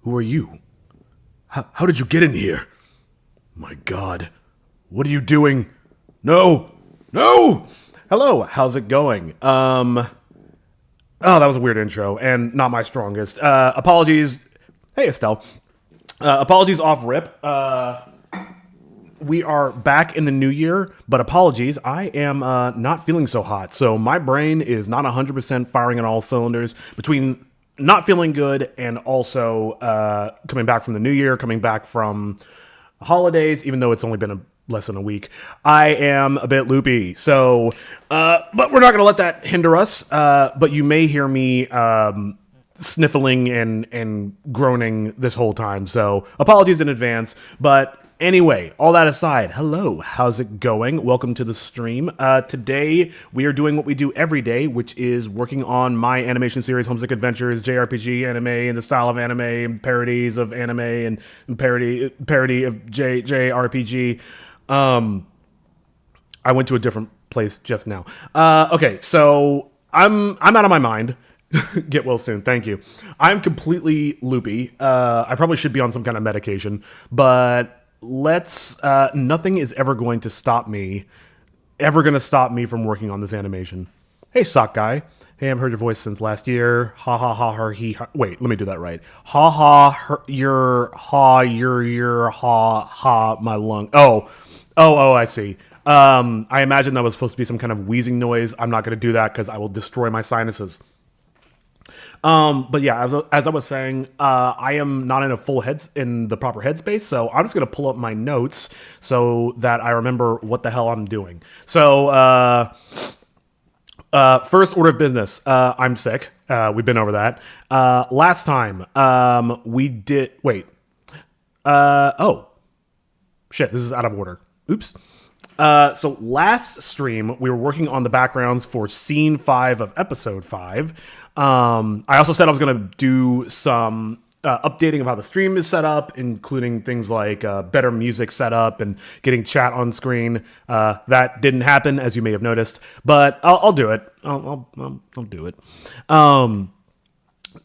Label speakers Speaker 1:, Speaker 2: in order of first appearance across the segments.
Speaker 1: Who are you? How did you get in here? My God. What are you doing? No! No! Hello, how's it going? Oh, that was a weird intro, and not my strongest. Apologies. Hey, Estelle. Apologies off rip. We are back in the new year, but apologies, I am not feeling so hot. So my brain is not 100% firing on all cylinders between not feeling good and also coming back from the new year, coming back from holidays, even though it's only been less than a week. I am a bit loopy. So, but we're not going to let that hinder us. But you may hear me sniffling and groaning this whole time. So apologies in advance. But anyway, all that aside, hello, how's it going? Welcome to the stream. Today, we are doing what we do every day, which is working on my animation series, Homesick Adventures, JRPG anime, in the style of anime, and parodies of anime, and parody of JRPG. I went to a different place just now. Okay, so I'm out of my mind. Get well soon. Thank you. I'm completely loopy. I probably should be on some kind of medication, but nothing is ever going to stop me from working on this animation. Hey, sock guy. Hey, I've heard your voice since last year. Ha ha ha her he ha. Wait, let me do that right. Ha ha her your ha ha my lung. Oh, I see. I imagine that was supposed to be some kind of wheezing noise. I'm not going to do that because I will destroy my sinuses. But yeah, as I was saying, I am not in the proper headspace, so I'm just gonna pull up my notes so that I remember what the hell I'm doing. So, first order of business, I'm sick. We've been over that. Last time, we did, wait, oh, shit, this is out of order. Oops. So last stream, we were working on the backgrounds for scene 5 of episode 5. I also said I was going to do some updating of how the stream is set up, including things like better music setup and getting chat on screen. That didn't happen, as you may have noticed, but I'll do it. I'll do it.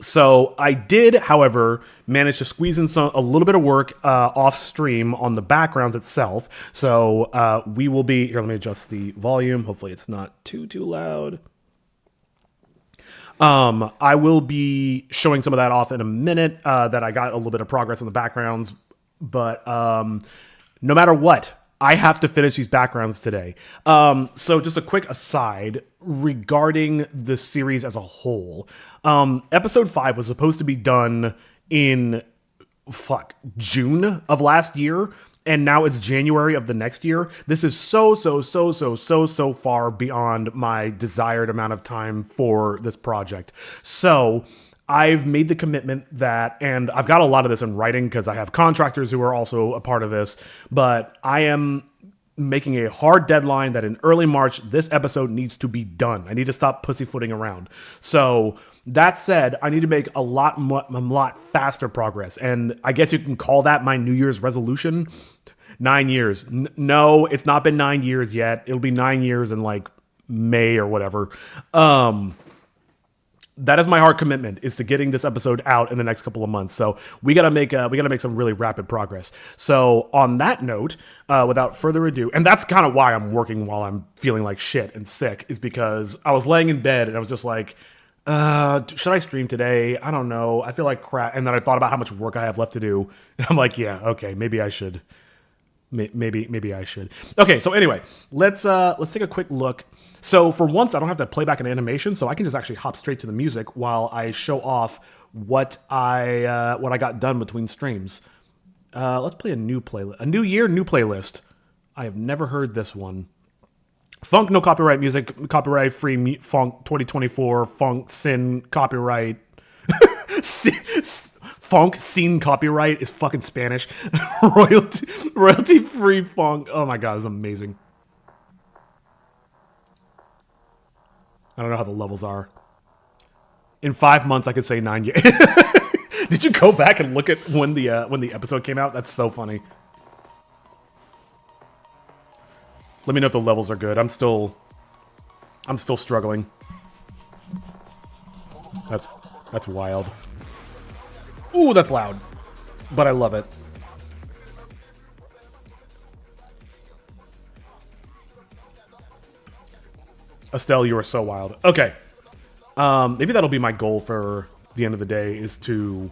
Speaker 1: So I did, however, manage to squeeze in a little bit of work off stream on the backgrounds itself. So we will be here. Let me adjust the volume. Hopefully, it's not too loud. I will be showing some of that off in a minute. That I got a little bit of progress on the backgrounds, but no matter what, I have to finish these backgrounds today. So just a quick aside regarding the series as a whole. Episode 5 was supposed to be done in June of last year, and now it's January of the next year. This is so far beyond my desired amount of time for this project. So I've made the commitment that, and I've got a lot of this in writing because I have contractors who are also a part of this, but I am making a hard deadline that in early March, this episode needs to be done. I need to stop pussyfooting around. So that said, I need to make a lot faster progress. And I guess you can call that my New Year's resolution. 9 years. No, it's not been 9 years yet. It'll be 9 years in like May or whatever. That is my hard commitment, is to getting this episode out in the next couple of months. So we gotta make some really rapid progress. So on that note, without further ado, and that's kind of why I'm working while I'm feeling like shit and sick, is because I was laying in bed and I was just like, should I stream today? I don't know. I feel like crap. And then I thought about how much work I have left to do. And I'm like, yeah, okay, maybe I should. Maybe I should. Okay, so anyway, let's take a quick look. So for once, I don't have to play back an animation, so I can just actually hop straight to the music while I show off what I got done between streams. Let's play a new playlist, a new year, new playlist. I have never heard this one. Funk, no copyright music, copyright free funk 2024, funk sin copyright. Funk scene copyright is fucking Spanish. royalty free funk. Oh my god, it's amazing. I don't know how the levels are. In 5 months, I could say 9 years. Did you go back and look at when the episode came out? That's so funny. Let me know if the levels are good. I'm still struggling. That's wild. Ooh, that's loud. but I love it. Estelle, you are so wild. Okay. Maybe that'll be my goal for the end of the day, is to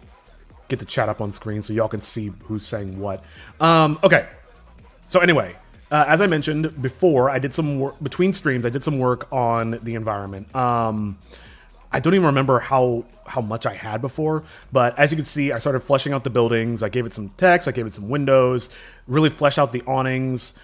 Speaker 1: get the chat up on screen so y'all can see who's saying what. Okay. So anyway, as I mentioned before, I did some work between streams. I did some work on the environment. I don't even remember how much I had before, but as you can see, I started fleshing out the buildings. I gave it some text. I gave it some windows. Really fleshed out the awnings.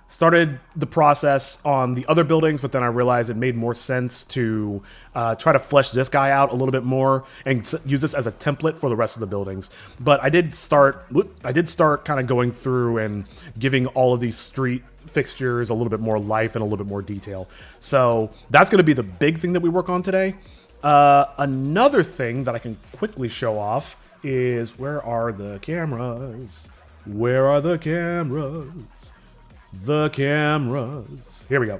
Speaker 1: Started the process on the other buildings, but then I realized it made more sense to try to flesh this guy out a little bit more and use this as a template for the rest of the buildings. But I did start kind of going through and giving all of these street fixtures a little bit more life and a little bit more detail. So that's going to be the big thing that we work on today. Another thing that I can quickly show off is, where are the cameras? Where are the cameras? The cameras. Here we go.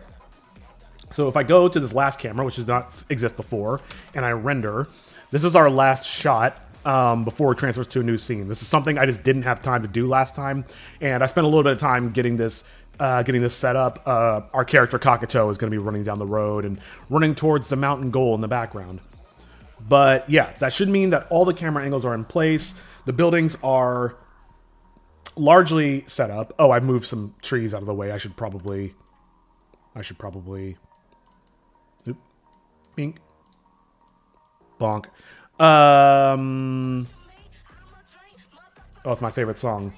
Speaker 1: So if I go to this last camera, which did not exist before, and I render, this is our last shot before it transfers to a new scene. This is something I just didn't have time to do last time, and I spent a little bit of time getting this set up. Our character Kakato is going to be running down the road and running towards the mountain goal in the background. But yeah, that should mean that all the camera angles are in place. The buildings are largely set up. Oh, I moved some trees out of the way. I should probably oop, bink, bonk. Oh, it's my favorite song.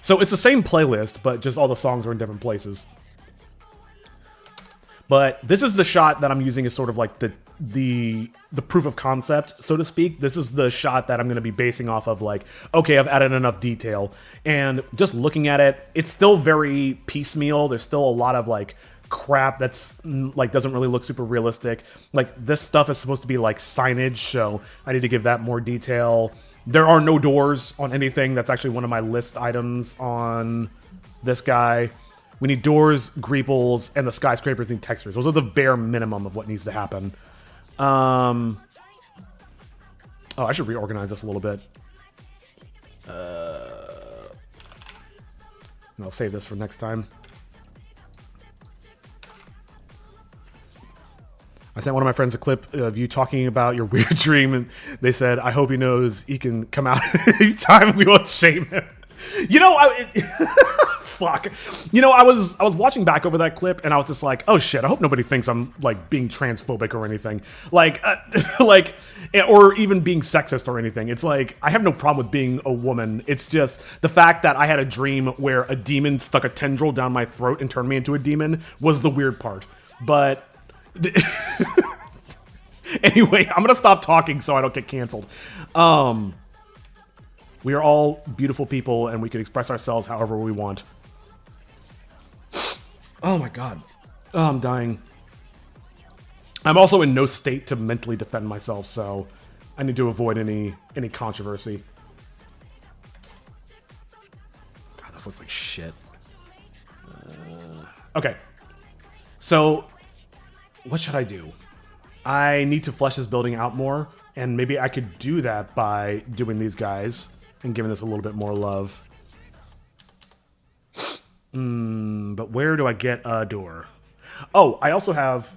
Speaker 1: So it's the same playlist, but just all the songs are in different places. But this is the shot that I'm using as sort of like the proof of concept, so to speak. This is the shot that I'm going to be basing off of, like, okay, I've added enough detail. And just looking at it, it's still very piecemeal. There's still a lot of, like, crap that's, like, doesn't really look super realistic. Like, this stuff is supposed to be, like, signage, so I need to give that more detail. There are no doors on anything. That's actually one of my list items on this guy. We need doors, greeples, and the skyscrapers need textures. Those are the bare minimum of what needs to happen. Oh, I should reorganize this a little bit. And I'll save this for next time. I sent one of my friends a clip of you talking about your weird dream, and they said, I hope he knows he can come out anytime and we won't shame him. You know, fuck. You know, I was watching back over that clip, and I was just like, oh shit, I hope nobody thinks I'm, like, being transphobic or anything. Like, or even being sexist or anything. It's like, I have no problem with being a woman. It's just the fact that I had a dream where a demon stuck a tendril down my throat and turned me into a demon was the weird part. But anyway, I'm gonna stop talking so I don't get canceled. We are all beautiful people, and we can express ourselves however we want. Oh my god. Oh, I'm dying. I'm also in no state to mentally defend myself, so I need to avoid any controversy. God, this looks like shit. Okay. So, what should I do? I need to flesh this building out more, and maybe I could do that by doing these guys and giving this a little bit more love. But where do I get a door? Oh, I also have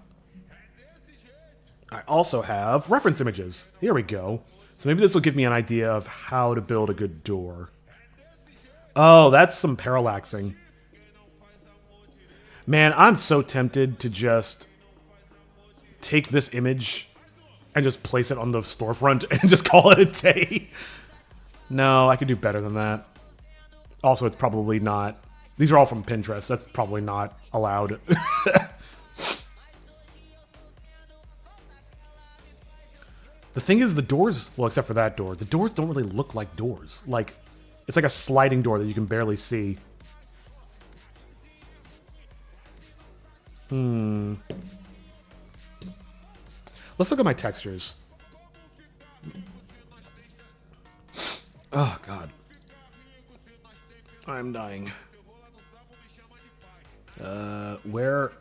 Speaker 1: reference images. Here we go. So maybe this will give me an idea of how to build a good door. Oh, that's some parallaxing. Man, I'm so tempted to just take this image and just place it on the storefront and just call it a day. No, I could do better than that. Also, it's probably not. These are all from Pinterest. That's probably not allowed. The thing is, the doors, well, except for that door, the doors don't really look like doors. Like, it's like a sliding door that you can barely see. Let's look at my textures. Oh, God. I'm dying. Where?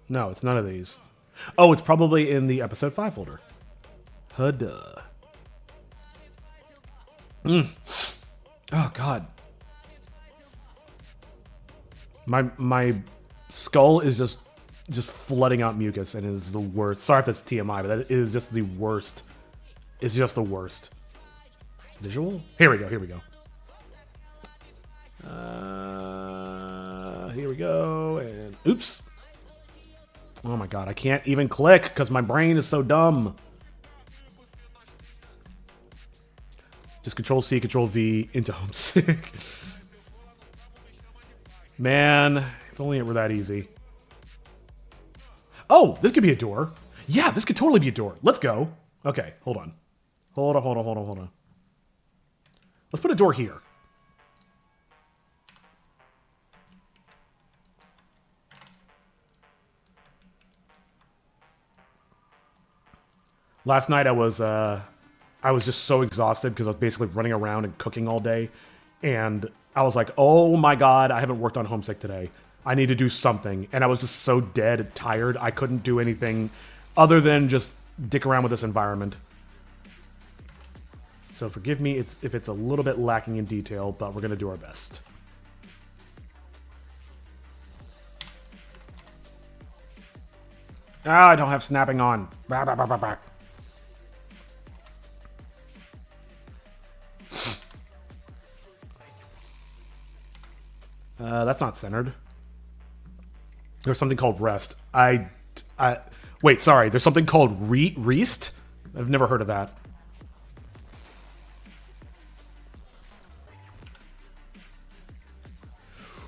Speaker 1: No, it's none of these. Oh, it's probably in the episode 5 folder. Huda. Oh God. My skull is just flooding out mucus, and it is the worst. Sorry if that's TMI, but that is just the worst. It's just the worst. Visual? Here we go. Here we go. Here we go. And oops. Oh my God, I can't even click because my brain is so dumb. Just Control C, Control V into homesick. Man, if only it were that easy. Oh, this could be a door. Yeah, this could totally be a door. Let's go. Okay, hold on. Hold on. Let's put a door here. Last night I was just so exhausted because I was basically running around and cooking all day. And I was like, oh my God, I haven't worked on Homesick today. I need to do something. And I was just so dead and tired. I couldn't do anything other than just dick around with this environment. So forgive me if it's a little bit lacking in detail, but we're going to do our best. Ah, I don't have snapping on. Bah, bah, bah, bah, bah. That's not centered. There's something called rest. Wait, sorry. There's something called rest? I've never heard of that.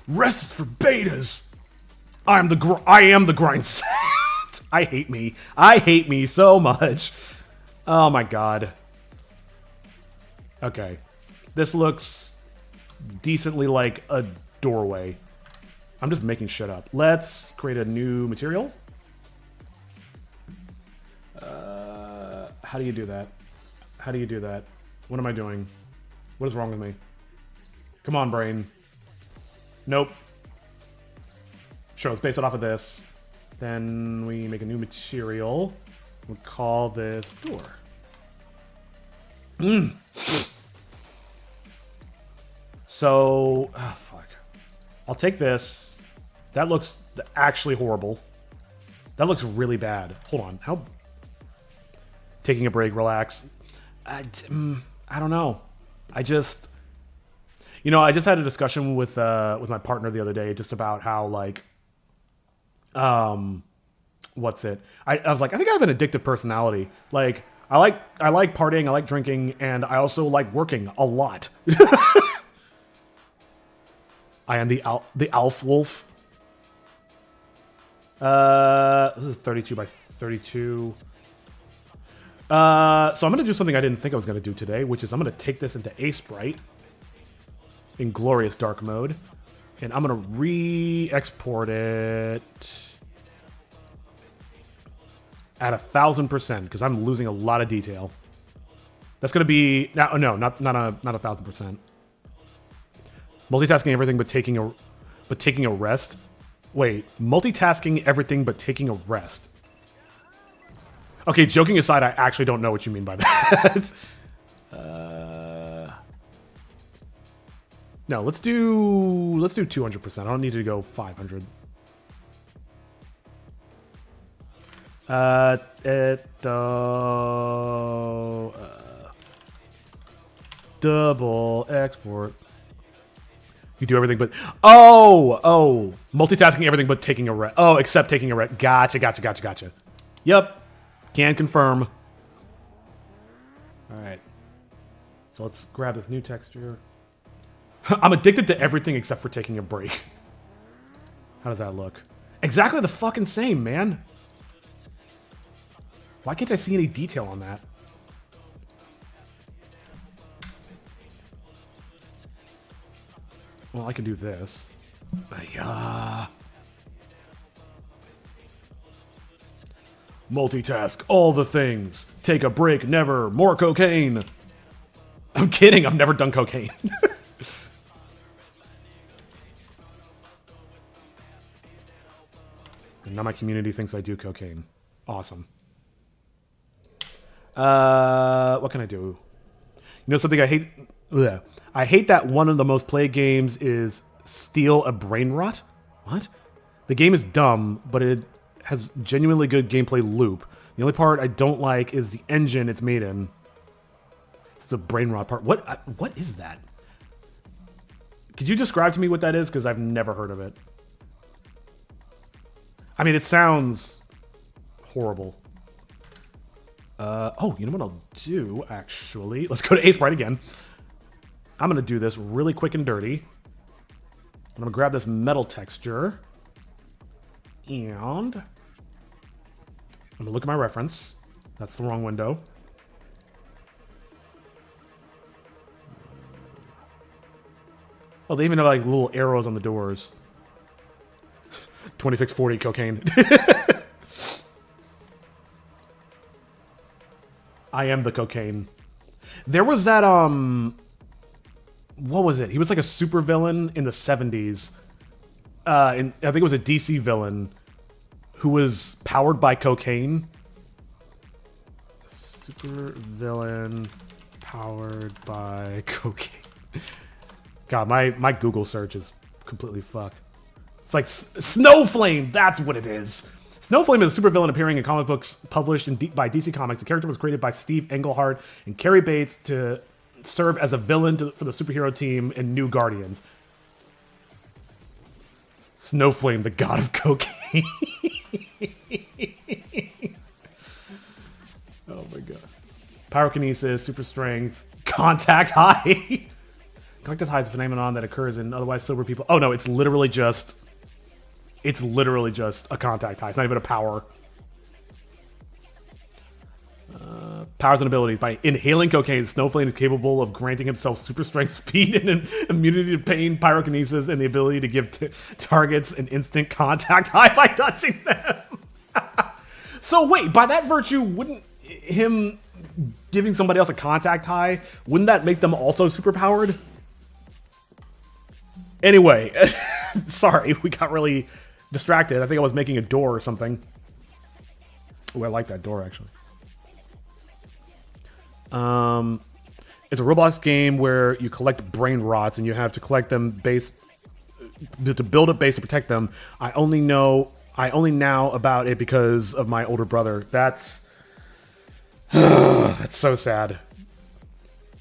Speaker 1: Rest is for betas. I am the grind set. I hate me. I hate me so much. Oh my God. Okay. This looks decently like a doorway. I'm just making shit up. Let's create a new material. How do you do that? How do you do that? What am I doing? What is wrong with me? Come on, brain. Nope. Sure, let's base it off of this. Then we make a new material. We'll call this door. So, oh, fuck. I'll take this. That looks actually horrible. That looks really bad. Hold on. How? Taking a break, relax. I don't know. I just had a discussion with my partner the other day just about how, like, what's it? I was like, I think I have an addictive personality. Like, I like partying, I like drinking, and I also like working a lot. I am the Alf Wolf. This is 32 by 32. So I'm gonna do something I didn't think I was gonna do today, which is I'm gonna take this into Aseprite in glorious dark mode, and I'm gonna re-export it at 1000% because I'm losing a lot of detail. That's gonna be not 1000%. Multitasking everything but taking a rest. Wait, multitasking everything but taking a rest. Okay, joking aside, I actually don't know what you mean by that. No, let's do 200%. I don't need to go 500. Double export. You do everything but... Oh! Multitasking everything but taking a rest. Oh, except taking a rest. Gotcha. Yep. Can confirm. Alright. So let's grab this new texture. I'm addicted to everything except for taking a break. How does that look? Exactly the fucking same, man. Why can't I see any detail on that? Well, I can do this. Multitask all the things. Take a break, never. More cocaine. I'm kidding, I've never done cocaine. And now my community thinks I do cocaine. Awesome. What can I do? You know something I hate? Ugh. I hate that one of the most played games is Steal a Brain Rot. What? The game is dumb, but it has genuinely good gameplay loop. The only part I don't like is the engine it's made in. It's the brain rot part. What is that? Could you describe to me what that is? Because I've never heard of it. I mean, it sounds horrible. Oh, you know what I'll do, actually? Let's go to A-Sprite again. I'm going to do this really quick and dirty. I'm going to grab this metal texture. And I'm going to look at my reference. That's the wrong window. Oh, they even have like little arrows on the doors. 2640 cocaine. I am the cocaine. There was that, what was it? He was like a super villain in the 70s. I think it was a DC villain who was powered by cocaine. Super villain powered by cocaine. God, my Google search is completely fucked. It's like Snowflame, that's what it is. Snowflame is a supervillain appearing in comic books published by DC Comics. The character was created by Steve Englehart and Carrie Bates to serve as a villain for the superhero team in New Guardians. Snowflame, the god of cocaine. Oh my god. Pyrokinesis, super strength, contact high. Contact high is a phenomenon that occurs in otherwise sober people. Oh no, it's literally just a contact high. It's not even a power. Powers and abilities. By inhaling cocaine, Snowflame is capable of granting himself super strength, speed, and immunity to pain, pyrokinesis, and the ability to give targets an instant contact high by touching them. So wait, by that virtue, wouldn't him giving somebody else a contact high, wouldn't that make them also superpowered? Anyway, sorry, we got really distracted. I think I was making a door or something. Oh, I like that door, actually. It's a Roblox game where you collect brain rots and you have to collect them to build a base to protect them. I only know about it because of my older brother. That's that's so sad.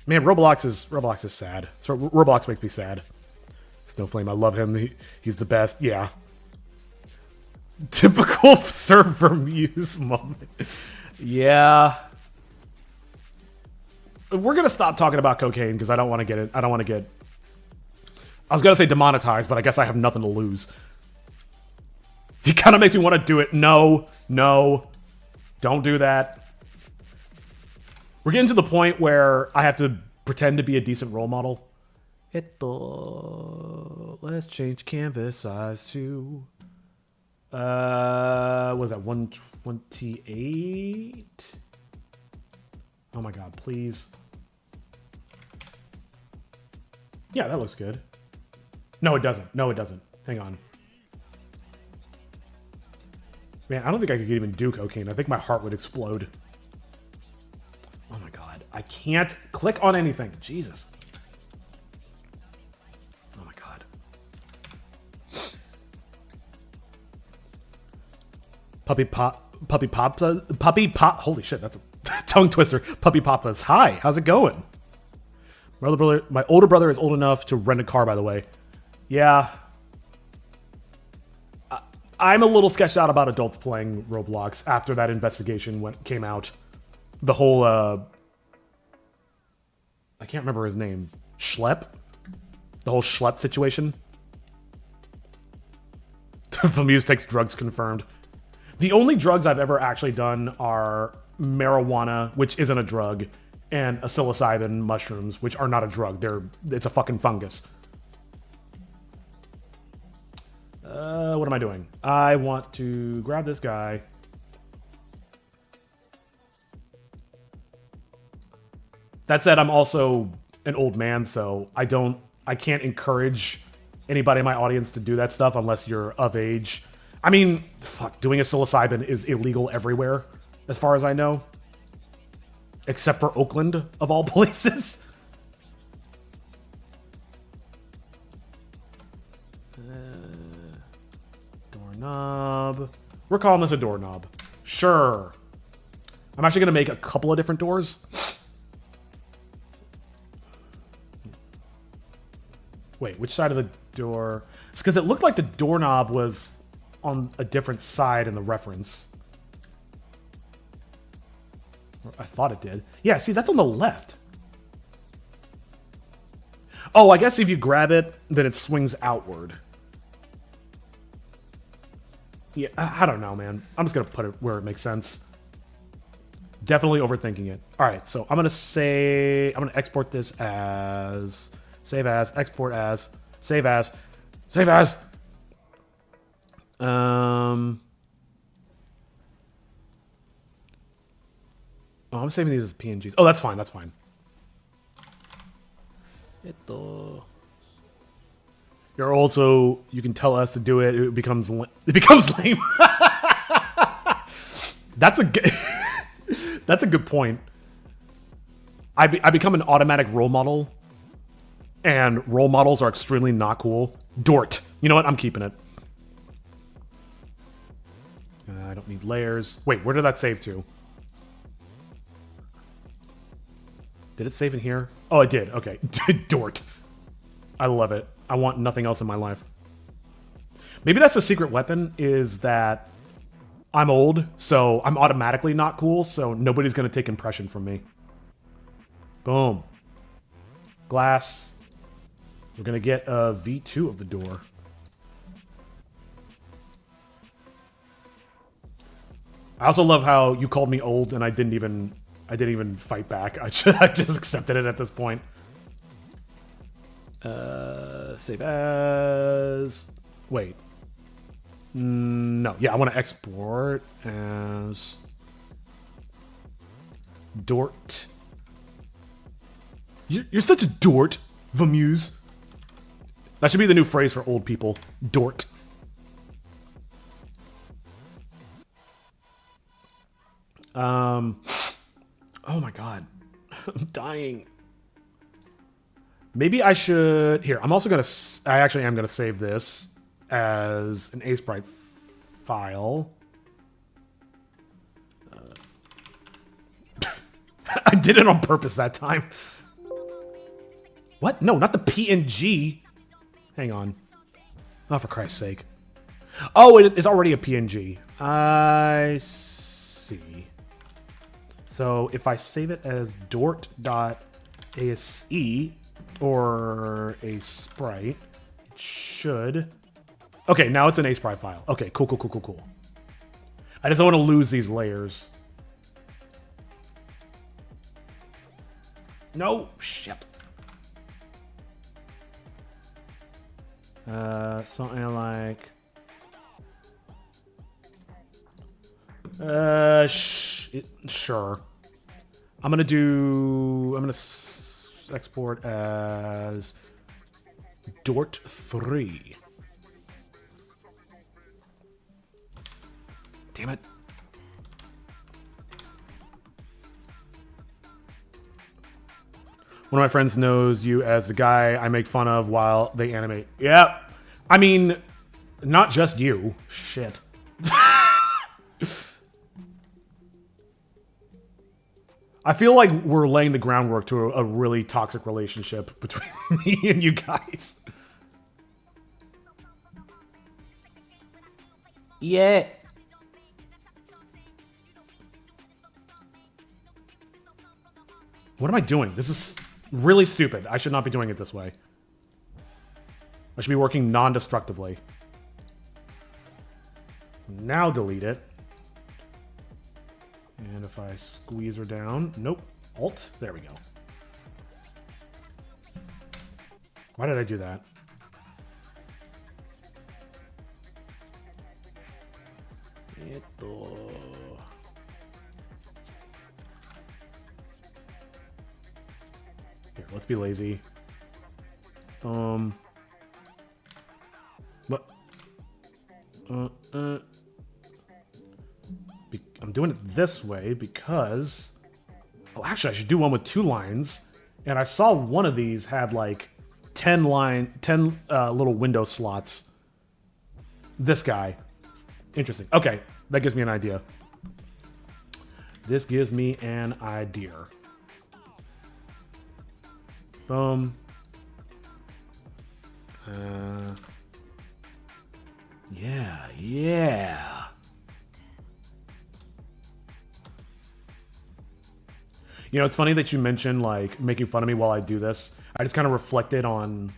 Speaker 1: Man, Roblox is sad. So Roblox makes me sad. Snowflame, I love him. He's the best. Yeah. Typical server muse moment. Yeah. We're gonna stop talking about cocaine because I don't want to get it. I was gonna say demonetized, but I guess I have nothing to lose. He kind of makes me want to do it. No, don't do that. We're getting to the point where I have to pretend to be a decent role model. Let's change canvas size to what is that, 128? Oh my god, please. Yeah, that looks good. No, it doesn't. Hang on. Man, I don't think I could even do cocaine. I think my heart would explode. Oh my god. I can't click on anything. Jesus. Oh my god. Puppy pop. Holy shit, that's a tongue twister. Puppy Papa's. Hi, how's it going? My older brother is old enough to rent a car, by the way. Yeah. I'm a little sketched out about adults playing Roblox after that investigation came out. The whole, I can't remember his name. Schlepp? The whole Schlepp situation. Famuse takes drugs confirmed. The only drugs I've ever actually done are marijuana, which isn't a drug, and a psilocybin mushrooms, which are not a drug. It's a fucking fungus. What am I doing? I want to grab this guy. That said, I'm also an old man, so I can't encourage anybody in my audience to do that stuff unless you're of age. I mean, fuck, doing a psilocybin is illegal everywhere, as far as I know. Except for Oakland, of all places. Doorknob. We're calling this a doorknob. Sure. I'm actually going to make a couple of different doors. Wait, which side of the door? It's because it looked like the doorknob was on a different side in the reference. Or I thought it did. Yeah, see, that's on the left. Oh, I guess if you grab it, then it swings outward. Yeah, I don't know, man. I'm just going to put it where it makes sense. Definitely overthinking it. All right, so I'm going to export this as, save as, export as, save as, save as. Oh, I'm saving these as PNGs. Oh, that's fine, that's fine. You're also, you can tell us to do it, it becomes lame. That's a good, that's a good point. I become an automatic role model, and role models are extremely not cool. Dort. You know what? I'm keeping it. I don't need layers. Wait, where did that save to? Did it save in here? Oh, it did. Okay. Dort. I love it. I want nothing else in my life. Maybe that's the secret weapon, is that I'm old, so I'm automatically not cool, so nobody's going to take impression from me. Boom. Glass. We're going to get a V2 of the door. I also love how you called me old and I didn't even fight back. I just accepted it at this point. Save as. Wait. No. Yeah, I want to export as Dort. You're such a Dort, Vamuse. That should be the new phrase for old people. Dort. Oh my god. I'm dying. Maybe I should... Here, I'm also gonna... I actually am gonna save this as an Sprite file. I did it on purpose that time. What? No, not the PNG. Hang on. Oh, for Christ's sake. Oh, it's already a PNG. I see. So if I save it as dort.ase or a sprite, it should... Okay, now it's an sprite file. Okay, cool, cool, cool, cool, cool. I just don't want to lose these layers. No, shit. Something like... sure. I'm gonna export as Dort3. Damn it. One of my friends knows you as the guy I make fun of while they animate. Yeah. I mean, not just you. Shit. I feel like we're laying the groundwork to a really toxic relationship between me and you guys. Yeah. What am I doing? This is really stupid. I should not be doing it this way. I should be working non-destructively. Now delete it. And if I squeeze her down... Nope. Alt. There we go. Why did I do that? Here, let's be lazy. What? I'm doing it this way because... Oh, actually, I should do one with 2 lines. And I saw one of these had like 10 little window slots. This guy. Interesting. Okay, that gives me an idea. This gives me an idea. Boom. Yeah. You know, it's funny that you mentioned like making fun of me while I do this. I just kind of reflected on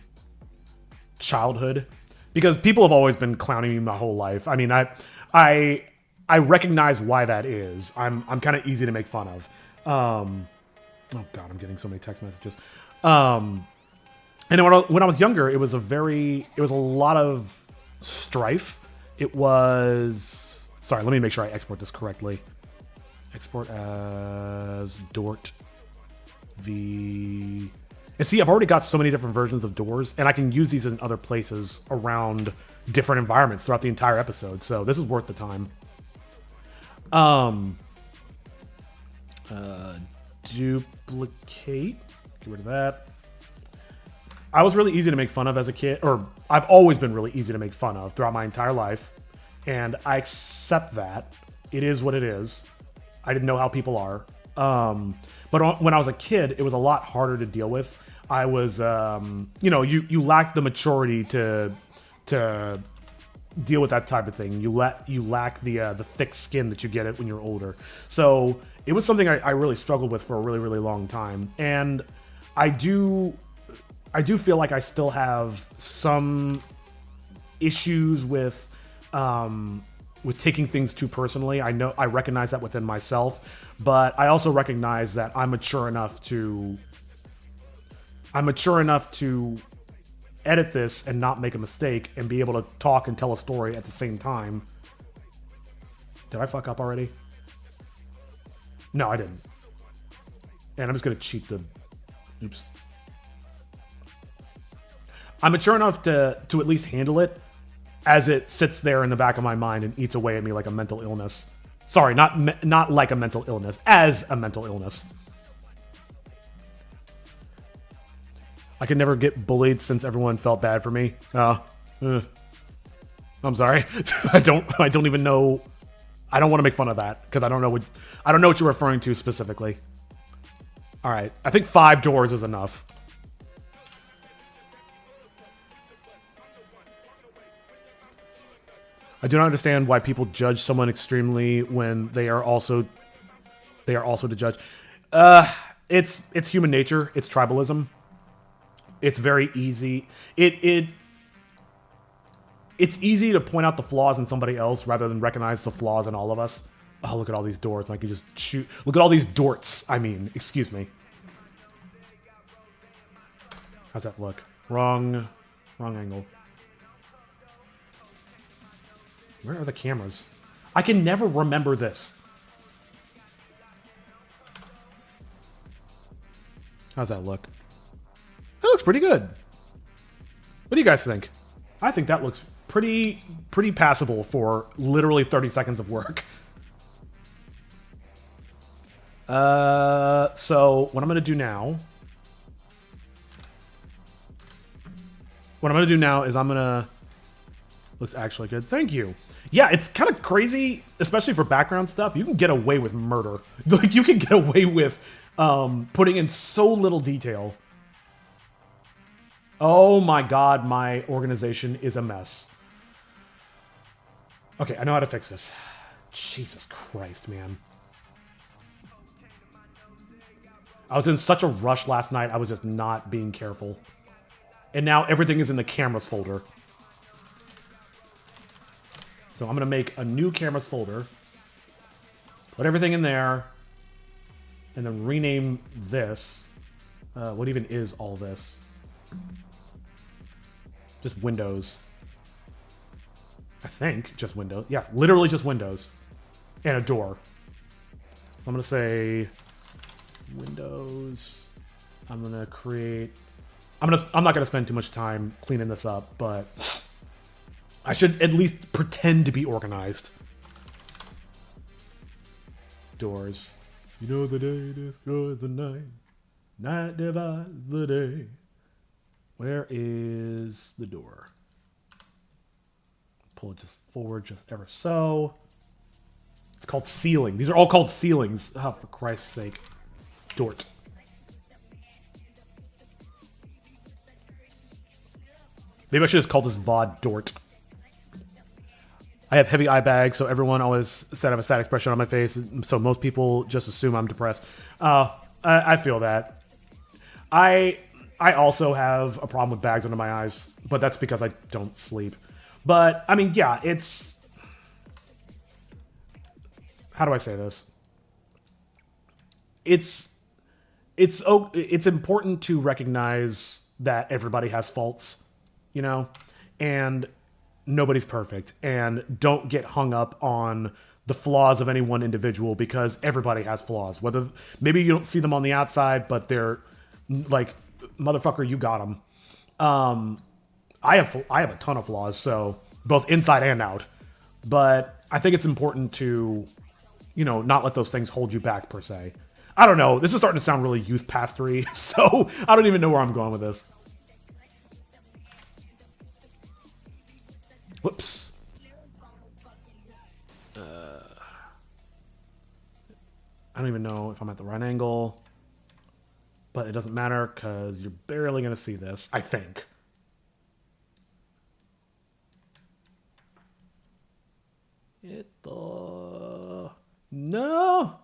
Speaker 1: childhood because people have always been clowning me my whole life. I mean, I recognize why that is. I'm kind of easy to make fun of. Oh God, I'm getting so many text messages. And when I was younger, it was a lot of strife. It was, sorry, let me make sure I export this correctly. Export as Dort V. And see, I've already got so many different versions of doors, and I can use these in other places around different environments throughout the entire episode. So this is worth the time. Duplicate. Get rid of that. I was really easy to make fun of as a kid, or I've always been really easy to make fun of throughout my entire life, and I accept that. It is what it is. I didn't know how people are. But when I was a kid, it was a lot harder to deal with. I was, you lack the maturity to deal with that type of thing. You lack the thick skin that you get it when you're older. So it was something I really struggled with for a really, really long time. And I do feel like I still have some issues with taking things too personally. I recognize that within myself, but I also recognize that I'm mature enough to edit this and not make a mistake and be able to talk and tell a story at the same time. Did I fuck up already? No, I didn't. And I'm just gonna cheat the... Oops. I'm mature enough to at least handle it as it sits there in the back of my mind and eats away at me like a mental illness. Sorry, not like a mental illness, as a mental illness. I could never get bullied since everyone felt bad for me. I'm sorry. I don't even know. I don't want to make fun of that because I don't know what you're referring to specifically. All right, I think 5 doors is enough. I do not understand why people judge someone extremely when they are also to judge. It's human nature. It's tribalism. It's very easy. It's easy to point out the flaws in somebody else rather than recognize the flaws in all of us. Oh, look at all these doors. I can just shoot. Look at all these dorts. I mean, excuse me. How's that look? Wrong angle. Where are the cameras? I can never remember this. How's that look? That looks pretty good. What do you guys think? I think that looks pretty passable for literally 30 seconds of work. So what I'm gonna do now is looks actually good. Thank you. Yeah, it's kind of crazy, especially for background stuff. You can get away with murder. Like, you can get away with putting in so little detail. Oh my God, my organization is a mess. Okay, I know how to fix this. Jesus Christ, man. I was in such a rush last night, I was just not being careful. And now everything is in the cameras folder. So I'm going to make a new cameras folder, put everything in there, and then rename this. What even is all this? Just Windows. I think just Windows. Yeah, literally just Windows. And a door. So I'm going to say Windows. I'm going to create... I'm not going to spend too much time cleaning this up, but... I should at least pretend to be organized. Doors. You know the day destroys the night. Night divides the day. Where is the door? pull it just forward just ever so. It's called ceiling. These are all called ceilings. Oh, for Christ's sake. Dort. Maybe I should just call this VOD Dort. I have heavy eye bags, so everyone always said I have a sad expression on my face, so most people just assume I'm depressed. I feel that. I also have a problem with bags under my eyes, but that's because I don't sleep. But, I mean, yeah, it's... How do I say this? It's important to recognize that everybody has faults, you know? And nobody's perfect. And don't get hung up on the flaws of any one individual, because everybody has flaws. Whether maybe you don't see them on the outside, but they're like, motherfucker, you got them. I have a ton of flaws, so both inside and out. But I think it's important to, you know, not let those things hold you back per se. I don't know. This is starting to sound really youth pastory, so I don't even know where I'm going with this. Whoops. I don't even know if I'm at the right angle, but it doesn't matter because you're barely going to see this, I think. No.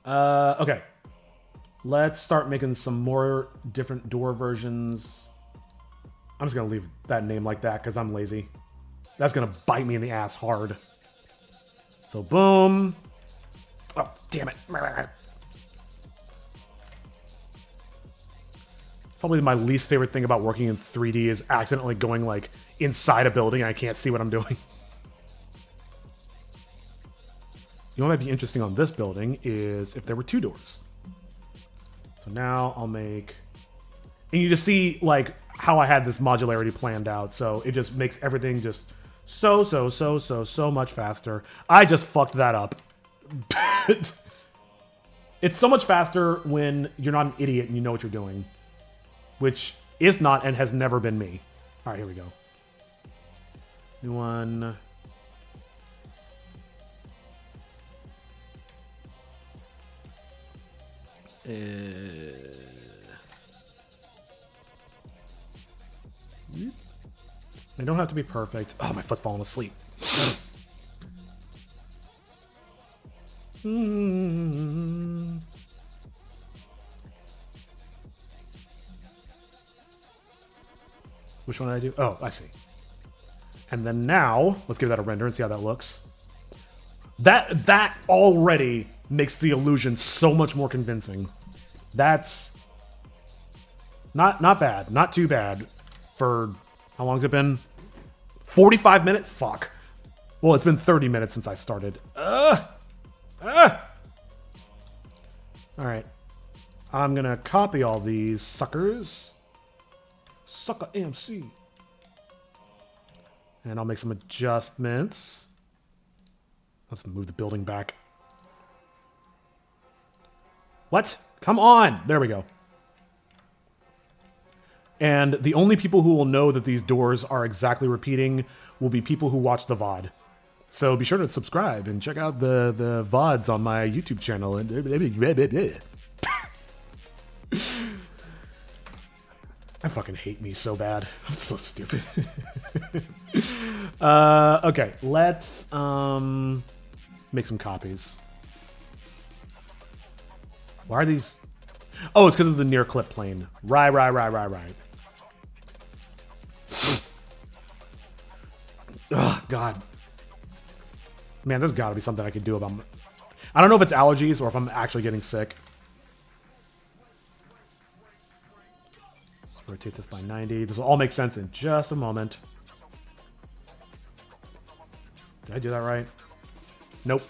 Speaker 1: Okay. Let's start making some more different door versions. I'm just going to leave that name like that because I'm lazy. That's going to bite me in the ass hard. So, boom. Oh, damn it. Probably my least favorite thing about working in 3D is accidentally going, like, inside a building and I can't see what I'm doing. You know what might be interesting on this building is if there were 2 doors. So now I'll make... And you just see, like, how I had this modularity planned out. So it just makes everything just so much faster. I just fucked that up. It's so much faster when you're not an idiot and you know what you're doing. Which is not and has never been me. All right, here we go. New one. They don't have to be perfect. Oh, my foot's falling asleep. Which one did I do? Oh, I see. And then now, let's give that a render and see how that looks. That already makes the illusion so much more convincing. That's not bad. Not too bad for... How long has it been? 45 minutes? Fuck. Well, it's been 30 minutes since I started. Alright. I'm gonna copy all these suckers. Sucker AMC. And I'll make some adjustments. Let's move the building back. What? Come on! There we go. And the only people who will know that these doors are exactly repeating will be people who watch the VOD. So be sure to subscribe and check out the VODs on my YouTube channel. I fucking hate me so bad. I'm so stupid. Okay, let's make some copies. Why are these... Oh, it's because of the near clip plane. Right. Oh, God. Man, there's got to be something I can do about... I don't know if it's allergies or if I'm actually getting sick. Let's rotate this by 90. This will all make sense in just a moment. Did I do that right? Nope.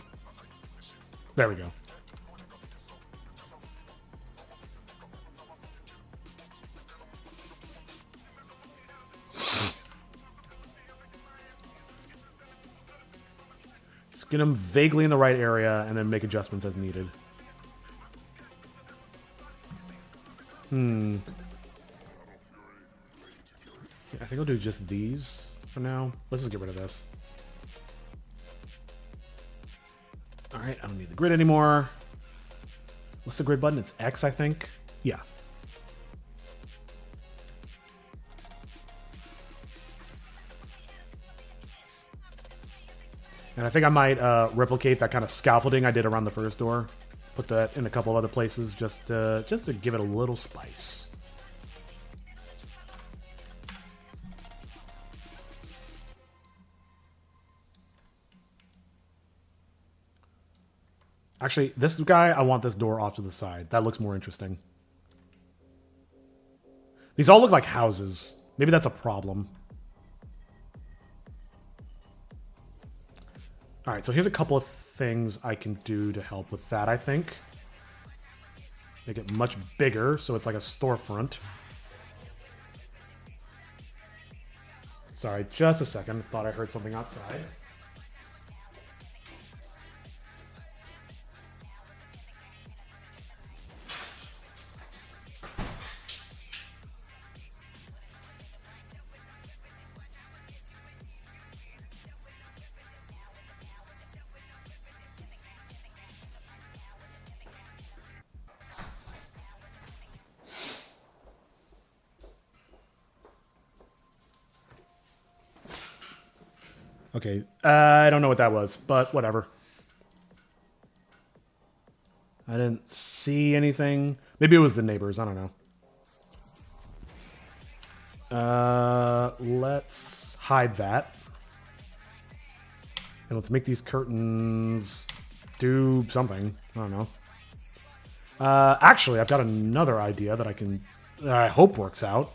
Speaker 1: There we go. Just get them vaguely in the right area and then make adjustments as needed. I think I'll do just these for now. Let's just get rid of this. Alright, I don't need the grid anymore. What's the grid button? It's X, I think. Yeah. And I think I might replicate that kind of scaffolding I did around the first door. Put that in a couple of other places just to give it a little spice. Actually, this guy, I want this door off to the side. That looks more interesting. These all look like houses. Maybe that's a problem. Alright, so here's a couple of things I can do to help with that, I think. Make it much bigger, so it's like a storefront. Sorry, just a second. Thought I heard something outside. Okay, I don't know what that was, but whatever. I didn't see anything. Maybe it was the neighbors, I don't know. Let's hide that. And let's make these curtains do something. I don't know. Actually, I've got another idea that I hope works out.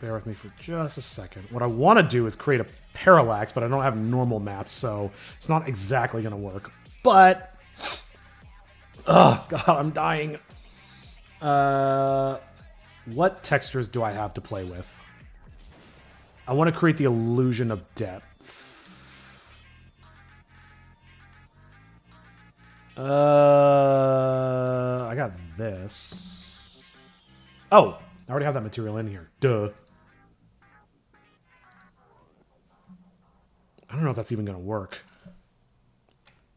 Speaker 1: Bear with me for just a second. What I want to do is create a parallax, but I don't have normal maps, so it's not exactly going to work. But, oh god, I'm dying. What textures do I have to play with? I want to create the illusion of depth. I got this. Oh, I already have that material in here. Duh. I don't know if that's even going to work.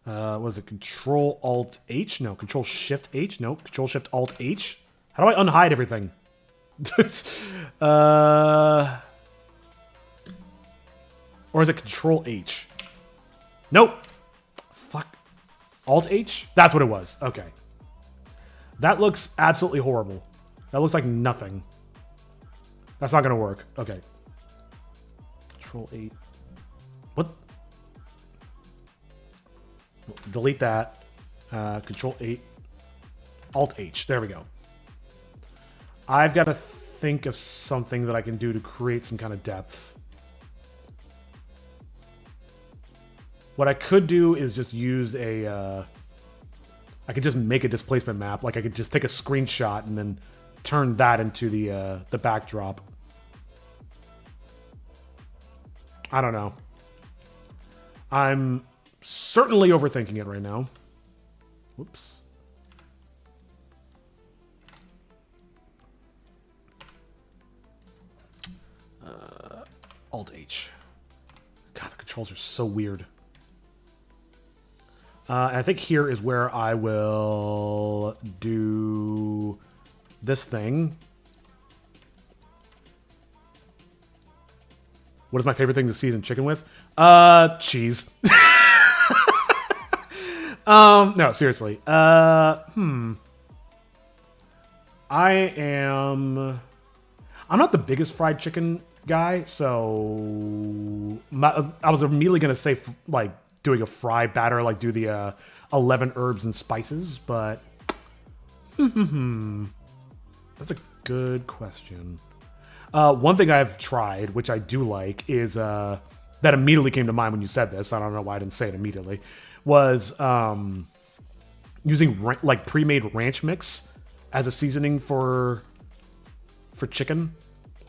Speaker 1: Was it Control-Alt-H? No. Control-Shift-H? No. Control-Shift-Alt-H? How do I unhide everything? Or is it Control-H? Nope. Fuck. Alt-H? That's what it was. Okay. That looks absolutely horrible. That looks like nothing. That's not going to work. Okay. Control-8. What? Delete that. Control-8. Alt-H. There we go. I've got to think of something that I can do to create some kind of depth. What I could do is just use a... I could just make a displacement map. Like I could just take a screenshot and then turn that into the backdrop. I don't know. I'm certainly overthinking it right now. Whoops. Alt-H. God, the controls are so weird. And I think here is where I will do this thing. What is my favorite thing to season chicken with? Cheese. No, seriously. I'm not the biggest fried chicken guy, so I was immediately gonna say like doing a fry batter, like do the 11 herbs and spices, but that's a good question. One thing I've tried, which I do like, is that immediately came to mind when you said this. I don't know why I didn't say it immediately. Was using like pre-made ranch mix as a seasoning for chicken.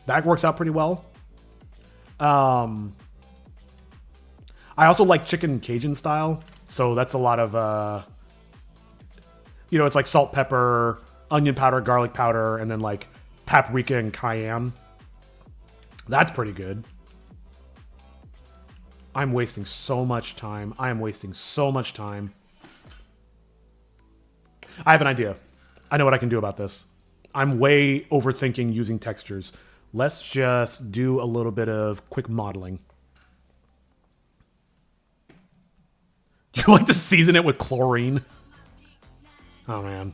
Speaker 1: That works out pretty well. I also like chicken Cajun style, so that's a lot of it's like salt, pepper, onion powder, garlic powder, and then like paprika and cayenne. That's pretty good. I'm wasting so much time. I am wasting so much time. I have an idea. I know what I can do about this. I'm way overthinking using textures. Let's just do a little bit of quick modeling. You like to season it with chlorine? Oh, man.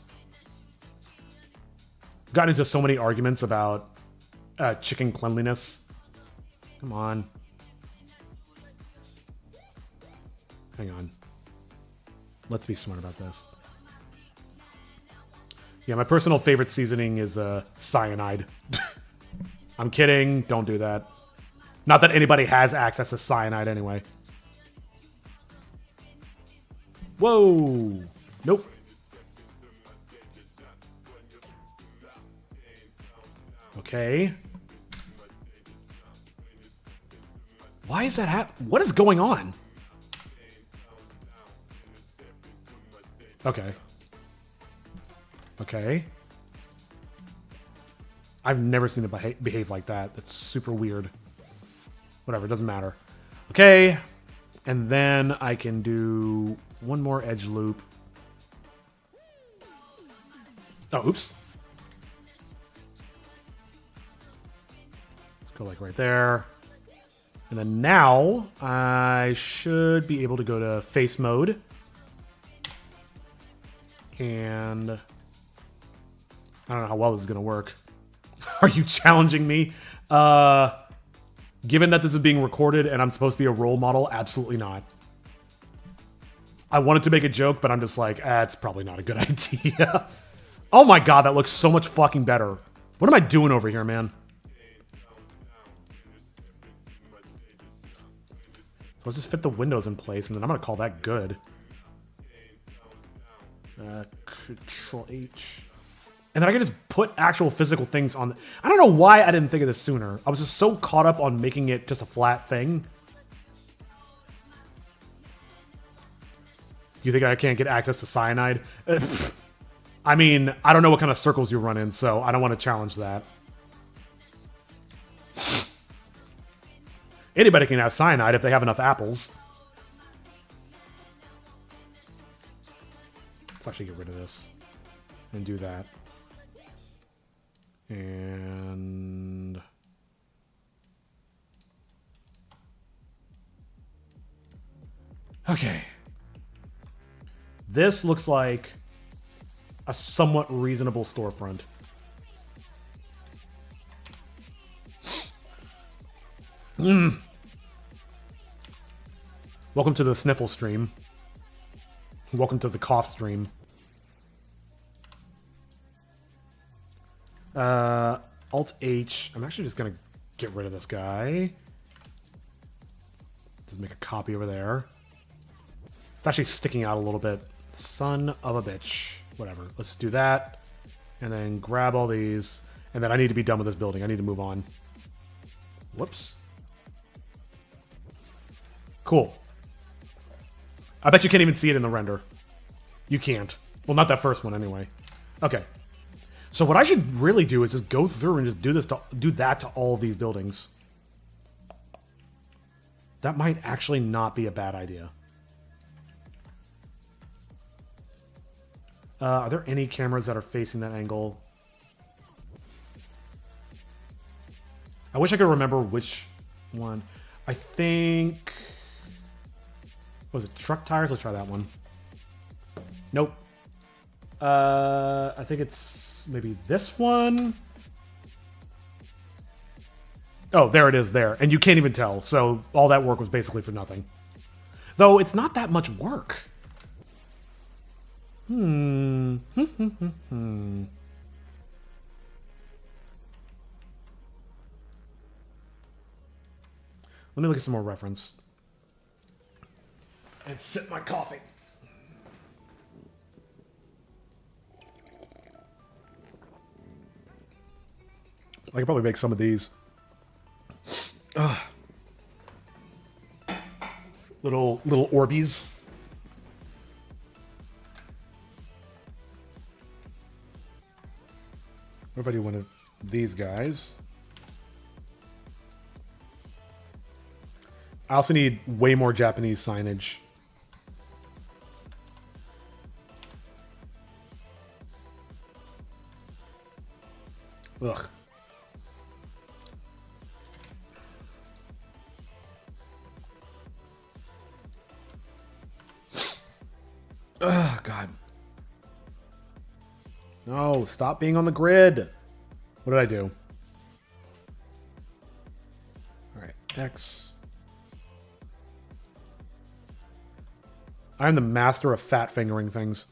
Speaker 1: Got into so many arguments about chicken cleanliness. Come on. Hang on. Let's be smart about this. Yeah, my personal favorite seasoning is cyanide. I'm kidding. Don't do that. Not that anybody has access to cyanide anyway. Whoa. Nope. Okay. Why is that happening? What is going on? Okay. Okay. I've never seen it behave like that. That's super weird. Whatever, it doesn't matter. Okay. And then I can do one more edge loop. Oh, oops. Let's go like right there. And then now I should be able to go to face mode. And I don't know how well this is going to work. Are you challenging me? Given that this is being recorded and I'm supposed to be a role model, absolutely not. I wanted to make a joke, but I'm just like, it's probably not a good idea. Oh my god, that looks so much fucking better. What am I doing over here, man? So let's just fit the windows in place, and then I'm going to call that good. Control H. And then I can just put actual physical things on. I don't know why I didn't think of this sooner. I was just so caught up on making it just a flat thing. You think I can't get access to cyanide? I mean, I don't know what kind of circles you run in, so I don't want to challenge that. Anybody can have cyanide if they have enough apples. Let's actually get rid of this and do that. And okay. This looks like a somewhat reasonable storefront. Welcome to the sniffle stream. Welcome to the cough stream. Alt H. I'm actually just gonna get rid of this guy. Just make a copy over there. It's actually sticking out a little bit. Son of a bitch. Whatever. Let's do that. And then grab all these. And then I need to be done with this building. I need to move on. Whoops. Cool. I bet you can't even see it in the render. You can't. Well, not that first one anyway. Okay. So what I should really do is just go through and just do that to all of these buildings. That might actually not be a bad idea. Are there any cameras that are facing that angle? I wish I could remember which one. I think... what was it? Truck tires? Let's try that one. Nope. I think it's maybe this one. Oh, there it is there. And you can't even tell. So all that work was basically for nothing. Though it's not that much work. Let me look at some more reference. And sip my coffee. I could probably make some of these. Ugh. Little Orbeez. What if I do one of these guys? I also need way more Japanese signage. Ugh. Ugh, God. No, stop being on the grid. What did I do? All right, X. I'm the master of fat fingering things.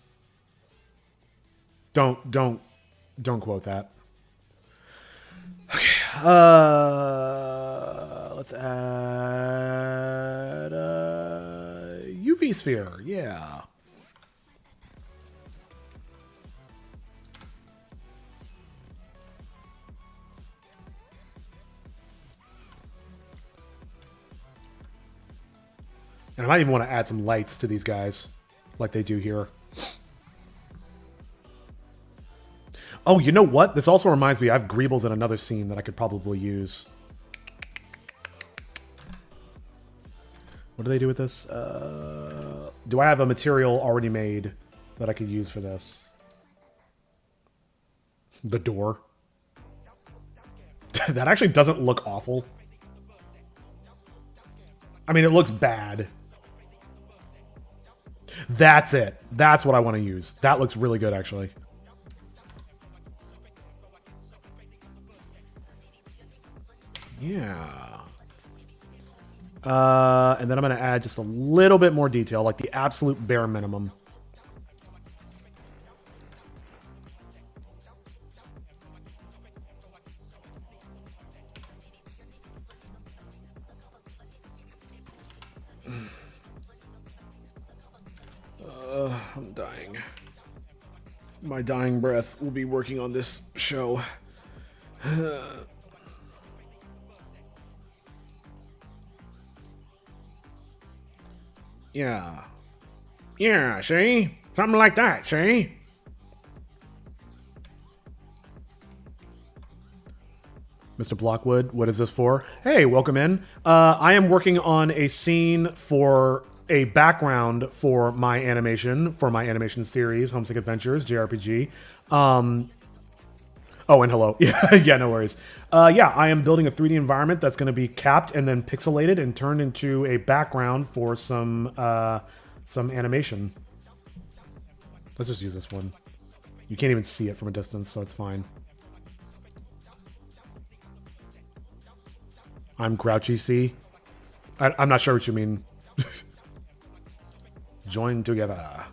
Speaker 1: Don't quote that. Okay, let's add UV sphere. Yeah. And I might even want to add some lights to these guys, like they do here. Oh, you know what? This also reminds me, I have greebles in another scene that I could probably use. What do they do with this? Do I have a material already made that I could use for this? The door. That actually doesn't look awful. I mean, it looks bad. That's it. That's what I want to use. That looks really good, actually. Yeah. And then I'm going to add just a little bit more detail, like the absolute bare minimum. I'm dying. My dying breath will be working on this show. Yeah. Yeah, see? Something like that, see? Mr. Blockwood, what is this for? Hey, welcome in. I am working on a scene for a background for my animation series, Homesick Adventures, JRPG. Oh, and hello. Yeah, no worries. Yeah, I am building a 3D environment that's going to be capped and then pixelated and turned into a background for some animation. Let's just use this one. You can't even see it from a distance, so it's fine. I'm Grouchy C. I'm not sure what you mean. Join together.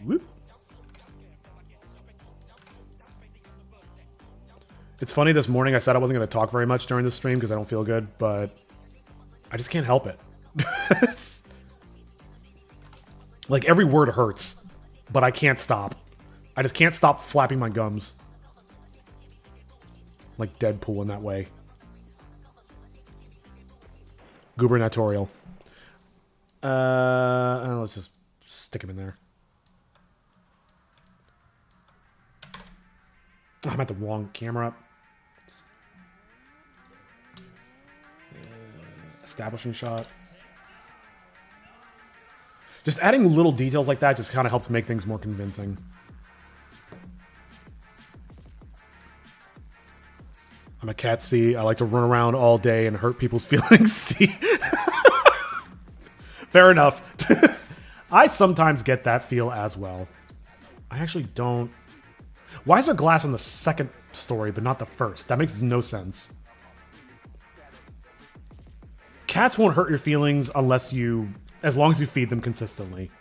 Speaker 1: Whoop. It's funny, this morning I said I wasn't going to talk very much during the stream because I don't feel good, but I just can't help it. Like, every word hurts, but I can't stop. I just can't stop flapping my gums. Like Deadpool in that way. Gubernatorial. Let's just stick him in there. I'm at the wrong camera. Establishing shot. Just adding little details like that just kind of helps make things more convincing. I'm a cat C. I like to run around all day and hurt people's feelings. C. Fair enough. I sometimes get that feel as well. I actually don't. Why is there glass on the second story but not the first? That makes no sense. Cats won't hurt your feelings as long as you feed them consistently.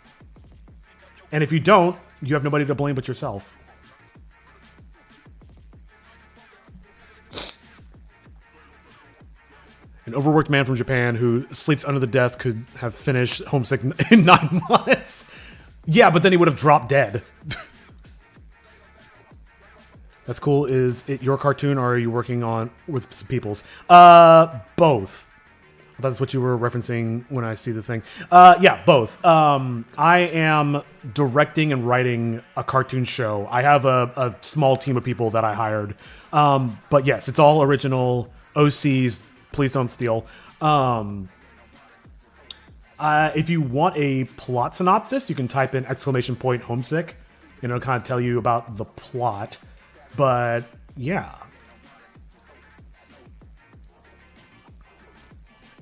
Speaker 1: And if you don't, you have nobody to blame but yourself. An overworked man from Japan who sleeps under the desk could have finished Homesick in 9 months. Yeah, but then he would have dropped dead. That's cool. Is it your cartoon or are you working on with some people's? Both. That's what you were referencing when I see the thing. Yeah, both. I am directing and writing a cartoon show. I have a small team of people that I hired. But yes, it's all original. OCs, please don't steal. If you want a plot synopsis, you can type in !homesick, and it'll kind of tell you about the plot. But yeah.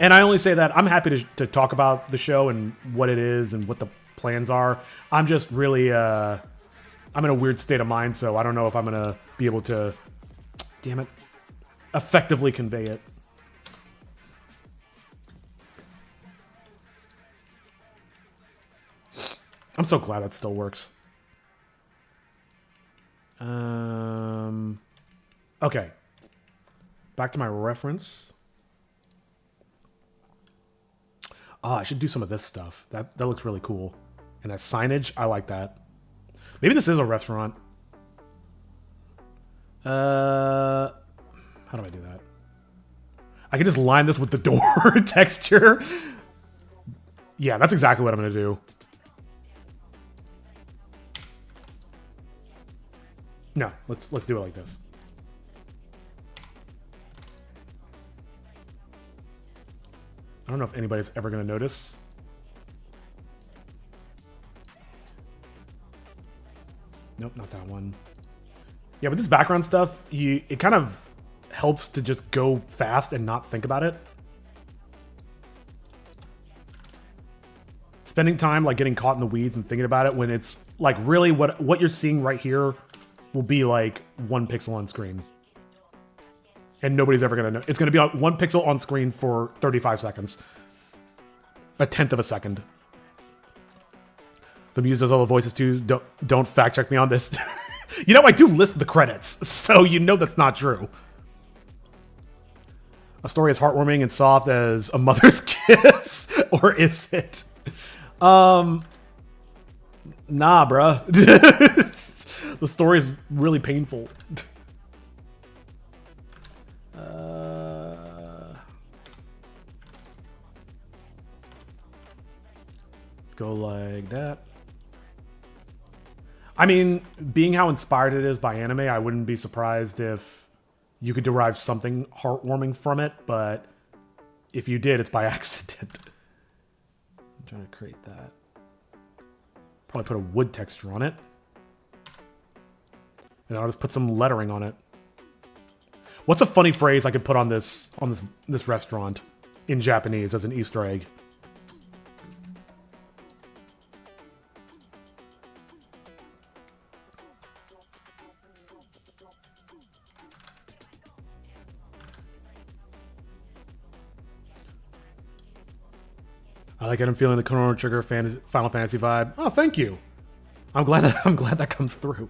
Speaker 1: And I only say that I'm happy to talk about the show and what it is and what the plans are. I'm just really, I'm in a weird state of mind, so I don't know if I'm going to be able to, damn it, effectively convey it. I'm so glad that still works. Okay. Back to my reference. Oh, I should do some of this stuff. That looks really cool. And that signage, I like that. Maybe this is a restaurant. How do I do that? I can just line this with the door texture. Yeah, that's exactly what I'm going to do. No, let's do it like this. I don't know if anybody's ever going to notice. Nope, not that one. Yeah, with this background stuff, it kind of helps to just go fast and not think about it. Spending time like getting caught in the weeds and thinking about it when it's like really what you're seeing right here will be like 1 pixel on screen. And nobody's ever going to know. It's going to be on 1 pixel on screen for 35 seconds. 1/10 of a second. The Muse does all the voices too. Don't fact check me on this. You know, I do list the credits, so you know that's not true. A story as heartwarming and soft as a mother's kiss? Or is it? Nah, bruh. The story is really painful. Let's go like that. I mean, being how inspired it is by anime, I wouldn't be surprised if you could derive something heartwarming from it, but if you did, it's by accident. I'm trying to create that. Probably put a wood texture on it. And I'll just put some lettering on it. What's a funny phrase I could put on this restaurant in Japanese as an Easter egg? I like it. I'm feeling the Chrono Trigger Final Fantasy vibe. Oh, thank you. I'm glad that comes through.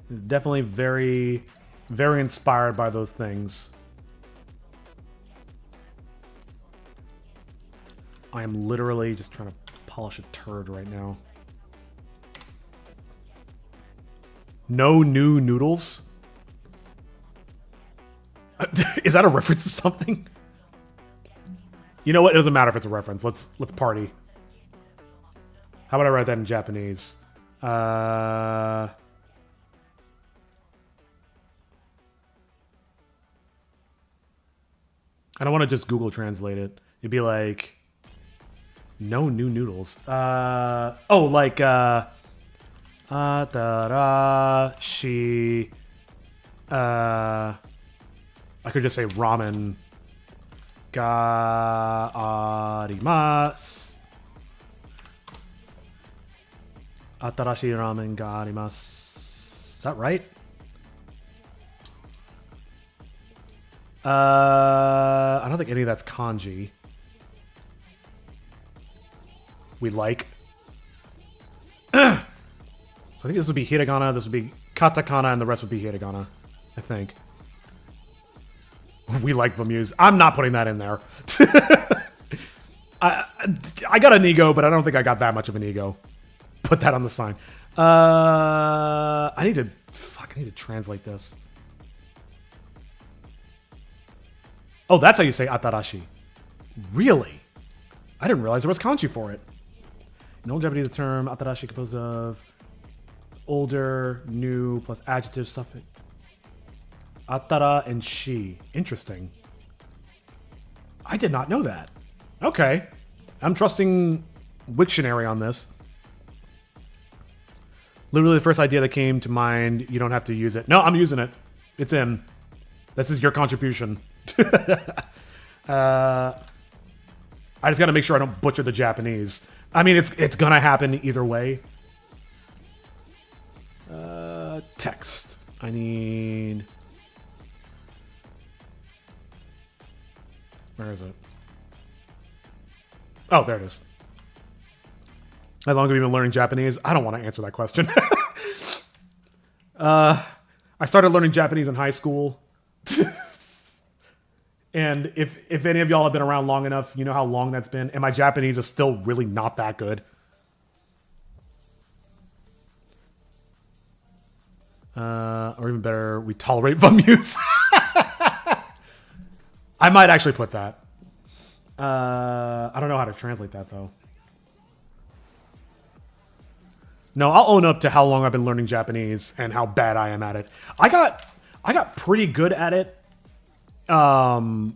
Speaker 1: It's definitely very, very inspired by those things. I am literally just trying to polish a turd right now. No new noodles? Is that a reference to something? You know what? It doesn't matter if it's a reference. Let's party. How about I write that in Japanese? I don't want to just Google translate it. It'd be like, no new noodles. Oh, like, she, I could just say ramen. Ga arimasu. Atarashi ramen ga arimasu. Is that right? I don't think any of that's kanji. We like. So I think this would be hiragana, this would be katakana, and the rest would be hiragana. I think. We like Vamuse. I'm not putting that in there. I got an ego, but I don't think I got that much of an ego. Put that on the sign. I need to translate this. Oh, that's how you say atarashi. Really? I didn't realize there was kanji for it. In old Japanese, the term atarashi composed of older, new, plus adjective suffix. Atara and shi. Interesting. I did not know that. Okay. I'm trusting Wiktionary on this. Literally the first idea that came to mind, you don't have to use it. No, I'm using it. It's in. This is your contribution. I just got to make sure I don't butcher the Japanese. I mean, it's gonna happen either way. Text. I need... Where is it? Oh, there it is. How long have you been learning Japanese? I don't want to answer that question. I started learning Japanese in high school. And if any of y'all have been around long enough, you know how long that's been. And my Japanese is still really not that good. Or even better, we tolerate Vamuse. I might actually put that. I don't know how to translate that, though. No, I'll own up to how long I've been learning Japanese and how bad I am at it. I got pretty good at it. I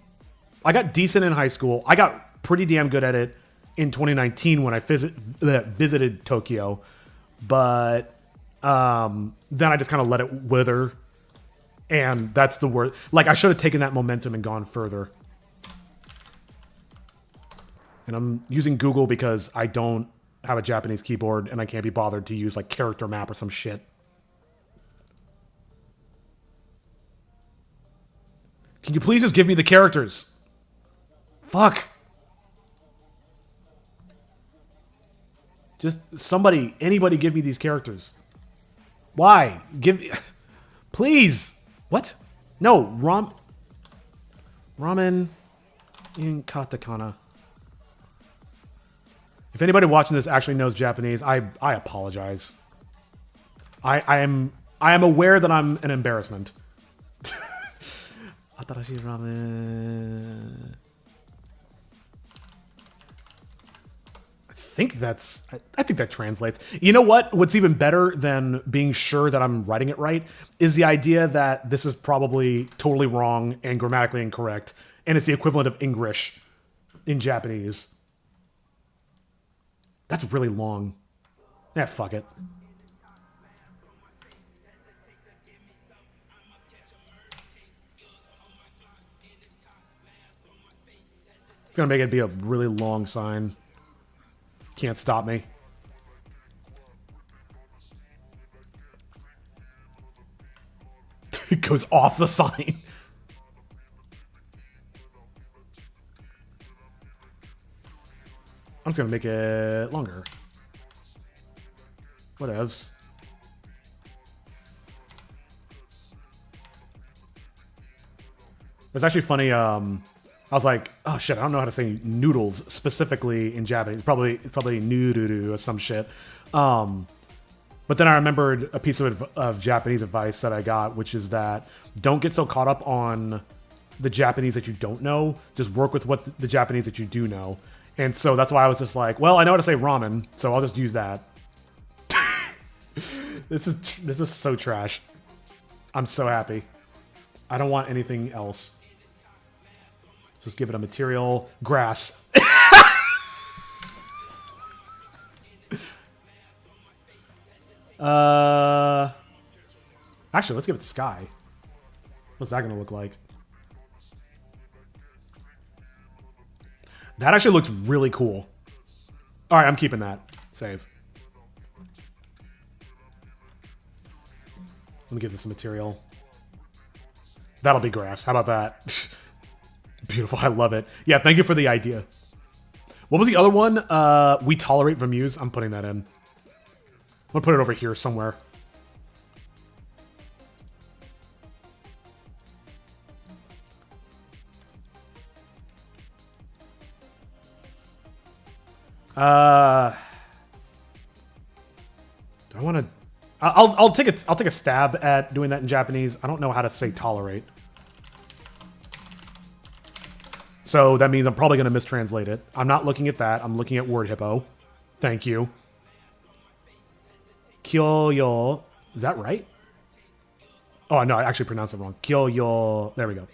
Speaker 1: got decent in high school. I got pretty damn good at it in 2019 when I visited Tokyo. But then I just kind of let it wither. And that's the word. Like, I should have taken that momentum and gone further. And I'm using Google because I don't have a Japanese keyboard and I can't be bothered to use, like, character map or some shit. Can you please just give me the characters? Fuck. Just somebody, anybody give me these characters. Why? Give me... Please. What? No, ramen in katakana. If anybody watching this actually knows Japanese, I apologize. I am aware that I'm an embarrassment. Atarashi ramen. I think that translates. You know what? What's even better than being sure that I'm writing it right is the idea that this is probably totally wrong and grammatically incorrect, and it's the equivalent of English in Japanese. That's really long. Yeah, fuck it. It's gonna make it be a really long sign. Can't stop me. It goes off the sign. I'm just gonna make it longer. Whatevs. It's actually funny. I was like, oh shit, I don't know how to say noodles specifically in Japanese. It's probably noodoo or some shit. But then I remembered a piece of Japanese advice that I got, which is that don't get so caught up on the Japanese that you don't know. Just work with what the Japanese that you do know. And so that's why I was just like, well, I know how to say ramen, so I'll just use that. This is so trash. I'm so happy. I don't want anything else. Just give it a material. Grass. Actually, let's give it sky. What's that gonna look like? That actually looks really cool. All right, I'm keeping that. Save. Let me give this a material. That'll be grass. How about that? Beautiful. I love it. Yeah, thank you for the idea. What was the other one? We tolerate Vamuse. I'm putting that in. I'm gonna put it over here somewhere. Do I want to? I'll take a stab at doing that in Japanese. I don't know how to say tolerate. So that means I'm probably going to mistranslate it. I'm not looking at that. I'm looking at Word Hippo. Thank you. Kyoyo. Is that right? Oh, no, I actually pronounced it wrong. Kyoyo. There we go.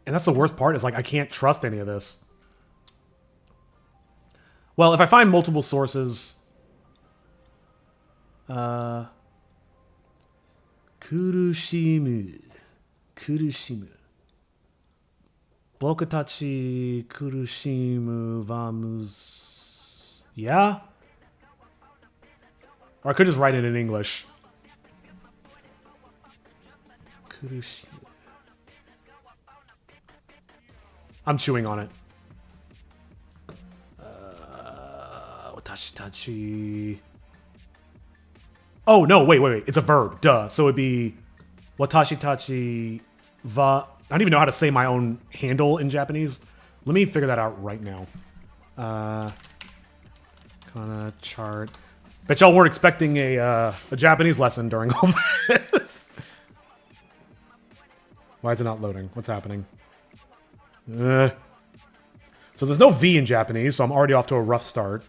Speaker 1: And that's the worst part, is like I can't trust any of this. Well, if I find multiple sources... Kurushimu. Kurushimu. Bokutachi kurushimu vamus. Yeah? Or I could just write it in English. Kurushimu. I'm chewing on it. Watashi tachi. Oh, no, wait. It's a verb. Duh. So it'd be watashi tachi va. I don't even know how to say my own handle in Japanese. Let me figure that out right now. Kana chart. Bet y'all weren't expecting a Japanese lesson during all this. Why is it not loading? What's happening? So there's no V in Japanese, so I'm already off to a rough start.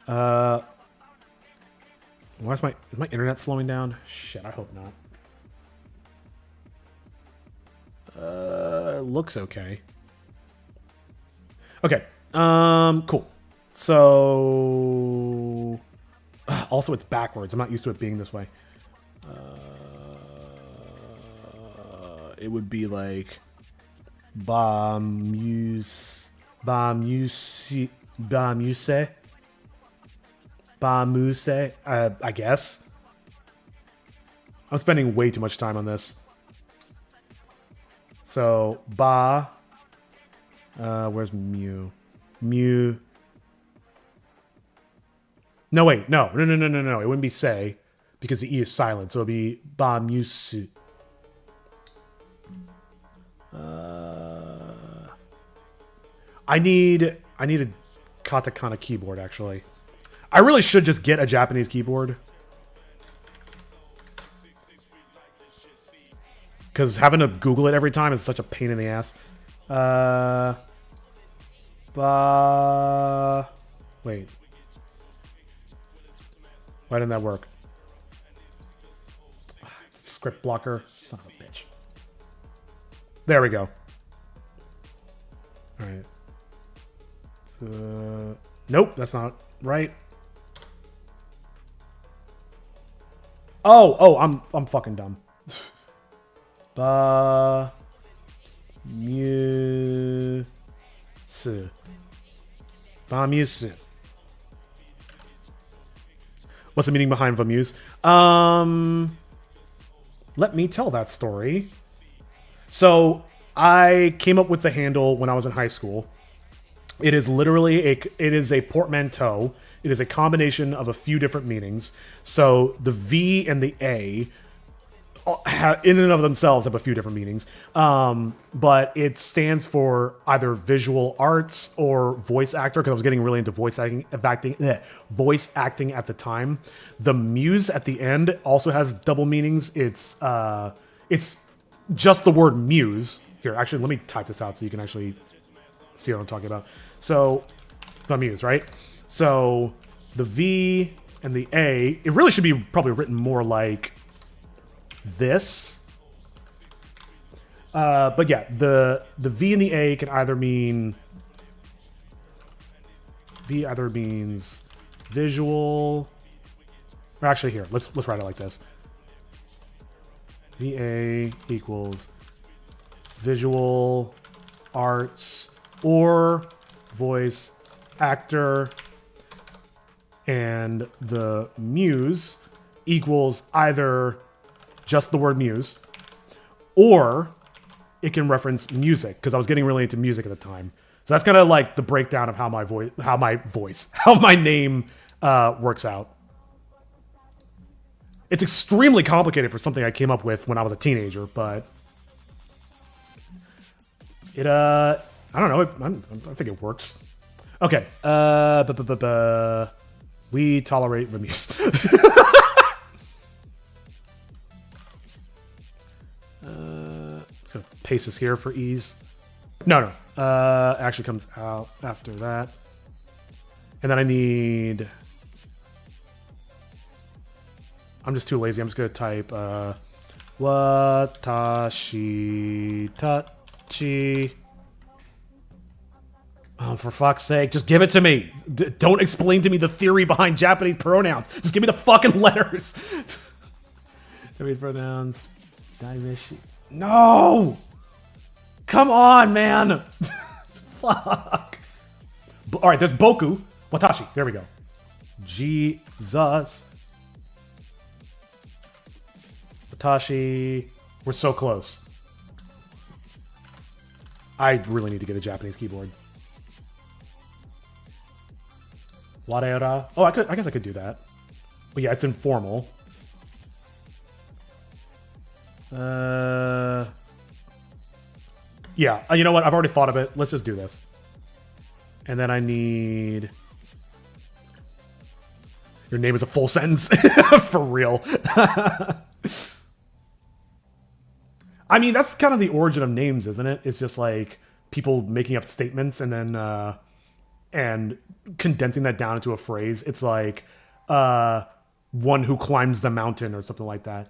Speaker 1: Why is my internet slowing down? Shit, I hope not. Looks okay. Okay. Cool. So also it's backwards. I'm not used to it being this way. It would be like Bamuse. I guess. I'm spending way too much time on this. So, where's Mew? Mew. No, wait, no. It wouldn't be say, because the E is silent, so it'd be Bamusu. I need a katakana keyboard, actually. I really should just get a Japanese keyboard. Because having to Google it every time is such a pain in the ass. Wait. Why didn't that work? Script blocker. Son of a bitch. There we go. Alright. Nope, that's not right. Oh, I'm fucking dumb. Bamuse. What's the meaning behind Vamuse? Let me tell that story. So I came up with the handle when I was in high school. It is literally it is a portmanteau. It is a combination of a few different meanings. So the V and the A, in and of themselves, have a few different meanings. But it stands for either visual arts or voice actor, because I was getting really into voice acting at the time. The muse at the end also has double meanings. It's just the word muse. Here, actually, let me type this out so you can actually see what I'm talking about. So, the muse, right? So, the V and the A, it really should be probably written more like this. But yeah, the V and the A can either mean... V either means visual... Or actually, here, let's write it like this. VA equals visual arts or voice actor, and the muse equals either just the word muse, or it can reference music, because I was getting really into music at the time. So that's kind of like the breakdown of how my name works out. It's extremely complicated for something I came up with when I was a teenager, but it, I don't know. I think it works. Okay. We tolerate Remuse. Just gonna paste this here for ease. No. It actually comes out after that. And then I need... I'm just too lazy. I'm just gonna type watashi tachi. Oh, for fuck's sake, just give it to me. Don't explain to me the theory behind Japanese pronouns. Just give me the fucking letters. Japanese pronouns. Daimeshi. No! Come on, man. Fuck. All right, there's Boku. Watashi. There we go. Jesus. Watashi. We're so close. I really need to get a Japanese keyboard. Wareira. Oh, I guess I could do that. But yeah, it's informal. Yeah, you know what? I've already thought of it. Let's just do this. And then I need... Your name is a full sentence. For real. I mean, that's kind of the origin of names, isn't it? It's just like people making up statements and then and condensing that down into a phrase. It's like one who climbs the mountain or something like that.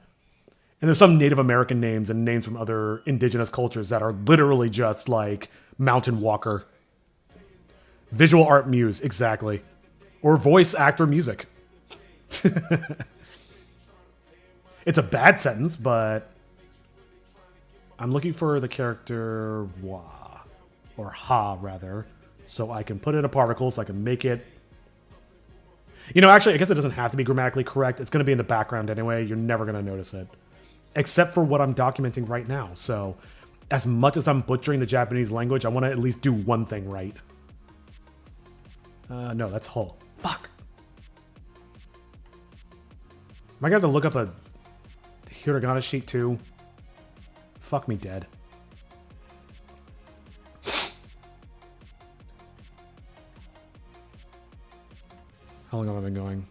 Speaker 1: And there's some Native American names and names from other indigenous cultures that are literally just like mountain walker. Visual art muse, exactly. Or voice actor music. It's a bad sentence, but I'm looking for the character wa, or ha rather, so I can put in a particle so I can make it. You know, actually, I guess it doesn't have to be grammatically correct. It's going to be in the background anyway. You're never going to notice it. Except for what I'm documenting right now. So, as much as I'm butchering the Japanese language, I want to at least do one thing right. No, that's whole. Fuck. Am I going to have to look up a hiragana sheet too? Fuck me dead. How long have I been going?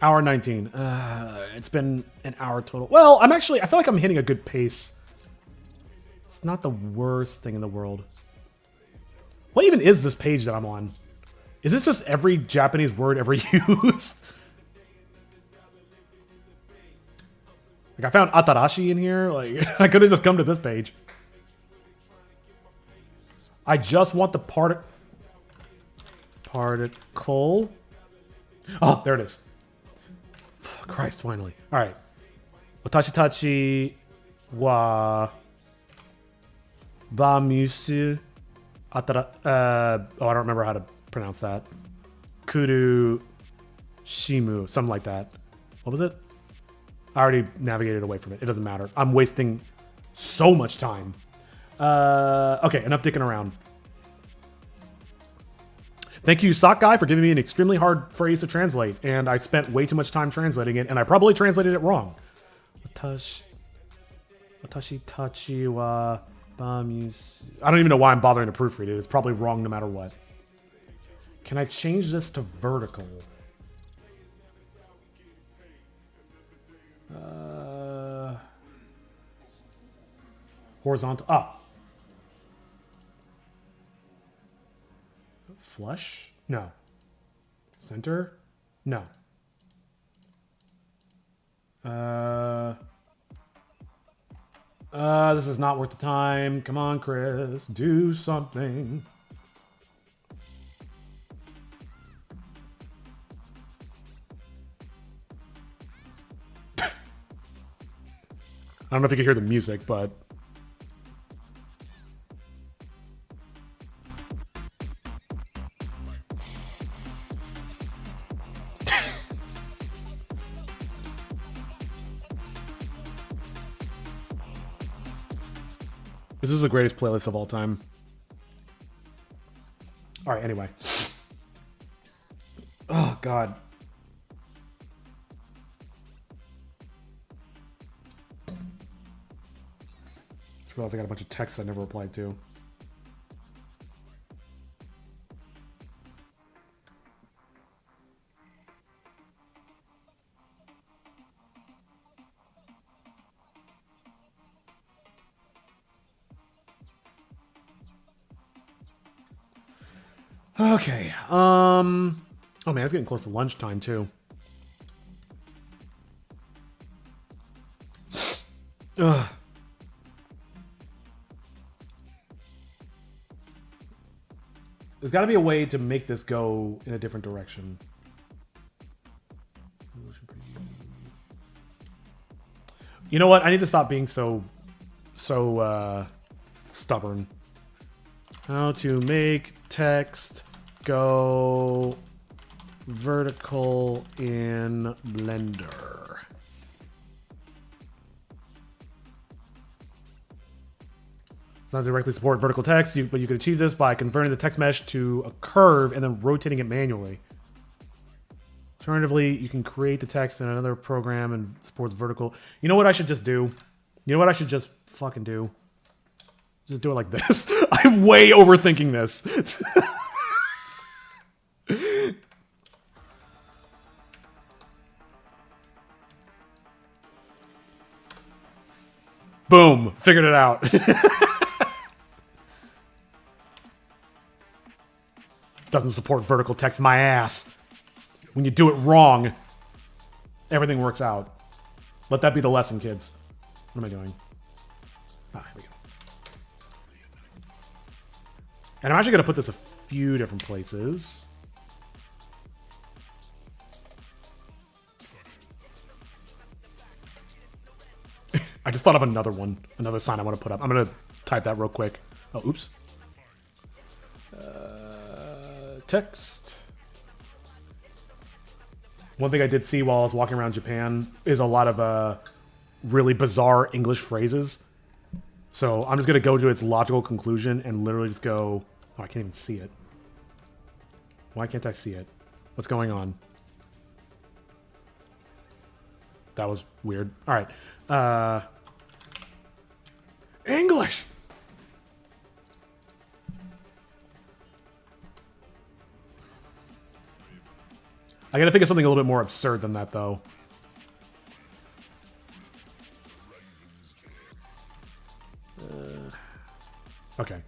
Speaker 1: Hour 19. It's been an hour total. Well, I feel like I'm hitting a good pace. It's not the worst thing in the world. What even is this page that I'm on? Is this just every Japanese word ever used? Like, I found atarashi in here. Like, I could have just come to this page. I just want the particle. Oh, there it is. Christ, finally. All right. Watashi tachi wa bamusu atara. I don't remember how to pronounce that. Kuru shimu, something like that. What was it? I already navigated away from it. It doesn't matter. I'm wasting so much time. Okay, enough dicking around. Thank you, Sock Guy, for giving me an extremely hard phrase to translate, and I spent way too much time translating it, and I probably translated it wrong. Watashi tachi wa bamusu. I don't even know why I'm bothering to proofread it. It's probably wrong no matter what. Can I change this to vertical? Horizontal. Ah. Flush? No. Center? No. This is not worth the time. Come on, Chris. Do something. I don't know if you can hear the music, but... This is the greatest playlist of all time. All right, anyway. Oh, God. Just realized I got a bunch of texts I never replied to. Okay. Oh man, it's getting close to lunchtime too. Ugh. There's got to be a way to make this go in a different direction. You know what? I need to stop being so stubborn. How to make text go vertical in Blender. It's not directly support vertical text, but you can achieve this by converting the text mesh to a curve and then rotating it manually. Alternatively, you can create the text in another program and supports vertical. You know what I should just do? You know what I should just fucking do? Just do it like this. I'm way overthinking this. Boom. Figured it out. Doesn't support vertical text, my ass. When you do it wrong, everything works out. Let that be the lesson, kids. What am I doing? Ah, here we go. And I'm actually going to put this a few different places. I just thought of another one. Another sign I want to put up. I'm going to type that real quick. Oh, oops. Text. One thing I did see while I was walking around Japan is a lot of really bizarre English phrases. So I'm just going to go to its logical conclusion and literally just go... Oh, I can't even see it. Why can't I see it? What's going on? That was weird. All right. English! I gotta think of something a little bit more absurd than that, though. Okay.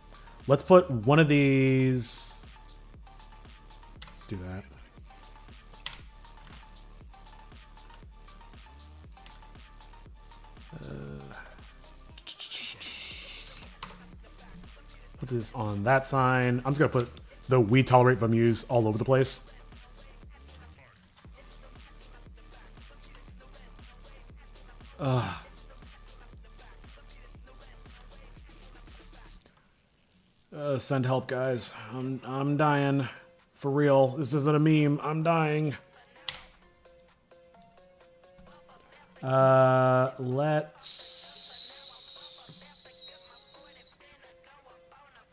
Speaker 1: Let's put one of these... Let's do that. Put this on that sign. I'm just gonna put the "We tolerate Vamuse" all over the place. Send help, guys. I'm dying. For real. This isn't a meme. I'm dying. Let's...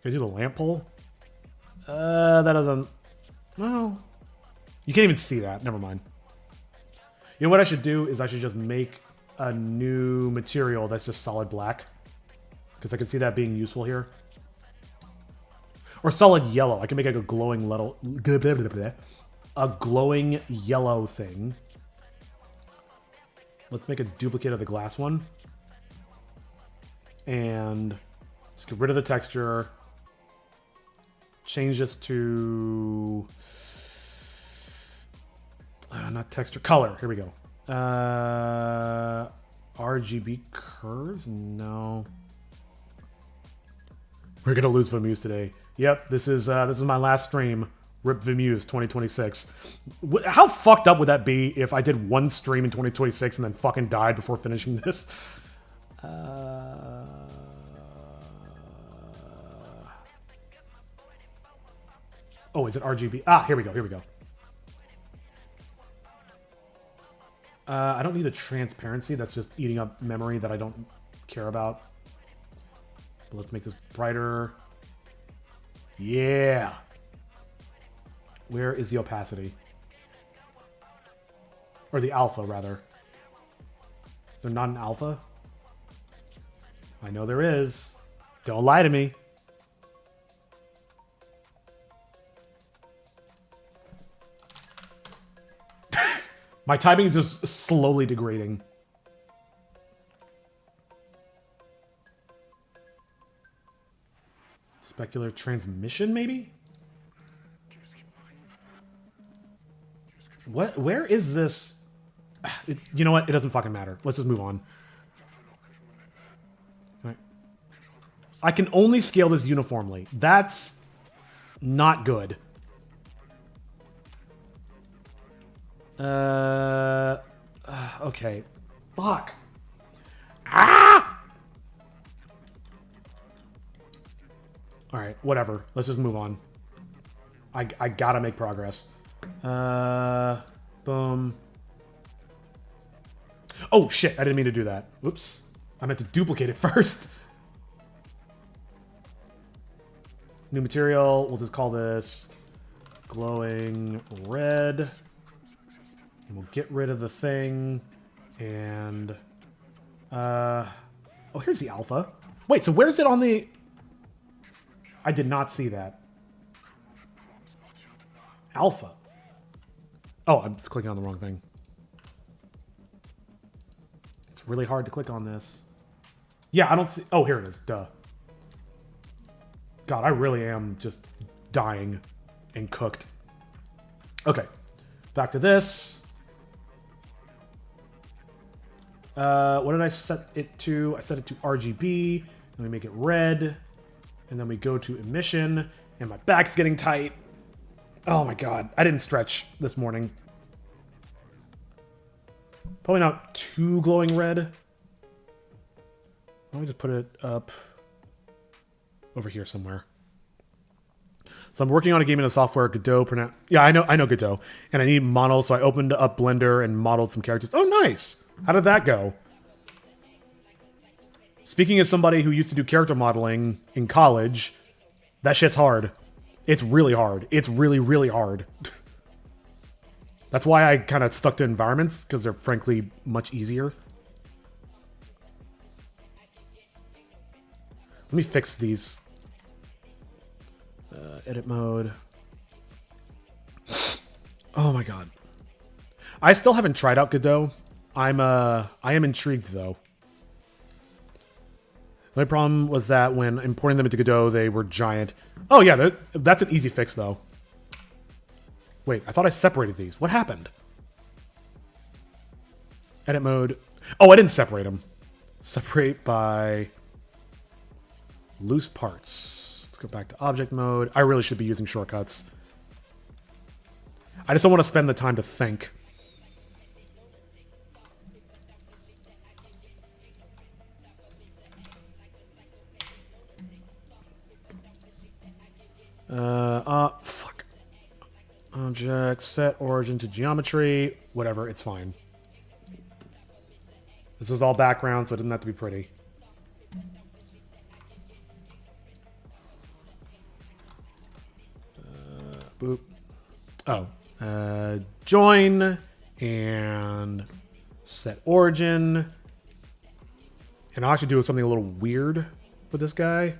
Speaker 1: Can I do the lamp pole? That doesn't... No. You can't even see that. Never mind. You know what I should do is I should just make a new material that's just solid black. Because I can see that being useful here. Or solid yellow. I can make like a glowing little... A glowing yellow thing. Let's make a duplicate of the glass one. And just get rid of the texture. Change this to... not texture. Color. Here we go. RGB curves? No. We're gonna lose Vamuse today. Yep, this is my last stream. Rip Vamuse 2026. How fucked up would that be if I did one stream in 2026 and then fucking died before finishing this? Oh, is it RGB? Ah, here we go. Here we go. I don't need the transparency. That's just eating up memory that I don't care about. But let's make this brighter. Yeah. Where is the opacity? Or the alpha, rather. Is there not an alpha? I know there is. Don't lie to me. My typing is just slowly degrading. Specular transmission, maybe? What? Where is this? You know what? It doesn't fucking matter. Let's just move on. All right. I can only scale this uniformly. That's not good. Okay. Fuck. Ah! Alright, whatever. Let's just move on. I gotta make progress. Boom. Oh, shit. I didn't mean to do that. Whoops. I meant to duplicate it first. New material. We'll just call this glowing red. And we'll get rid of the thing. And... oh, here's the alpha. Wait, so where's it on the... I did not see that. Alpha. Oh, I'm just clicking on the wrong thing. It's really hard to click on this. Yeah, I don't see... Oh, here it is. Duh. God, I really am just dying and cooked. Okay. Back to this. What did I set it to? I set it to RGB. And we make it red. And then we go to emission. And my back's getting tight. Oh my god. I didn't stretch this morning. Probably not too glowing red. Let me just put it up over here somewhere. So I'm working on a game in a software, Godot. Yeah, I know Godot. And I need models, so I opened up Blender and modeled some characters. Oh, nice. How did that go? Speaking as somebody who used to do character modeling in college, that shit's hard. It's really hard. It's really, really hard. That's why I kind of stuck to environments, because they're frankly much easier. Let me fix these. Edit mode. Oh my god. I still haven't tried out Godot. I am intrigued though. My problem was that when importing them into Godot, they were giant. Oh yeah, that's an easy fix though. Wait, I thought I separated these. What happened? Edit mode. Oh, I didn't separate them. Separate by loose parts. Let's go back to object mode. I really should be using shortcuts. I just don't want to spend the time to think. Fuck. Object, set origin to geometry. Whatever, it's fine. This was all background, so it didn't have to be pretty. Boop. Oh. Join and set origin. And I'll actually do something a little weird with this guy.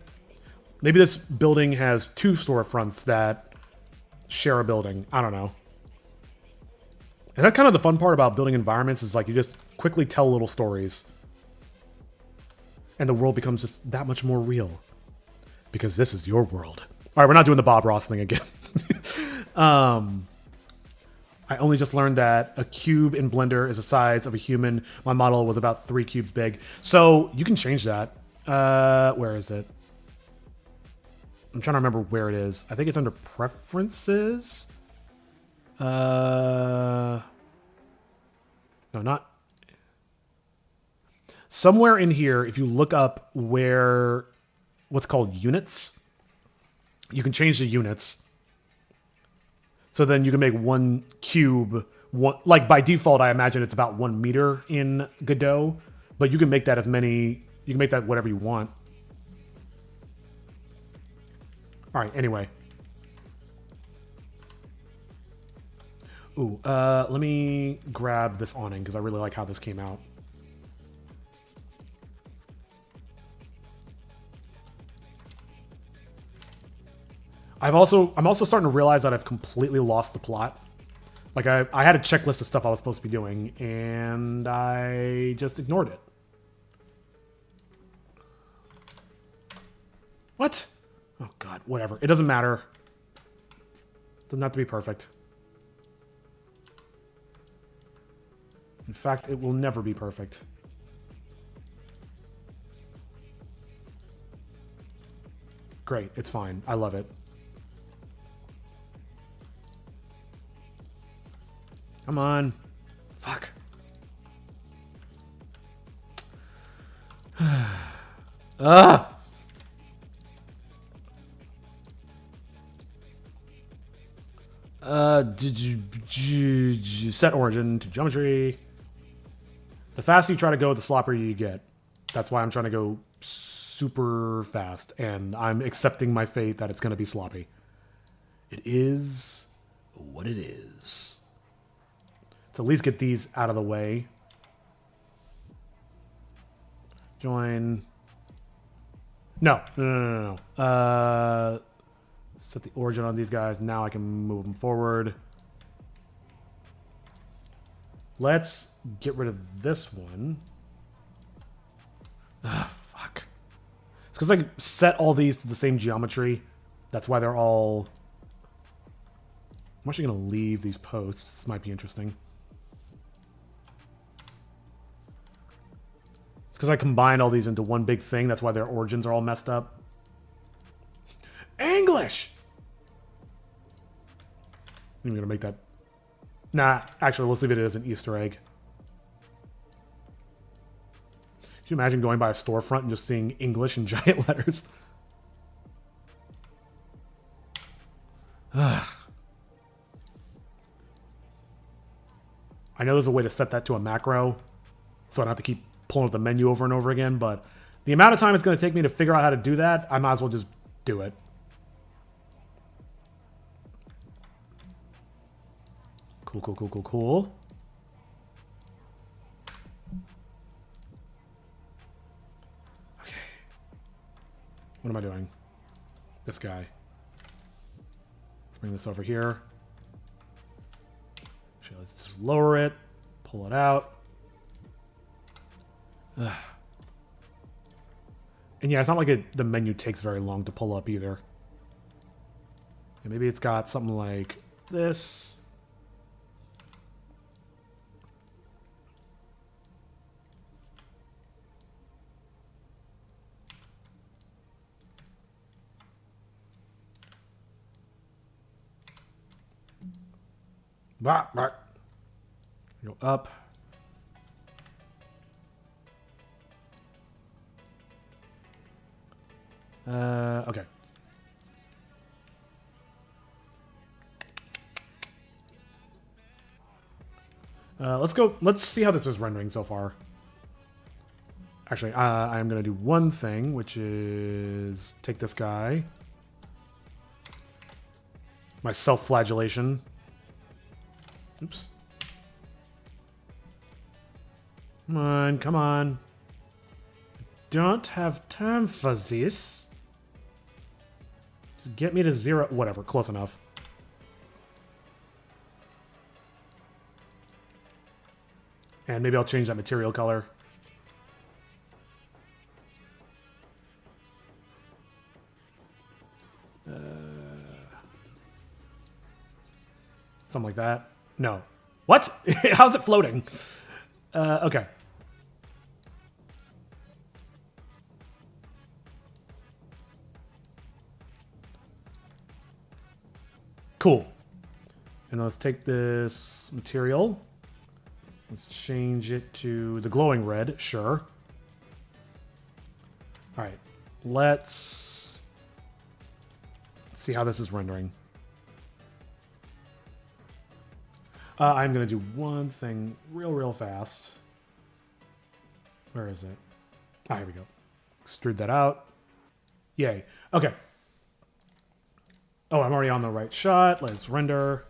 Speaker 1: Maybe this building has two storefronts that share a building. I don't know. And that's kind of the fun part about building environments is like you just quickly tell little stories. And the world becomes just that much more real. Because this is your world. All right, we're not doing the Bob Ross thing again. I only just learned that a cube in Blender is the size of a human. My model was about 3 cubes big. So you can change that. Where is it? I'm trying to remember where it is. I think it's under preferences. No, not. Somewhere in here, if you look up where what's called units, you can change the units. So then you can make 1 cube, like by default, I imagine it's about 1 meter in Godot, but you can make that as many, you can make that whatever you want. All right, anyway. Ooh, let me grab this awning because I really like how this came out. I'm also starting to realize that I've completely lost the plot. Like I had a checklist of stuff I was supposed to be doing, and I just ignored it. What? Oh god, whatever. It doesn't matter. Doesn't have to be perfect. In fact, it will never be perfect. Great, it's fine. I love it. Come on. Fuck. Ah! Set origin to geometry. The faster you try to go, the sloppier you get. That's why I'm trying to go super fast, and I'm accepting my fate that it's going to be sloppy. It is what it is. So at least get these out of the way. Join. No. Set the origin on these guys. Now I can move them forward. Let's get rid of this one. Ah, fuck. It's because I set all these to the same geometry. That's why they're all... I'm actually going to leave these posts. This might be interesting. It's because I combined all these into one big thing. That's why their origins are all messed up. English! I'm going to make that... Nah, actually, let's leave it as an Easter egg. Can you imagine going by a storefront and just seeing English in giant letters? I know there's a way to set that to a macro, so I don't have to keep pulling up the menu over and over again, but the amount of time it's going to take me to figure out how to do that, I might as well just do it. Cool, cool, cool, cool, cool. Okay. What am I doing? This guy. Let's bring this over here. Actually, let's just lower it. Pull it out. Ugh. And yeah, it's not like the menu takes very long to pull up either. And maybe it's got something like this. Go up. Okay. Let's go. Let's see how this is rendering so far. Actually, I'm going to do one thing, which is take this guy. My self-flagellation. Oops. Come on, come on. Don't have time for this. Just get me to 0. Whatever, close enough. And maybe I'll change that material color. Something like that. No. What? How's it floating? Okay. Cool. And let's take this material. Let's change it to the glowing red. Sure. All right. Let's see how this is rendering. I'm going to do one thing real fast. Where is it? Ah, here we go. Extrude that out. Yay. Okay. Oh, I'm already on the right shot. Let's render.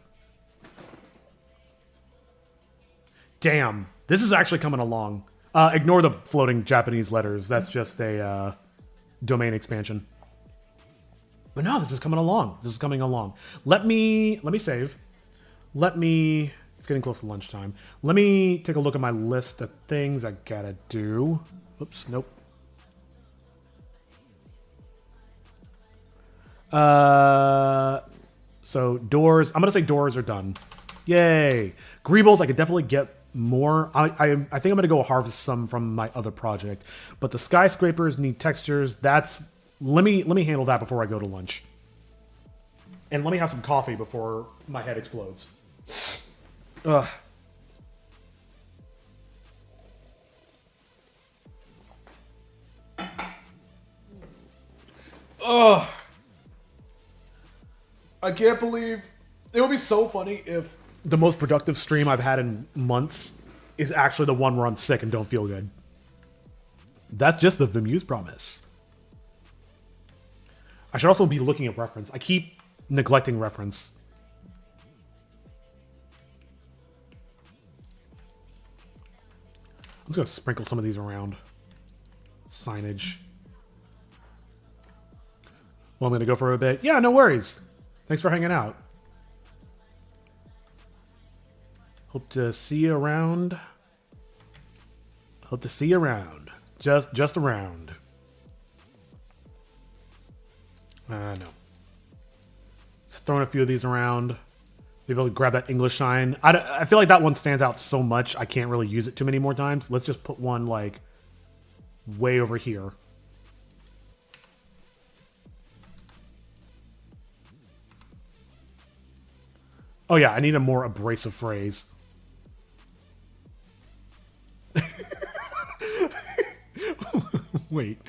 Speaker 1: Damn. This is actually coming along. Ignore the floating Japanese letters. That's just a domain expansion. But no, this is coming along. This is coming along. Let me save. It's getting close to lunchtime. Let me take a look at my list of things I gotta do. Oops, nope. So doors, I'm gonna say doors are done. Yay. Greebles, I could definitely get more. I think I'm going to go harvest some from my other project. But the skyscrapers need textures. That's... Let me handle that before I go to lunch. And let me have some coffee before my head explodes. Ugh. Ugh. I can't believe... It would be so funny if the most productive stream I've had in months is actually the one where I'm sick and don't feel good. That's just the Vimuse promise. I should also be looking at reference. I keep neglecting reference. I'm just going to sprinkle some of these around. Signage. Well, I'm going to go for a bit. Yeah, no worries. Thanks for hanging out. Hope to see you around. Hope to see you around. Just around. No. Just throwing a few of these around. Maybe I'll grab that English sign. I feel like that one stands out so much I can't really use it too many more times. Let's just put one, like, way over here. Oh yeah, I need a more abrasive phrase. Wait.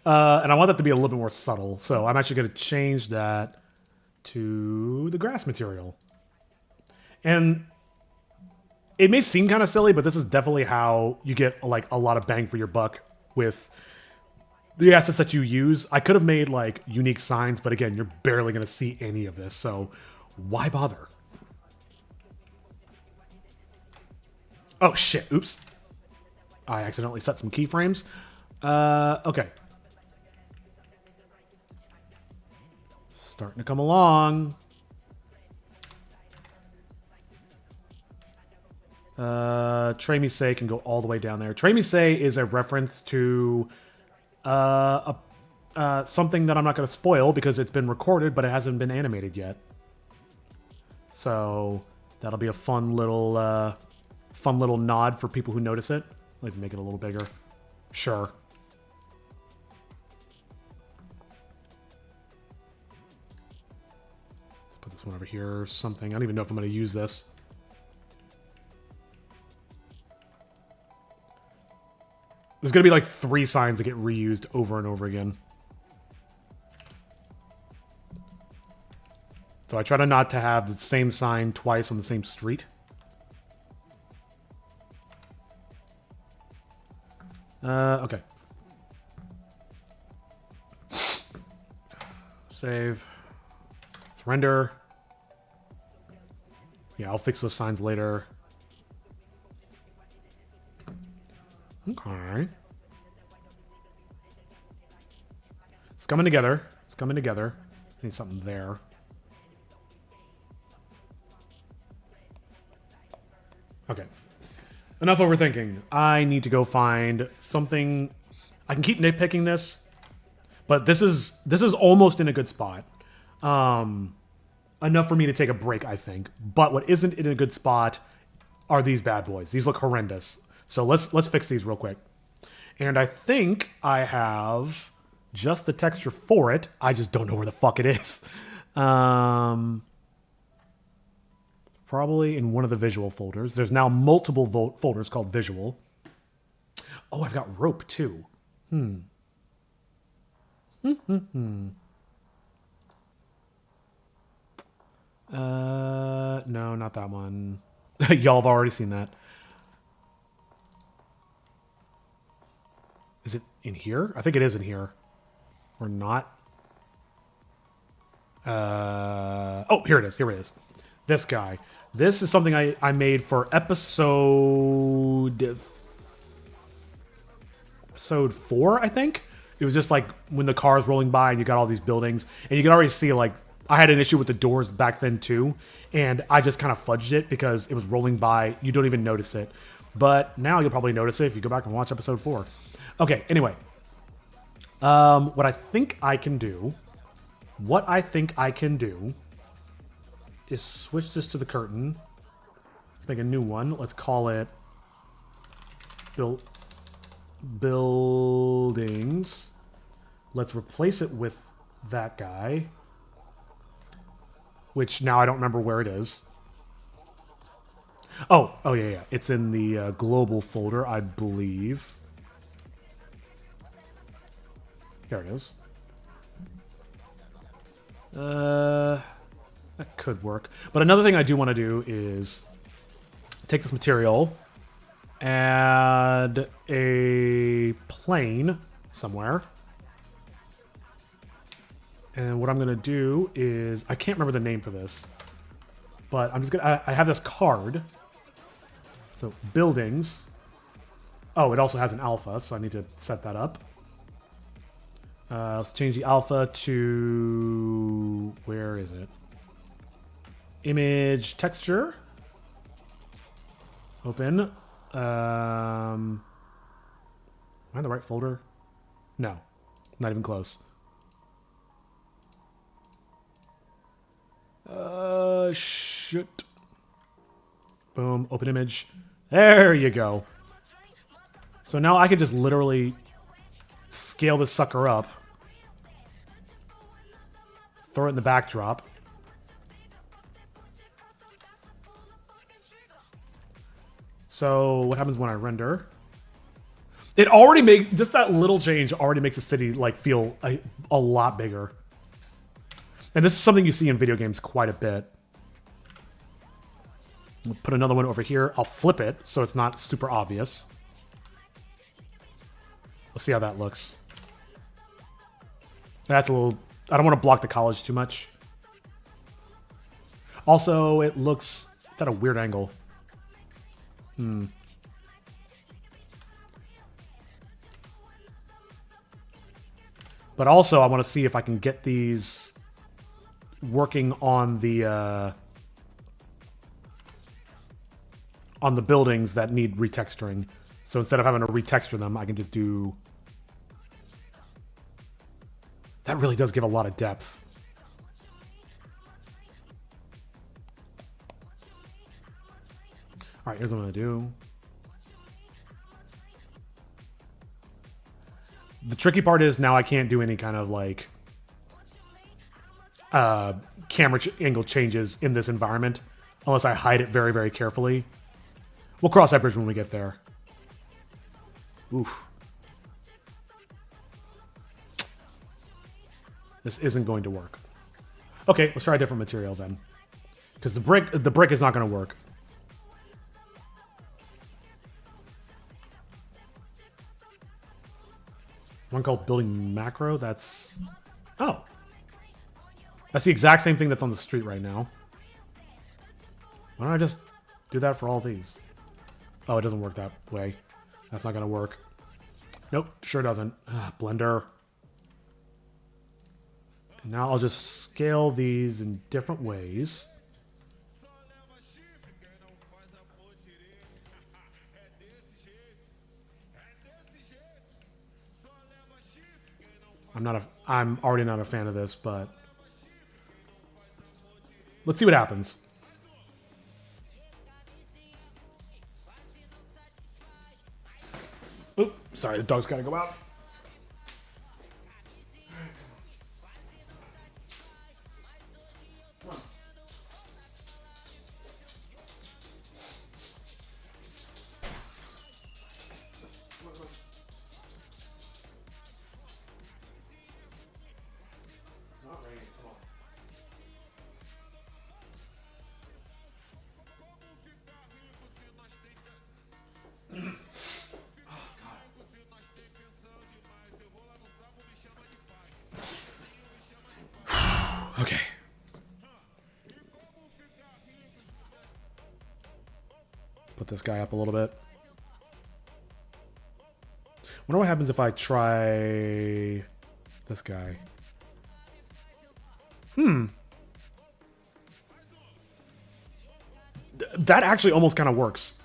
Speaker 1: And I want that to be a little bit more subtle, so I'm actually going to change that to the grass material. And it may seem kind of silly, but this is definitely how you get like a lot of bang for your buck with the assets that you use. I could have made like unique signs, but again, you're barely going to see any of this, so why bother? Oh shit, oops. I accidentally set some keyframes. Okay. Starting to come along. Tremise can go all the way down there. Tremise is a reference to something that I'm not going to spoil because it's been recorded, but it hasn't been animated yet. So that'll be a fun little nod for people who notice it. Let me make it a little bigger. Sure. Let's put this one over here or something. I don't even know if I'm going to use this. There's going to be like 3 signs that get reused over and over again. So I try to not to have the same sign twice on the same street. Okay. Save. Let's render. Yeah, I'll fix those signs later. Okay. It's coming together. It's coming together. I need something there. Okay. Enough overthinking. I need to go find something. I can keep nitpicking this, but this is almost in a good spot. Enough for me to take a break, I think. But what isn't in a good spot are these bad boys. These look horrendous. So let's fix these real quick. And I think I have just the texture for it. I just don't know where the fuck it is. Probably in one of the visual folders. There's now multiple folders called visual. Oh, I've got rope too. No, not that one. Y'all have already seen that. Is it in here? I think it is in here. Or not. Oh, here it is. Here it is. This guy. This is something I made for episode 4, I think. It was just like when the car's rolling by and you got all these buildings. And you can already see, like, I had an issue with the doors back then too. And I just kind of fudged it because it was rolling by. You don't even notice it. But now you'll probably notice it if you go back and watch episode 4. Okay, anyway. What I think I can do
Speaker 2: What I think I can do is switch this to the curtain. Let's make a new one. Let's call it buildings. Let's replace it with that guy, which now I don't remember where it is. Oh, yeah. It's in the global folder, I believe. There it is. That could work. But another thing I do want to do is take this material, add a plane somewhere. And what I'm going to do is, I can't remember the name for this, but I'm just going to, I have this card. So buildings. Oh, it also has an alpha, so I need to set that up. Let's change the alpha to, where is it? Image texture. Open. Am I in the right folder? No, not even close. Shit. Boom, open image. There you go. So now I can just literally scale this sucker up. Throw it in the backdrop. So what happens when I render? It already makes, just that little change already makes the city like feel a lot bigger. And this is something you see in video games quite a bit. We'll put another one over here. I'll flip it so it's not super obvious. Let's see how that looks. That's a little... I don't want to block the college too much. Also, it looks... It's at a weird angle. But also, I want to see if I can get these working on the buildings that need retexturing. So instead of having to retexture them, I can just do... That really does give a lot of depth. All right, here's what I'm going to do. The tricky part is now I can't do any kind of like camera angle changes in this environment unless I hide it very, very carefully. We'll cross that bridge when we get there. Oof. This isn't going to work. Okay, let's try a different material then. Because the brick is not going to work. One called building macro, that's... Oh. That's the exact same thing that's on the street right now. Why don't I just do that for all these? Oh, it doesn't work that way. That's not going to work. Nope, sure doesn't. Blender. And now I'll just scale these in different ways. I'm already not a fan of this, but let's see what happens. Oop, sorry, the dog's gotta go out. Okay. Let's put this guy up a little bit. Wonder what happens if I try this guy. That actually almost kind of works.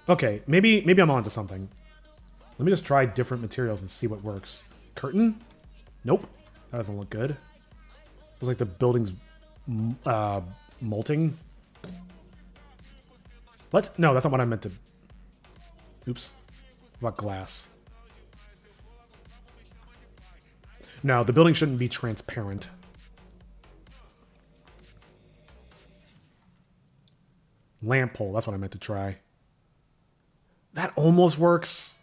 Speaker 2: Okay, maybe I'm onto something. Let me just try different materials and see what works. Curtain? Nope. That doesn't look good. It's like the building's molting. What? No, that's not what I meant to... Oops. What about glass? No, the building shouldn't be transparent. Lamp pole, that's what I meant to try. That almost works.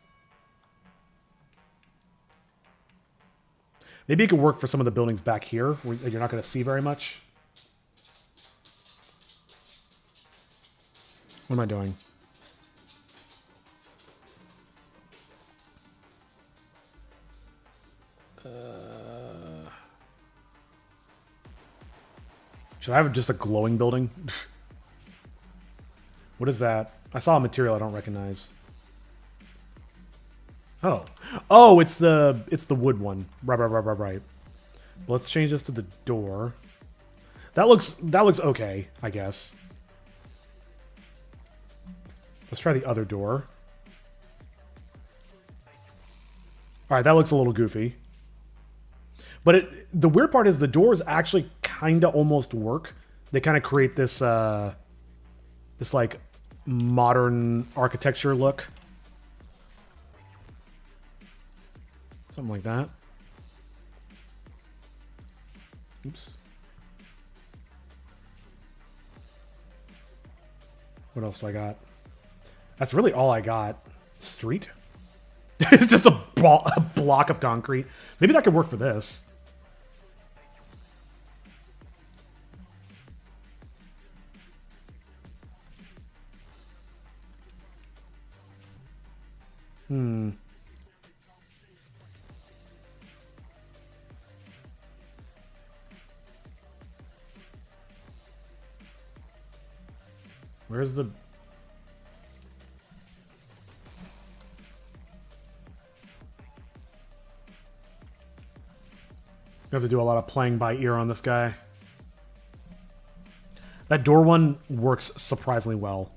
Speaker 2: Maybe it could work for some of the buildings back here where you're not going to see very much. What am I doing? Should I have just a glowing building? What is that? I saw a material I don't recognize. Oh. Oh, it's the wood one. Right. Let's change this to the door. That looks okay, I guess. Let's try the other door. Alright, that looks a little goofy. But the weird part is the doors actually kind of almost work. They kind of create this this like modern architecture look. Something like that. Oops. What else do I got? That's really all I got. Street? It's just a block of concrete. Maybe that could work for this. Where's the... You have to do a lot of playing by ear on this guy. That door one works surprisingly well.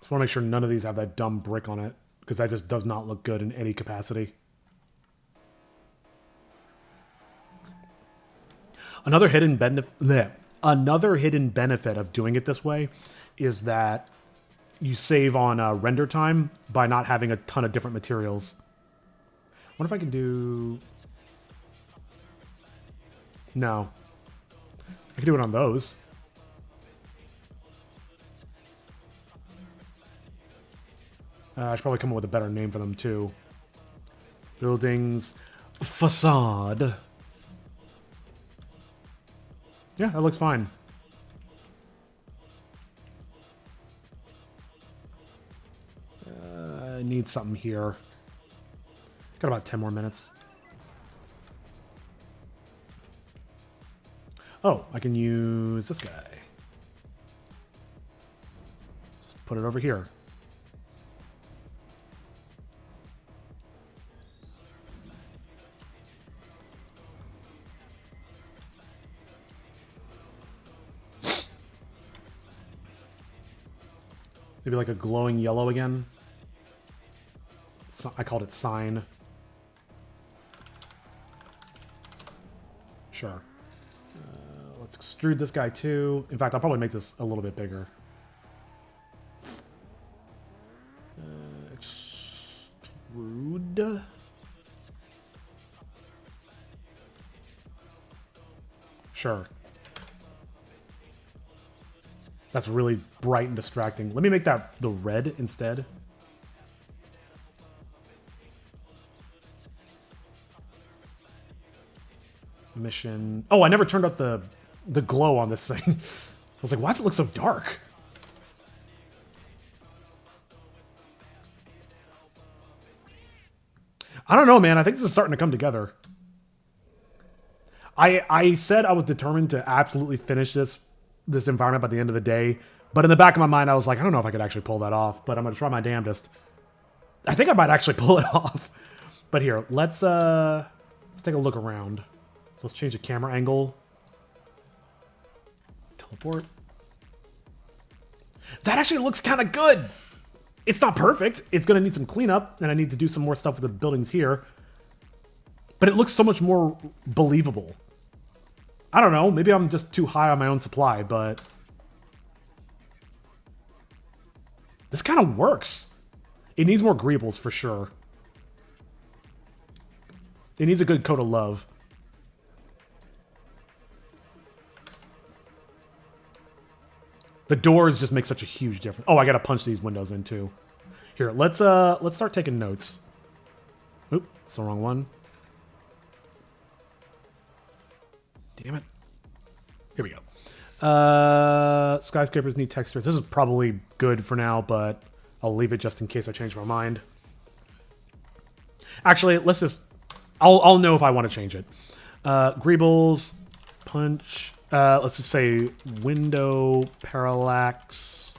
Speaker 2: Just want to make sure none of these have that dumb brick on it, because that just does not look good in any capacity. Another hidden benefit of doing it this way is that you save on render time by not having a ton of different materials. What if I can do... No. I can do it on those. I should probably come up with a better name for them too. Buildings... Facade. Yeah, that looks fine. I need something here. Got about 10 more minutes. Oh, I can use this guy. Just put it over here. Maybe like a glowing yellow again. I called it sign. Sure. Let's extrude this guy too. In fact, I'll probably make this a little bit bigger. Extrude. Sure. That's really bright and distracting. Let me make that the red instead. Mission. Oh, I never turned up the glow on this thing. I was like, why does it look so dark? I don't know, man. I think this is starting to come together. I said I was determined to absolutely finish this environment by the end of the day, but in the back of my mind, I was like, I don't know if I could actually pull that off, but I'm gonna try my damnedest. I think I might actually pull it off. But here, let's take a look around. So let's change the camera angle. Teleport. That actually looks kind of good. It's not perfect. It's going to need some cleanup, and I need to do some more stuff with the buildings here. But it looks so much more believable. I don't know. Maybe I'm just too high on my own supply, but this kind of works. It needs more greebles for sure. It needs a good coat of love. The doors just make such a huge difference. Oh, I gotta punch these windows in too. Here, let's start taking notes. Oop, it's the wrong one. Damn it. Here we go. Skyscrapers need textures. This is probably good for now, but I'll leave it just in case I change my mind. Actually, let's just... I'll know if I want to change it. Greebles, punch... let's just say window parallax.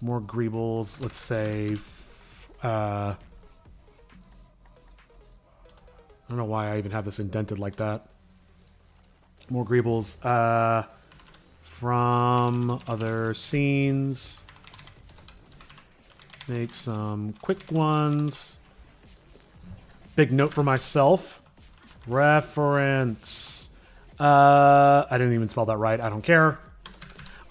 Speaker 2: More greebles. Let's say... I don't know why I even have this indented like that. More greebles. From other scenes. Make some quick ones. Big note for myself. Reference. I didn't even spell that right. I don't care.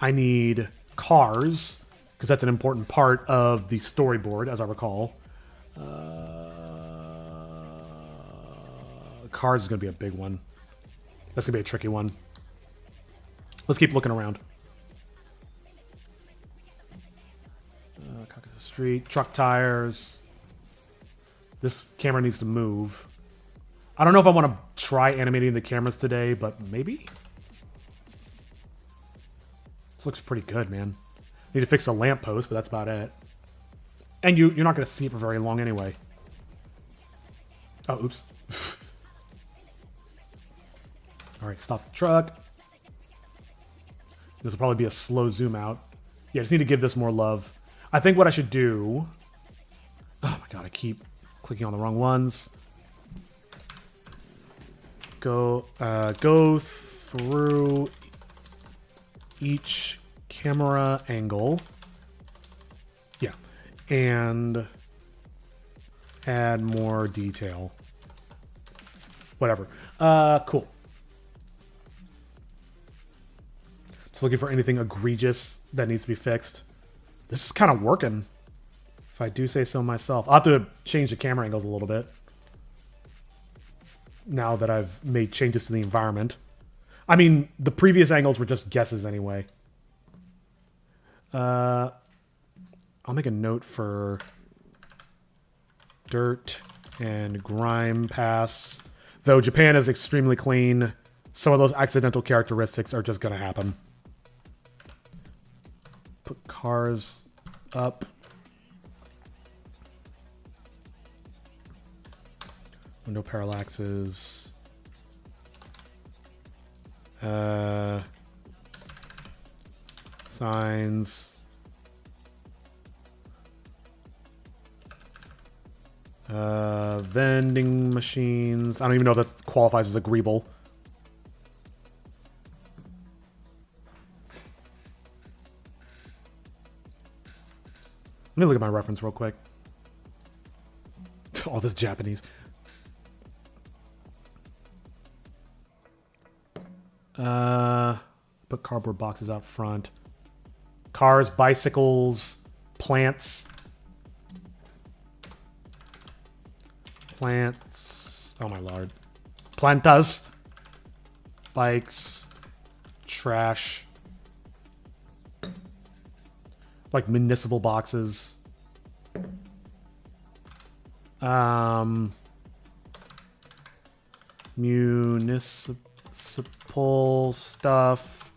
Speaker 2: I need cars, because that's an important part of the storyboard, as I recall. Cars is going to be a big one. That's going to be a tricky one. Let's keep looking around. Cock of the street. Truck tires. This camera needs to move. I don't know if I want to try animating the cameras today, but maybe? This looks pretty good, man. Need to fix the lamppost, but that's about it. And you're not going to see it for very long anyway. Oh, oops. Alright, stops the truck. This will probably be a slow zoom out. Yeah, I just need to give this more love. I think what I should do... Oh my god, I keep clicking on the wrong ones. Go through each camera angle. Yeah. And add more detail. Whatever. Cool. Just looking for anything egregious that needs to be fixed. This is kind of working, if I do say so myself. I'll have to change the camera angles a little bit now that I've made changes to the environment. I mean, the previous angles were just guesses anyway. I'll make a note for dirt and grime pass. Though Japan is extremely clean, some of those accidental characteristics are just going to happen. Put cars up. Window parallaxes. Signs. Vending machines. I don't even know if that qualifies as a greeble. Let me look at my reference real quick. All this Japanese. Put cardboard boxes out front. Cars, bicycles, plants. Plants. Oh my lord. Plantas. Bikes. Trash. Like municipal boxes. Municipal stuff.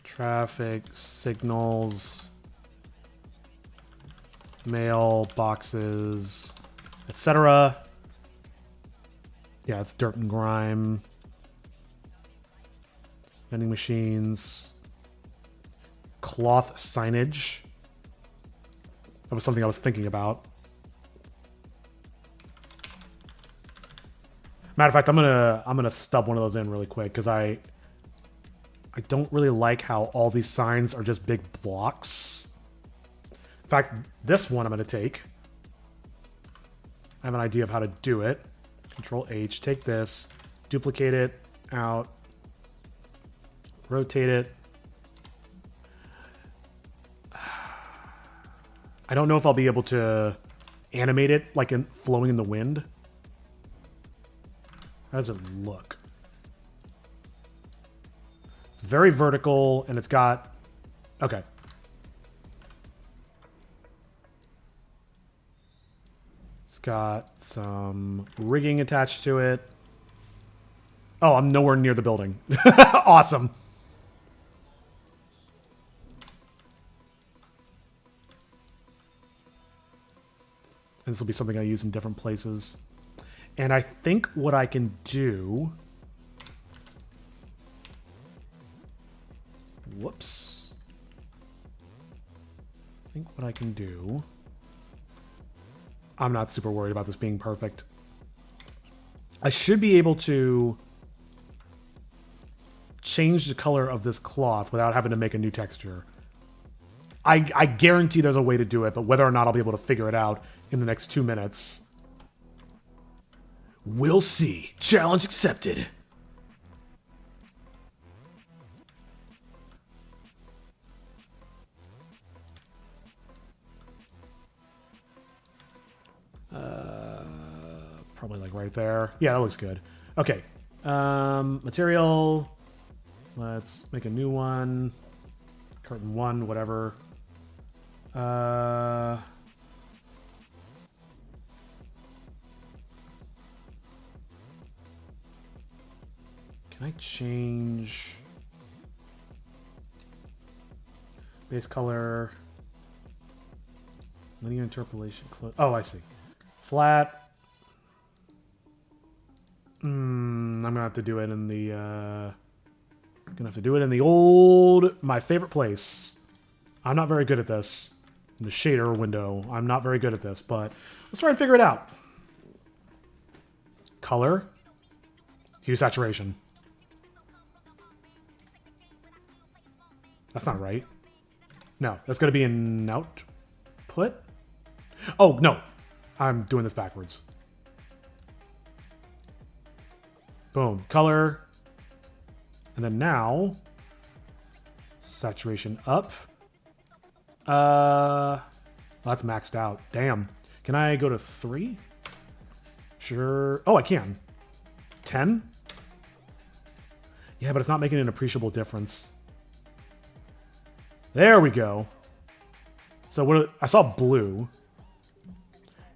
Speaker 2: Traffic signals. Mail boxes, etc. Yeah, it's dirt and grime. Vending machines. Cloth signage. That was something I was thinking about. Matter of fact, I'm gonna stub one of those in really quick because I don't really like how all these signs are just big blocks. fact, this one I'm going to take. I have an idea of how to do it. Control H, take this, duplicate it out, rotate it. I don't know if I'll be able to animate it like in flowing in the wind. How does it look? It's very vertical and it's got... Okay. It's got some rigging attached to it. Oh, I'm nowhere near the building. Awesome. And this will be something I use in different places. And I think what I can do... Whoops. I think what I can do... I'm not super worried about this being perfect. I should be able to change the color of this cloth without having to make a new texture. I guarantee there's a way to do it, but whether or not I'll be able to figure it out in the next 2 minutes... We'll see. Challenge accepted. Probably like right there. Yeah, that looks good. Okay. Material. Let's make a new one. Curtain 1, whatever. Can I change base color, linear interpolation? Oh, I see. Flat. I'm gonna have to do it in the. Gonna have to do it in the old, my favorite place. I'm not very good at this. In the shader window, I'm not very good at this, but let's try and figure it out. Color, hue, saturation. That's not right. No, that's going to be an output. Oh, no. I'm doing this backwards. Boom. Color. And then now, saturation up. That's maxed out. Damn. Can I go to 3? Sure. Oh, I can. 10? Yeah, but it's not making an appreciable difference. There we go. So what I saw blue.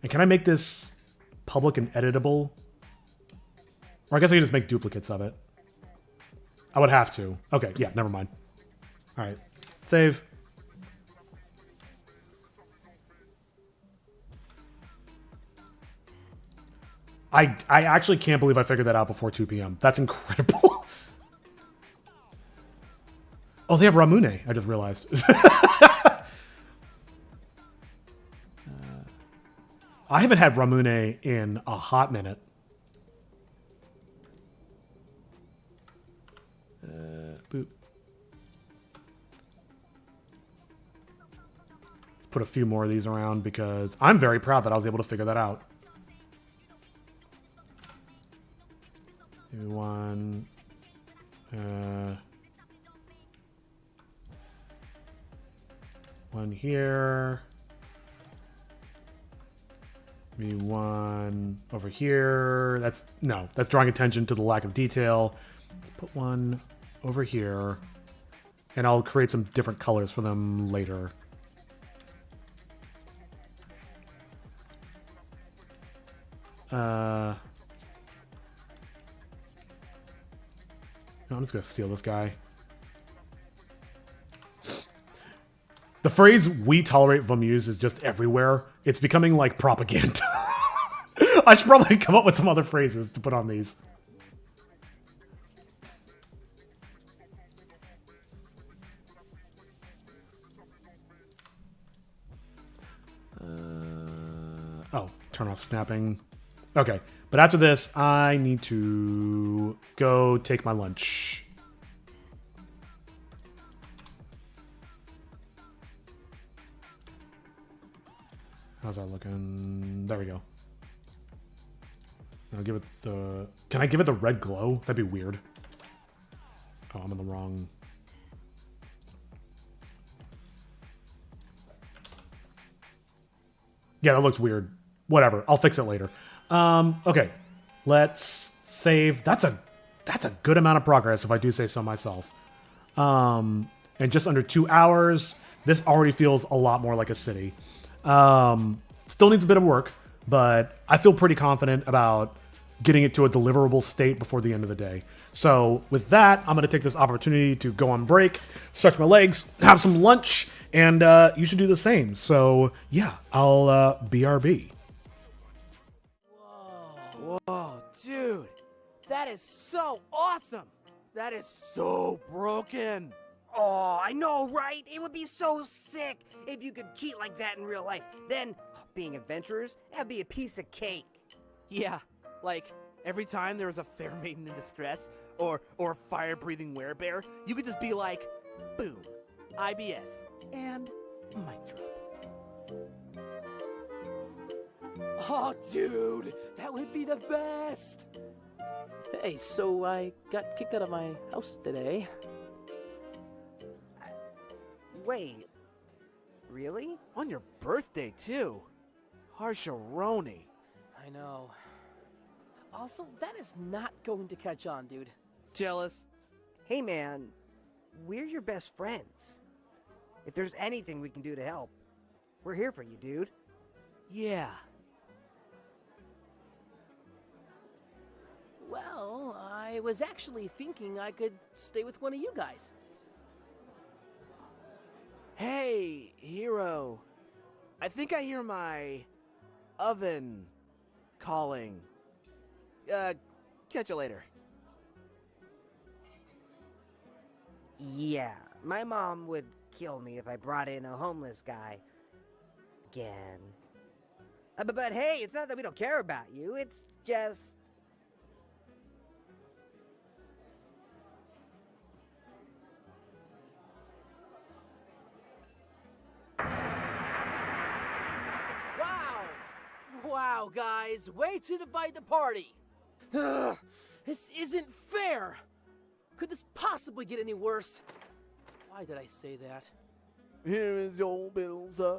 Speaker 2: And can I make this public and editable? Or I guess I can just make duplicates of it. I would have to. Okay, yeah, never mind. All right, save. I actually can't believe I figured that out before 2 p.m. That's incredible. Oh, they have Ramune, I just realized. I haven't had Ramune in a hot minute. Boop. Let's put a few more of these around because I'm very proud that I was able to figure that out. Maybe one. One here. Maybe one over here. That's drawing attention to the lack of detail. Let's put one over here. And I'll create some different colors for them later. No, I'm just gonna steal this guy. The phrase "we tolerate Vamuse" is just everywhere. It's becoming like propaganda. I should probably come up with some other phrases to put on these. Oh, turn off snapping. Okay, but after this, I need to go take my lunch. How's that looking? There we go. I'll give it the... Can I give it the red glow? That'd be weird. Oh, I'm in the wrong... Yeah, that looks weird. Whatever. I'll fix it later. Okay. Let's save. That's a good amount of progress, if I do say so myself. In just under 2 hours, this already feels a lot more like a city. Still needs a bit of work, but I feel pretty confident about getting it to a deliverable state before the end of the day. So with that, I'm going to take this opportunity to go on break, stretch my legs, have some lunch, and you should do the same. So yeah, I'll BRB.
Speaker 3: Whoa, dude. That is so awesome. That is so broken.
Speaker 4: Oh, I know, right? It would be so sick if you could cheat like that in real life. Then, being adventurers, that'd be a piece of cake.
Speaker 3: Yeah, like every time there was a fair maiden in distress or a fire-breathing werebear, you could just be like, boom, IBS, and mic drop.
Speaker 5: Oh, dude, that would be the best. Hey, so I got kicked out of my house today.
Speaker 4: Wait, really?
Speaker 3: On your birthday, too. Harsharoni.
Speaker 5: I know. Also, that is not going to catch on, dude.
Speaker 3: Jealous?
Speaker 4: Hey, man, we're your best friends. If there's anything we can do to help, we're here for you, dude.
Speaker 3: Yeah.
Speaker 5: Well, I was actually thinking I could stay with one of you guys.
Speaker 3: Hey, hero. I think I hear my oven calling. Catch you later.
Speaker 4: Yeah, my mom would kill me if I brought in a homeless guy. Again. But hey, it's not that we don't care about you, it's just...
Speaker 5: Wow, guys, way to divide the party. Ugh, this isn't fair. Could this possibly get any worse? Why did I say that?
Speaker 3: Here is your bill, sir.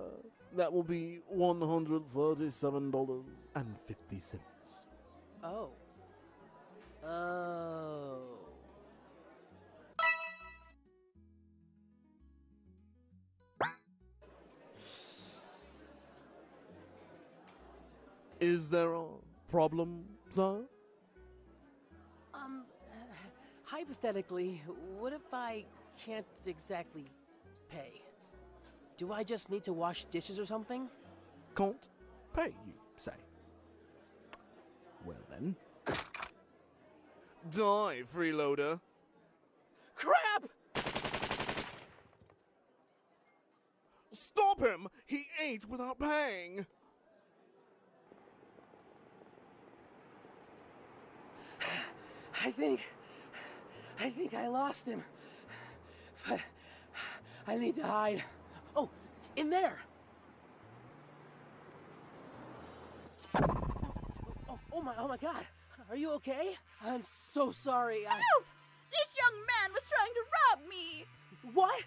Speaker 3: That will be $137.50.
Speaker 5: Oh. Oh.
Speaker 3: Is there a problem, sir?
Speaker 5: Hypothetically, what if I can't exactly pay? Do I just need to wash dishes or something?
Speaker 3: Can't pay, you say? Well then. Die, freeloader.
Speaker 5: Crap!
Speaker 3: Stop him! He ate without paying!
Speaker 5: I think I lost him. But I need to hide. Oh, in there. Oh my God. Are you okay? I'm so sorry.
Speaker 6: Help! This young man was trying to rob me!
Speaker 5: What?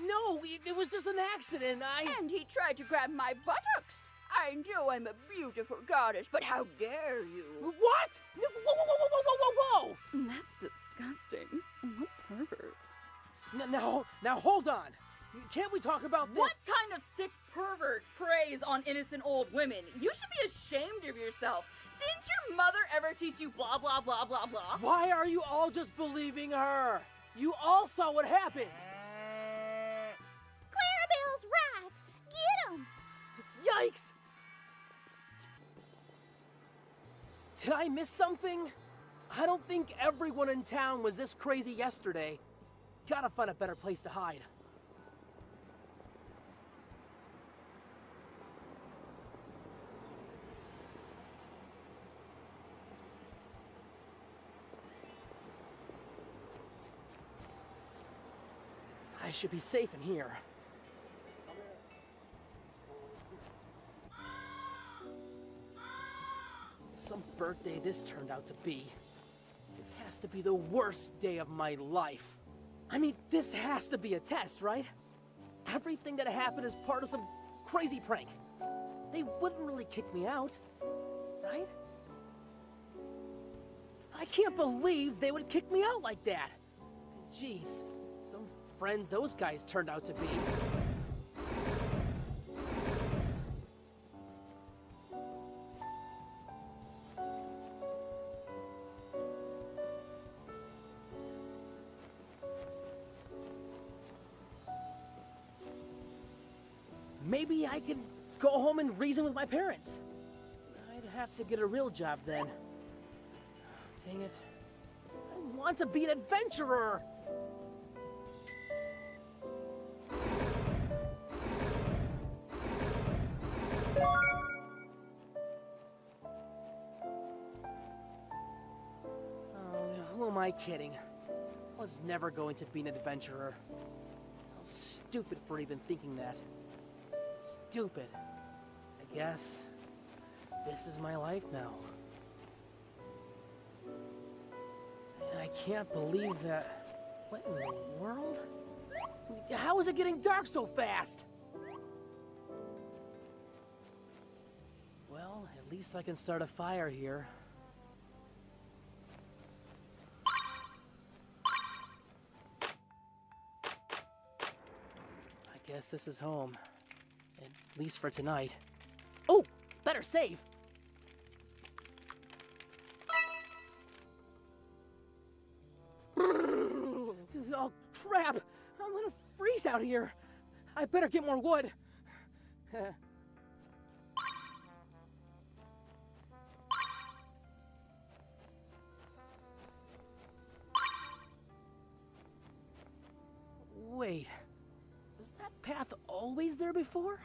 Speaker 5: No, it was just an accident.
Speaker 6: And he tried to grab my buttocks. I know I'm a beautiful goddess, but how dare you?
Speaker 5: What? Whoa!
Speaker 6: That's disgusting. What pervert.
Speaker 5: Now hold on. Can't we talk about this?
Speaker 6: What kind of sick pervert preys on innocent old women? You should be ashamed of yourself. Didn't your mother ever teach you blah, blah, blah, blah, blah?
Speaker 5: Why are you all just believing her? You all saw what happened.
Speaker 6: Clarabelle's right. Get him.
Speaker 5: Yikes! Did I miss something? I don't think everyone in town was this crazy yesterday. Gotta find a better place to hide. I should be safe in here. birthday this turned out to be. This has to be the worst day of my life. I mean, this has to be a test, right? Everything that happened is part of some crazy prank. They wouldn't really kick me out, right? I can't believe they would kick me out like that. Jeez, some friends those guys turned out to be. Maybe I could go home and reason with my parents. I'd have to get a real job then. Dang it. I want to be an adventurer! Oh, who am I kidding? I was never going to be an adventurer. I was stupid for even thinking that. Stupid. I guess this is my life now. And I can't believe that... What in the world? How is it getting dark so fast? Well, at least I can start a fire here. I guess this is home. At least for tonight. Oh, better save. Oh, crap. I'm gonna freeze out here. I better get more wood. Wait. Was that path always there before?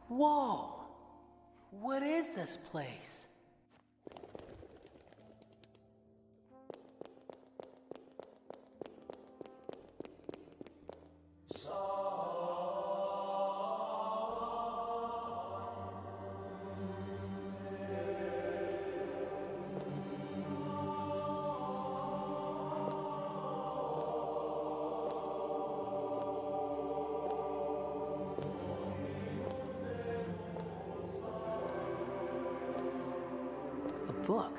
Speaker 5: Whoa! What is this place? Book.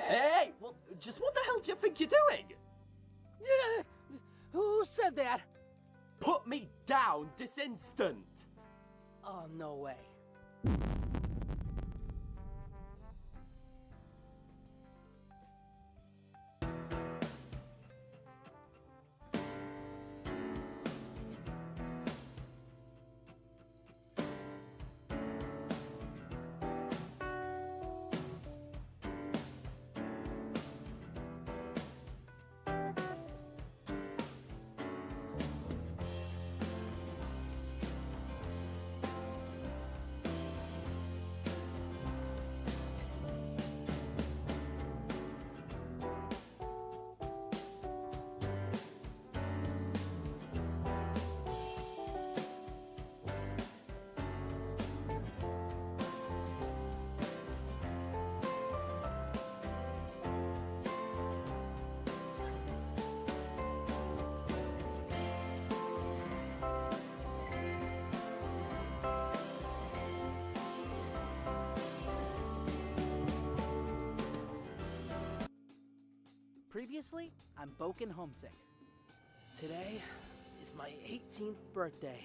Speaker 7: Hey! Well, just what the hell do you think you're doing?
Speaker 5: Who said that?
Speaker 7: Put me down this instant!
Speaker 5: Oh, no way. Previously, I'm Boken Homesick. Today is my 18th birthday.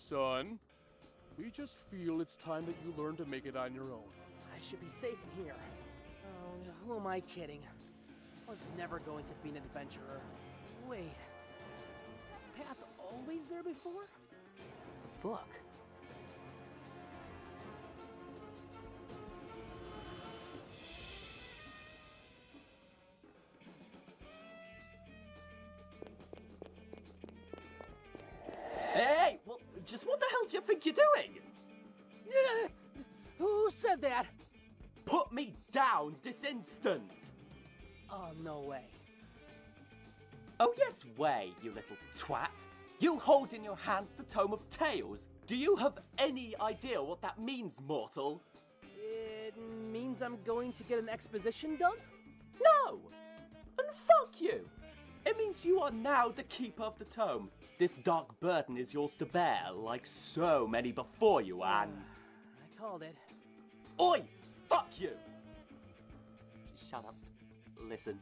Speaker 8: Son, we just feel it's time that you learn to make it on your own.
Speaker 5: I should be safe in here. Oh, who am I kidding? I was never going to be an adventurer. Wait, was that path always there before? The book.
Speaker 7: think you're doing?
Speaker 5: Who said that?
Speaker 7: Put me down this instant!
Speaker 5: Oh, no way.
Speaker 7: Oh yes, way, you little twat. You hold in your hands the Tome of Tales. Do you have any idea what that means, mortal?
Speaker 5: It means I'm going to get an exposition done?
Speaker 7: No! And fuck you! It means you are now the keeper of the tome. This dark burden is yours to bear, like so many before you, and...
Speaker 5: I called it.
Speaker 7: Oi! Fuck you! Shut up. Listen.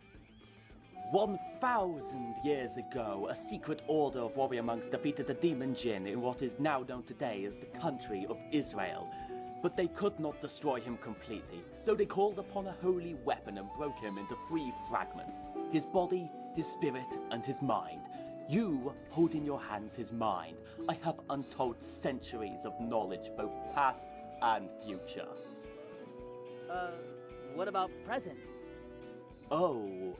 Speaker 7: 1,000 years ago, a secret order of warrior monks defeated the demon Jinn in what is now known today as the country of Israel. But they could not destroy him completely, so they called upon a holy weapon and broke him into 3 fragments. His body, his spirit, and his mind. You hold in your hands his mind. I have untold centuries of knowledge, both past and future.
Speaker 5: What about present?
Speaker 7: Oh,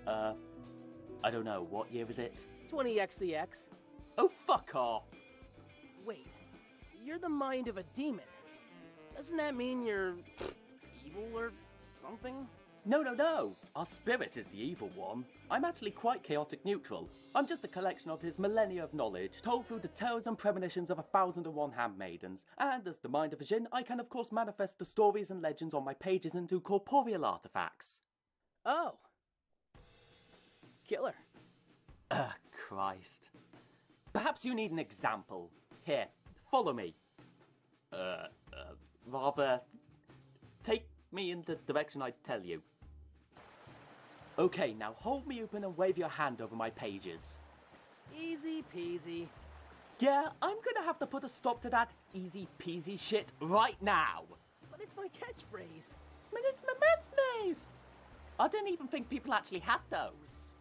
Speaker 7: I don't know, what year is it?
Speaker 5: 20x the X.
Speaker 7: Oh, fuck off!
Speaker 5: Wait, you're the mind of a demon. Doesn't that mean you're evil or something?
Speaker 7: No. Our spirit is the evil one. I'm actually quite chaotic neutral. I'm just a collection of his millennia of knowledge, told through the tales and premonitions of 1,001 handmaidens. And as the mind of a Jinn, I can of course manifest the stories and legends on my pages into corporeal artifacts.
Speaker 5: Oh. Killer.
Speaker 7: Christ. Perhaps you need an example. Here, follow me. Rather, take me in the direction I tell you. Okay, now hold me open and wave your hand over my pages.
Speaker 5: Easy peasy.
Speaker 7: Yeah, I'm gonna have to put a stop to that easy peasy shit right now.
Speaker 5: But it's my catchphrase.
Speaker 7: But it's my matchmaze! I didn't even think people actually had those.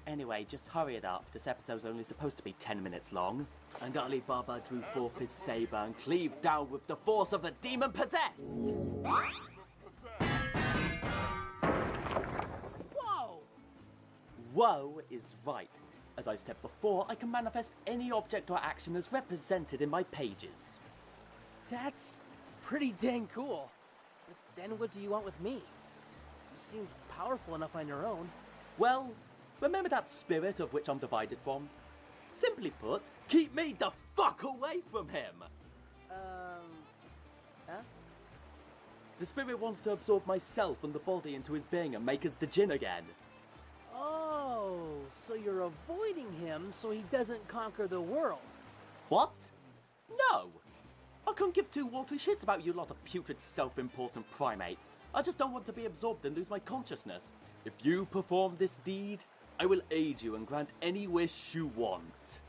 Speaker 7: Anyway, just hurry it up. This episode's only supposed to be 10 minutes long. And Ali Baba drew forth his saber and cleaved down with the force of the demon possessed.
Speaker 5: Whoa!
Speaker 7: Whoa is right. As I said before, I can manifest any object or action as represented in my pages.
Speaker 5: That's pretty dang cool. But then what do you want with me? You seem powerful enough on your own.
Speaker 7: Well, remember that spirit of which I'm divided from? Simply put, keep me the fuck away from him!
Speaker 5: Huh?
Speaker 7: The spirit wants to absorb myself and the body into his being and make us the Jinn again.
Speaker 5: Oh, so you're avoiding him so he doesn't conquer the world.
Speaker 7: What? No! I couldn't give 2 watery shits about you lot of putrid self-important primates. I just don't want to be absorbed and lose my consciousness. If you perform this deed, I will aid you and grant any wish you want.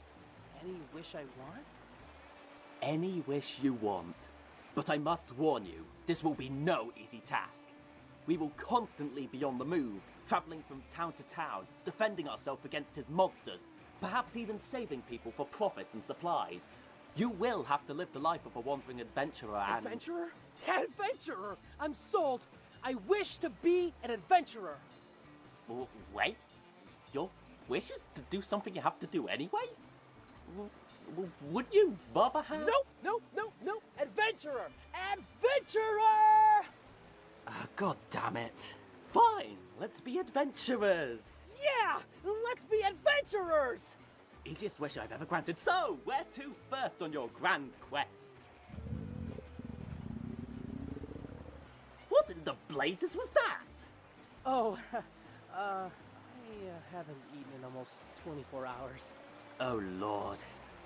Speaker 5: Any wish I want?
Speaker 7: Any wish you want. But I must warn you, this will be no easy task. We will constantly be on the move, travelling from town to town, defending ourselves against his monsters, perhaps even saving people for profit and supplies. You will have to live the life of a wandering adventurer and...
Speaker 5: Adventurer? Adventurer! I'm sold! I wish to be an adventurer!
Speaker 7: Wait? Your wish is to do something you have to do anyway? Would you rather have...
Speaker 5: No! Adventurer! Adventurer!
Speaker 7: God damn it. Fine, let's be adventurers.
Speaker 5: Yeah! Let's be adventurers!
Speaker 7: Easiest wish I've ever granted. So, where to first on your grand quest? What in the blazes was that?
Speaker 5: Oh, I haven't eaten in almost 24 hours.
Speaker 7: Oh lord,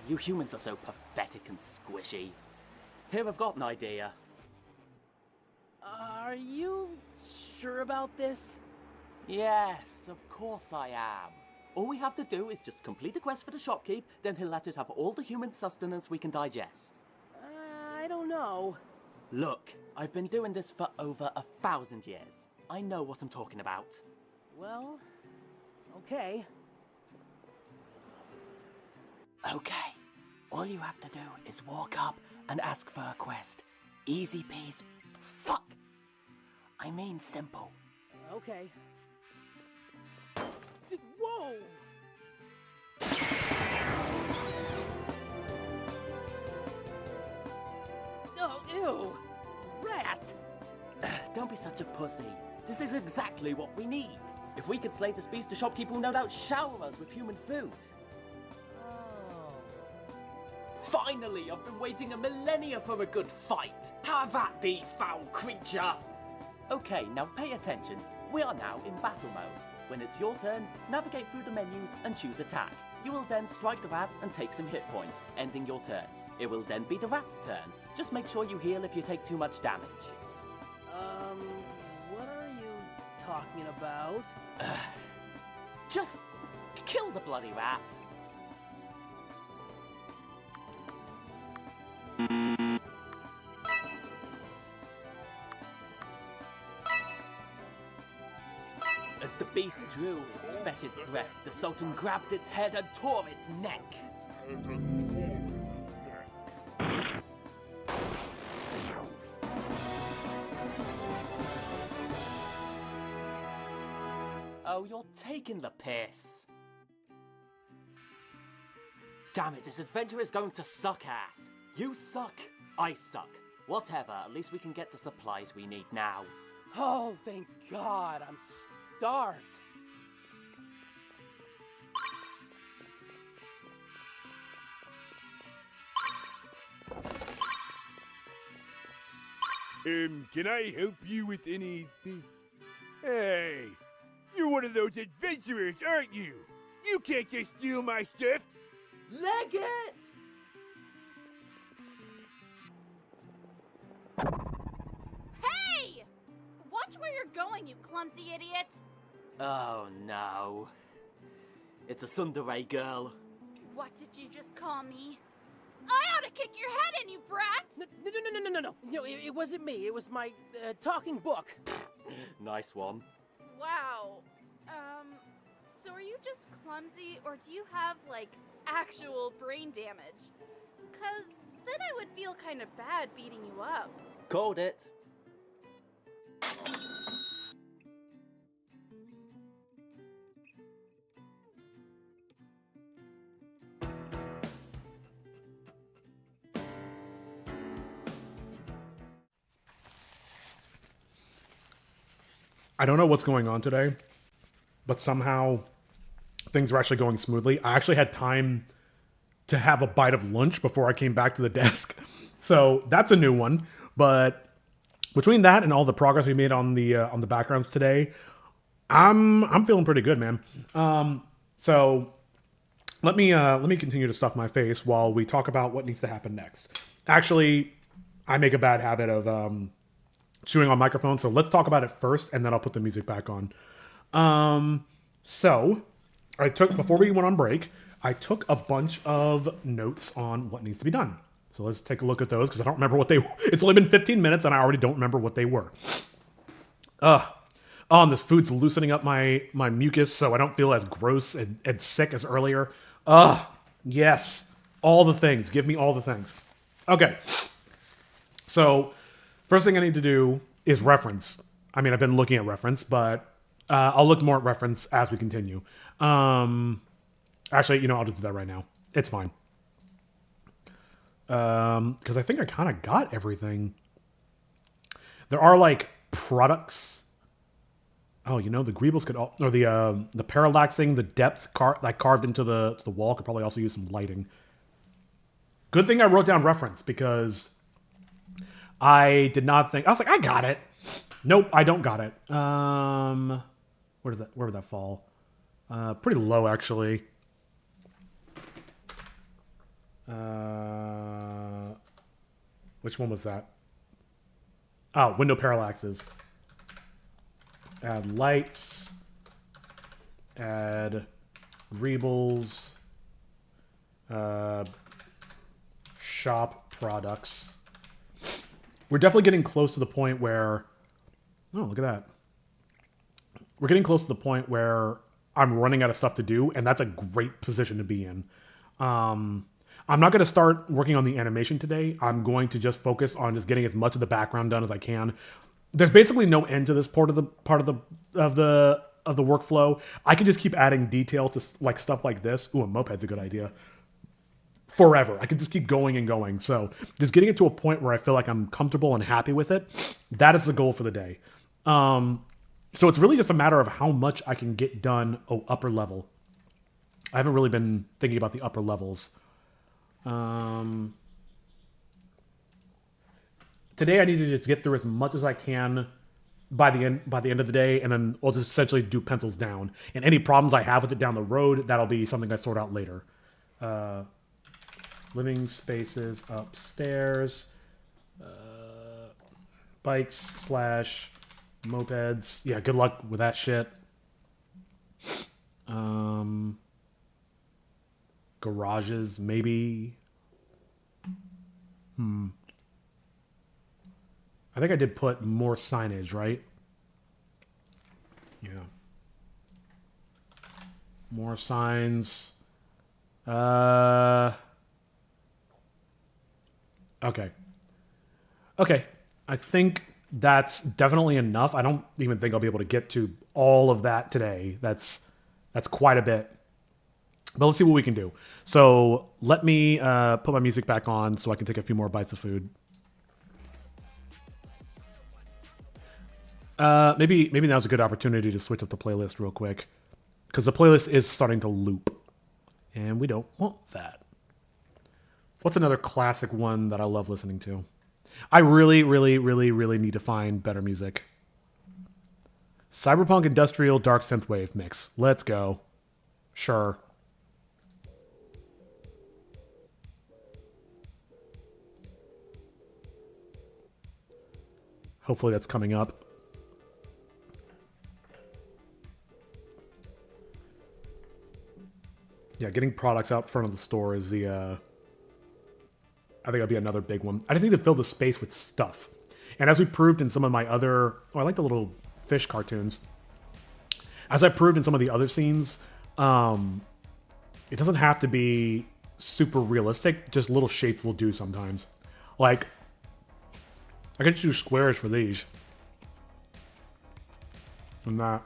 Speaker 7: you humans are so pathetic and squishy. Here, I've got an idea.
Speaker 5: Are you sure about this?
Speaker 7: Yes, of course I am. All we have to do is just complete the quest for the shopkeep, then he'll let us have all the human sustenance we can digest.
Speaker 5: I don't know.
Speaker 7: Look, I've been doing this for over 1,000 years. I know what I'm talking about.
Speaker 5: Well, okay.
Speaker 7: Okay, all you have to do is walk up and ask for a quest. Easy peasy. Fuck! I mean simple.
Speaker 5: Okay. Whoa!
Speaker 7: such a pussy. This is exactly what we need. If we could slay this beast, the shopkeeper will no doubt shower us with human food.
Speaker 5: Oh.
Speaker 7: Finally, I've been waiting a millennia for a good fight. Have at thee, foul creature! Okay, now pay attention. We are now in battle mode. When it's your turn, navigate through the menus and choose attack. You will then strike the rat and take some hit points, ending your turn. It will then be the rat's turn. Just make sure you heal if you take too much damage.
Speaker 5: What are you talking about?
Speaker 7: Just kill the bloody rat. As the beast drew its fetid breath, the Sultan grabbed its head and tore its neck. Oh, you're taking the piss. Damn it, this adventure is going to suck ass. You suck, I suck. Whatever, at least we can get the supplies we need now.
Speaker 5: Oh, thank God, I'm starved.
Speaker 9: Can I help you with anything? Hey, you're one of those adventurers, aren't you? You can't just steal my stuff.
Speaker 7: Leg it!
Speaker 6: Hey! Watch where you're going, you clumsy idiot!
Speaker 7: Oh no. It's a tsundere girl.
Speaker 6: What did you just call me? I ought to kick your head in, you brat!
Speaker 5: No. No, it wasn't me. It was my talking book.
Speaker 7: Nice one.
Speaker 6: Wow. So are you just clumsy, or do you have, like, actual brain damage? 'Cause then I would feel kind of bad beating you up.
Speaker 7: Called it.
Speaker 2: I don't know what's going on today, but somehow things are actually going smoothly. I actually had time to have a bite of lunch before I came back to the desk. So that's a new one. But between that and all the progress we made on the backgrounds today, I'm feeling pretty good, man. So let me continue to stuff my face while we talk about what needs to happen next. Actually, I make a bad habit of chewing on microphones, so let's talk about it first, and then I'll put the music back on. So before we went on break, I took a bunch of notes on what needs to be done. So let's take a look at those, because I don't remember what they were. It's only been 15 minutes, and I already don't remember what they were. And this food's loosening up my mucus, so I don't feel as gross and sick as earlier. Yes. All the things. Give me all the things. Okay. So first thing I need to do is reference. I mean, I've been looking at reference, but I'll look more at reference as we continue. Actually, I'll just do that right now. It's fine. Because I think I kind of got everything. There are, like, products. Oh, the greebles could all, or the parallaxing, the depth carved into the wall could probably also use some lighting. Good thing I wrote down reference, because I did not think, I was like, I got it. Nope, I don't got it. Where would that fall? Pretty low, actually. Which one was that? Oh, window parallaxes. Add lights. Add greebles. Shop products. We're definitely getting close to the point where... Oh, look at that. We're getting close to the point where I'm running out of stuff to do, and that's a great position to be in. I'm not going to start working on the animation today. I'm going to just focus on just getting as much of the background done as I can. There's basically no end to this part of the workflow. I can just keep adding detail to like stuff like this. Ooh, a moped's a good idea. Forever. I can just keep going and going. So just getting it to a point where I feel like I'm comfortable and happy with it. That is the goal for the day. So it's really just a matter of how much I can get done. Oh, upper level. I haven't really been thinking about the upper levels. Today I need to just get through as much as I can by the end of the day, and then I'll just essentially do pencils down. And any problems I have with it down the road, that'll be something I sort out later. Living spaces upstairs. Bikes / mopeds. Yeah, good luck with that shit. Garages, maybe. I think I did put more signage, right? Yeah. More signs. Okay. Okay. I think that's definitely enough. I don't even think I'll be able to get to all of that today. That's quite a bit. But let's see what we can do. So let me put my music back on so I can take a few more bites of food. Maybe now's a good opportunity to switch up the playlist real quick, because the playlist is starting to loop, and we don't want that. What's another classic one that I love listening to? I really need to find better music. Cyberpunk industrial dark synthwave mix. Let's go. Sure. Hopefully that's coming up. Yeah, getting products out front of the store is the, I think that'll be another big one. I just need to fill the space with stuff. And as we proved in some of my other, I like the little fish cartoons. As I proved in some of the other scenes, it doesn't have to be super realistic. Just little shapes will do sometimes. Like, I can just do squares for these. And that.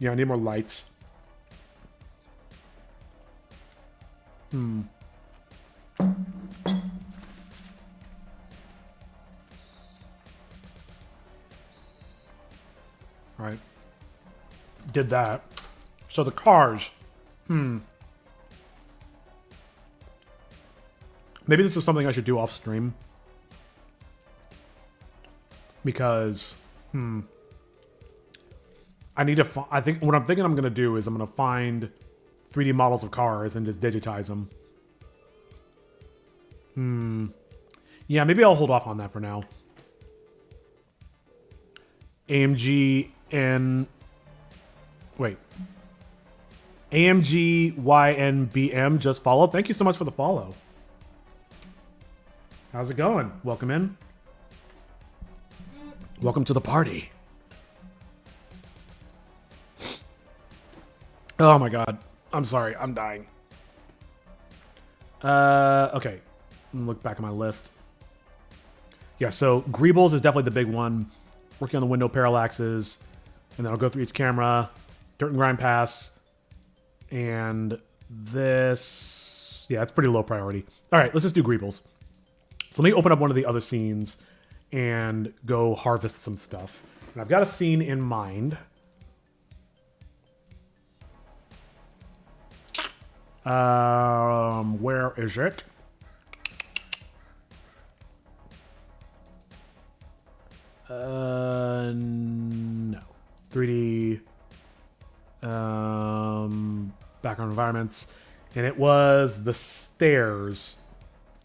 Speaker 2: Yeah, I need more lights. Right. Did that. So the cars. Maybe this is something I should do off stream. Because, I need to. I think what I'm thinking I'm gonna do is I'm gonna find 3D models of cars and just digitize them. Yeah, maybe I'll hold off on that for now. AMG and wait, AMG YNBM just followed. Thank you so much for the follow. How's it going? Welcome in. Welcome to the party. Oh my god. I'm sorry. I'm dying. Okay. Let me look back at my list. Yeah, so Greebles is definitely the big one. Working on the window parallaxes. And then I'll go through each camera. Dirt and Grind Pass. And this... Yeah, it's pretty low priority. Alright, let's just do Greebles. So let me open up one of the other scenes and go harvest some stuff. And I've got a scene in mind. Where is it? No. 3D background environments. And it was the stairs,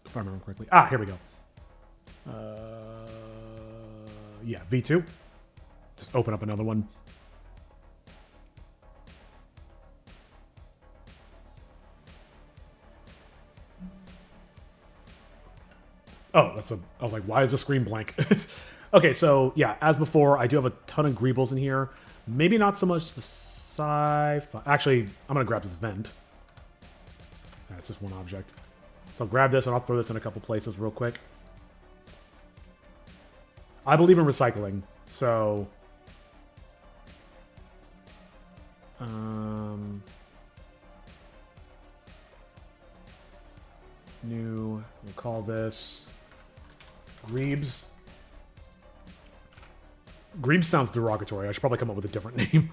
Speaker 2: if I remember correctly. Ah, here we go. Yeah, V2. Just open up another one. Oh, that's a... I was like, why is the screen blank? Okay, so, yeah, as before, I do have a ton of Greebles in here. Maybe not so much the sci-fi... Actually, I'm going to grab this vent. That's just one object. So I'll grab this, and I'll throw this in a couple places real quick. I believe in recycling, so... New... We'll call this... Grebes. Grebes sounds derogatory. I should probably come up with a different name.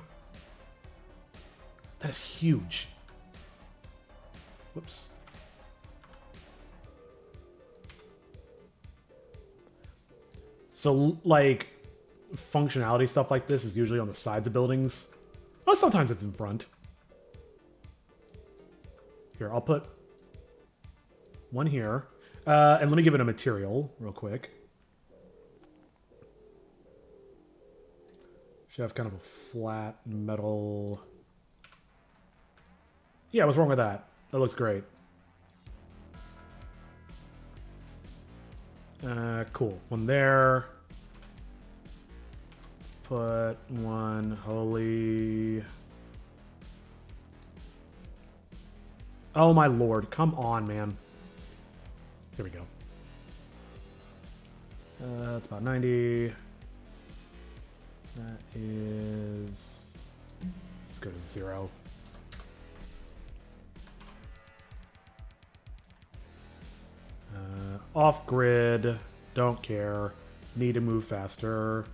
Speaker 2: That is huge. Whoops. So, like, functionality stuff like this is usually on the sides of buildings. Well, sometimes it's in front. Here, I'll put one here. And let me give it a material real quick. Should have kind of a flat metal... Yeah, what's wrong with that? That looks great. Cool. One there. Let's put one holy... Oh my lord. Come on, man. Here we go. That's about 90. That is... Let's go to 0. Off-grid. Don't care. Need to move faster.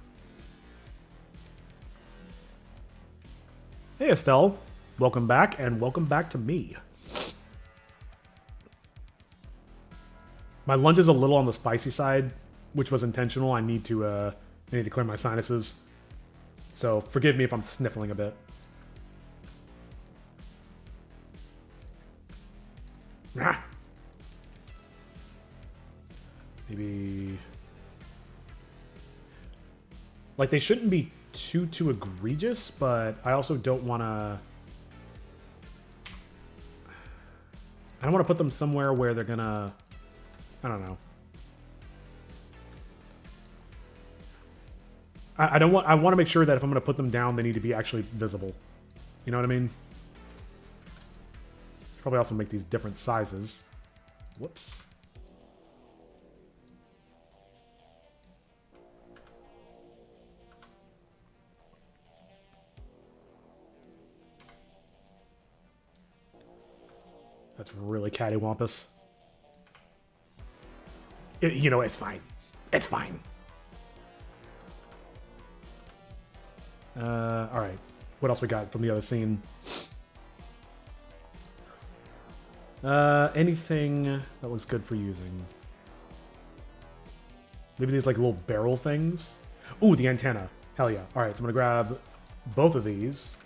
Speaker 2: Hey, Estelle. Welcome back, and welcome back to me. My lunch is a little on the spicy side, which was intentional. I need to clear my sinuses. So forgive me if I'm sniffling a bit. Ah. Maybe... Like, they shouldn't be too egregious, but I also don't want to... I don't want to put them somewhere where they're gonna... I don't know. I don't want... I want to make sure that if I'm going to put them down, they need to be actually visible. You know what I mean? Probably also make these different sizes. Whoops. That's really cattywampus. You know, it's fine. It's fine. Alright. What else we got from the other scene? Anything that looks good for using? Maybe these, like, little barrel things? Ooh, the antenna. Hell yeah. Alright, so I'm gonna grab both of these.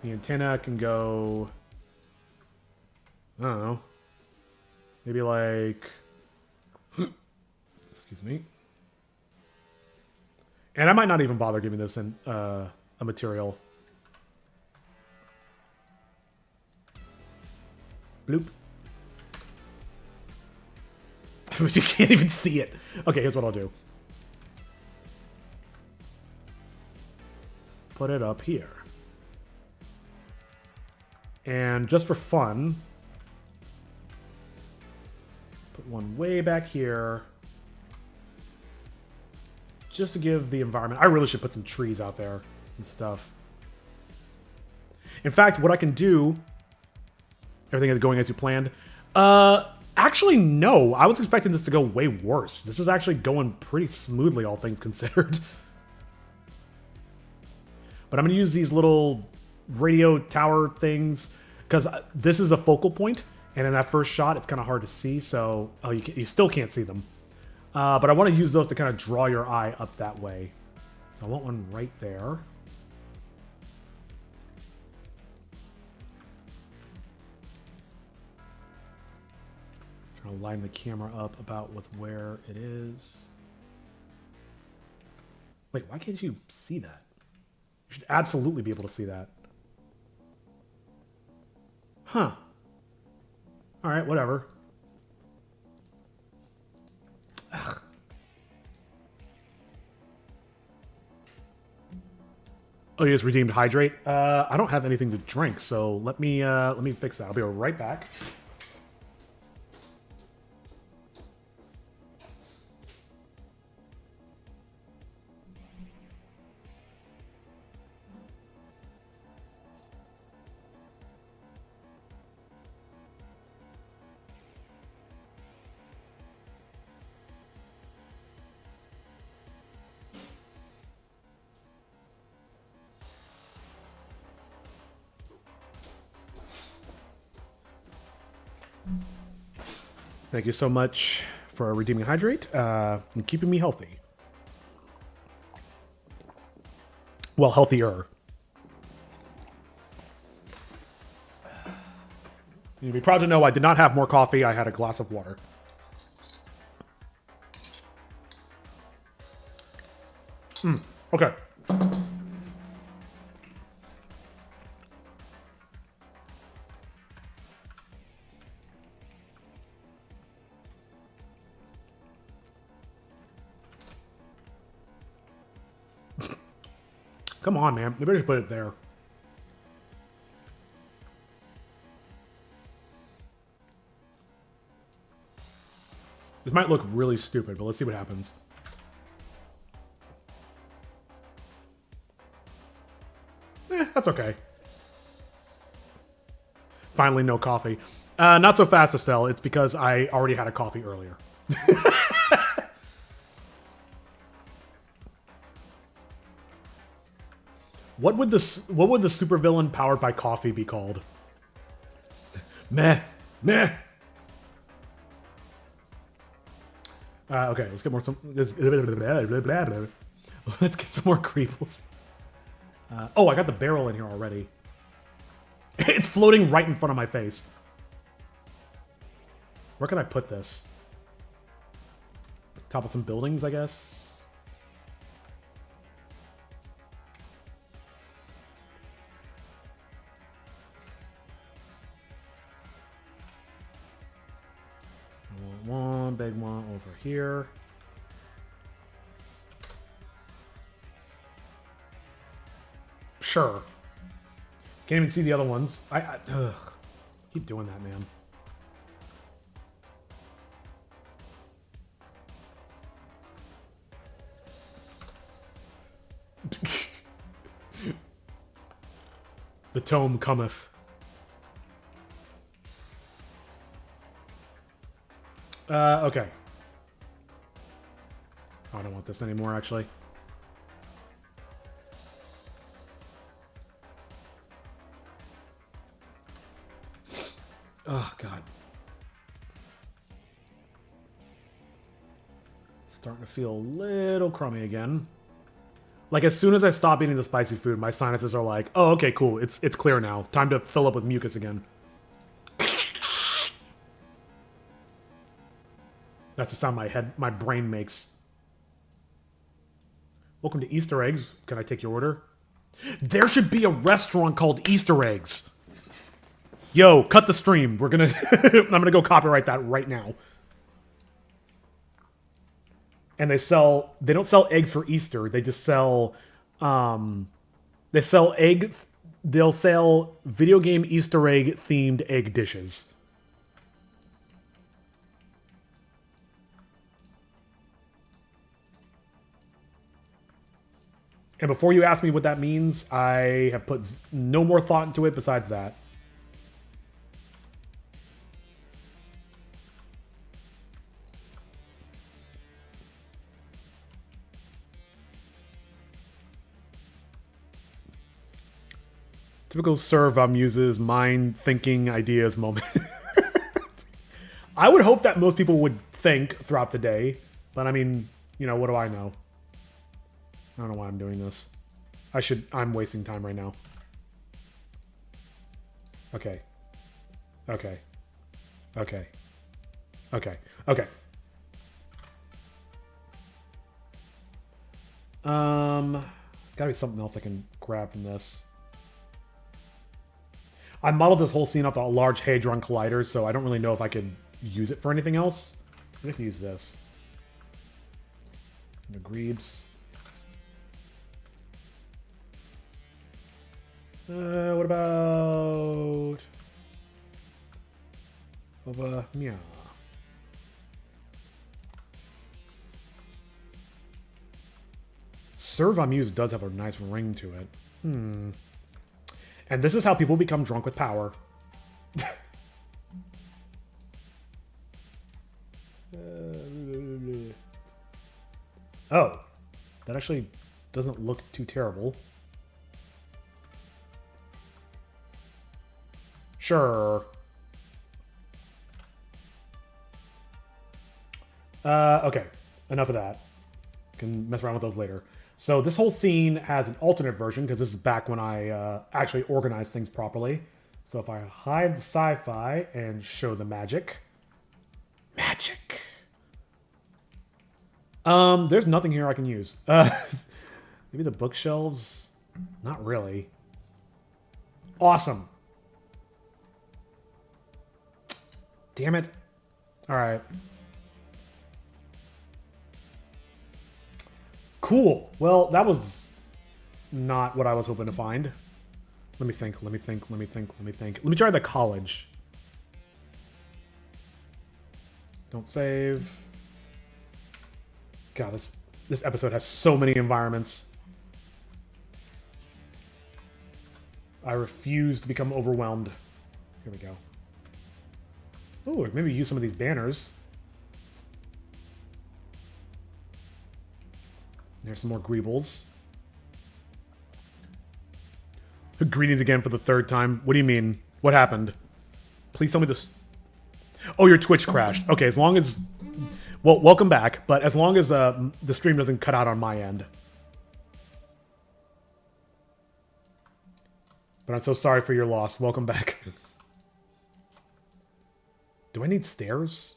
Speaker 2: The antenna can go... I don't know. Maybe like... Excuse me. And I might not even bother giving this a material. Bloop. But you can't even see it. Okay, here's what I'll do. Put it up here. And just for fun, put one way back here. Just to give the environment... I really should put some trees out there and stuff. In fact, what I can do... Everything is going as you planned. Actually, no. I was expecting this to go way worse. This is actually going pretty smoothly, all things considered. But I'm going to use these little radio tower things because this is a focal point, and in that first shot, it's kind of hard to see, so... Oh, you still can't see them. But I want to use those to kind of draw your eye up that way. So I want one right there. Trying to line the camera up about with where it is. Wait, why can't you see that? You should absolutely be able to see that. Huh. Alright, whatever. Ugh. Oh, you just redeemed hydrate? I don't have anything to drink, so let me fix that. I'll be right back. Thank you so much for redeeming hydrate and keeping me healthy. Well, healthier. You'd be proud to know I did not have more coffee. I had a glass of water. Okay. Come on, man. Maybe I just put it there. This might look really stupid, but let's see what happens. That's okay. Finally, no coffee. Not so fast, Estelle. It's because I already had a coffee earlier. What would the supervillain powered by coffee be called? Meh. Meh. Okay, let's get more. Let's get some more creeples. Oh, I got the barrel in here already. It's floating right in front of my face. Where can I put this? Top of some buildings, I guess. I want one big one over here. Sure. Can't even see the other ones. Ugh. Keep doing that, man. The tome cometh. Okay. Oh, I don't want this anymore, actually. Oh, God. Starting to feel a little crummy again. Like, as soon as I stop eating the spicy food, my sinuses are like, oh, okay, cool. It's clear now. Time to fill up with mucus again. That's the sound my brain makes. Welcome to Easter Eggs. Can I take your order? There should be a restaurant called Easter Eggs. Yo, cut the stream. We're gonna I'm gonna go copyright that right now. And they don't sell eggs for Easter. They just sell they'll sell video game Easter egg themed egg dishes. And before you ask me what that means, I have put no more thought into it besides that. Typical Serve Muse's mind thinking ideas moment. I would hope that most people would think throughout the day, but I mean, you know, what do I know? I don't know why I'm doing this. I'm wasting time right now. Okay. Okay. Okay. Okay. Okay. There's gotta be something else I can grab from this. I modeled this whole scene off the Large Hadron Collider, so I don't really know if I could use it for anything else. I can use this. The Greebs. What about... yeah. Serve Amuse does have a nice ring to it. And this is how people become drunk with power. Oh. That actually doesn't look too terrible. Sure. Okay, enough of that. Can mess around with those later. So this whole scene has an alternate version because this is back when I actually organized things properly. So if I hide the sci-fi and show the magic. Magic. There's nothing here I can use. Maybe the bookshelves? Not really. Awesome. Damn it. Alright. Cool. Well, that was not what I was hoping to find. Let me think. Let me try the college. Don't save. God, this episode has so many environments. I refuse to become overwhelmed. Here we go. Ooh, maybe use some of these banners. There's some more greebles. Greetings again for the third time. What do you mean? What happened? Please tell me this. Oh, your Twitch crashed. Okay, as long as... Well, welcome back, but as long as the stream doesn't cut out on my end. But I'm so sorry for your loss. Welcome back. Do I need stairs?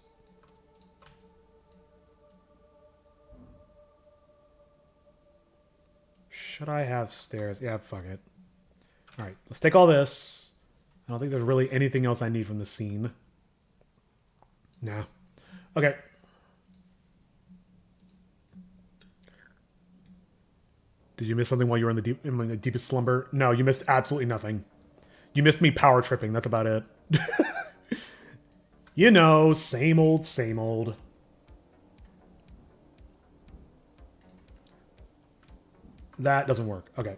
Speaker 2: Should I have stairs? Yeah, fuck it. Alright, let's take all this. I don't think there's really anything else I need from the scene. Nah. Okay. Did you miss something while you were in the deepest slumber? No, you missed absolutely nothing. You missed me power tripping. That's about it. You know, same old, same old. That doesn't work. Okay.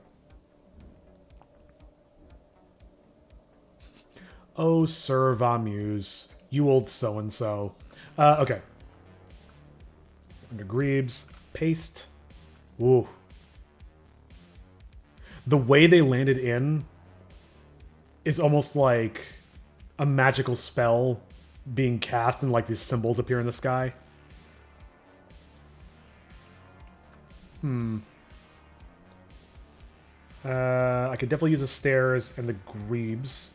Speaker 2: Oh, Sir Vamuse. You old so-and-so. Okay. Under Greaves. Paste. Ooh. The way they landed in is almost like a magical spell being cast and like these symbols appear in the sky. I could definitely use the stairs and the greaves.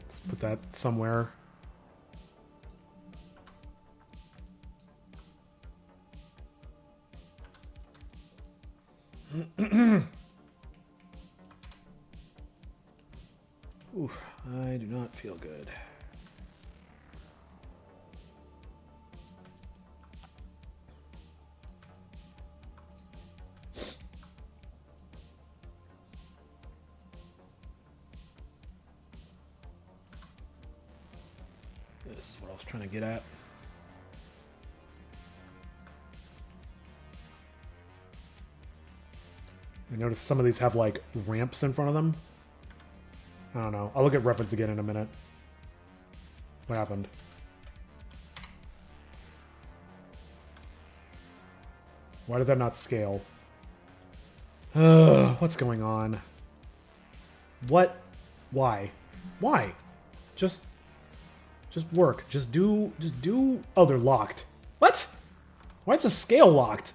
Speaker 2: Let's put that somewhere. Ooh, I do not feel good. This is what I was trying to get at. I noticed some of these have like ramps in front of them. I don't know. I'll look at reference again in a minute. What happened? Why does that not scale? What's going on? What? Why? Why? Just work. Just do... Oh, they're locked. What? Why is the scale locked?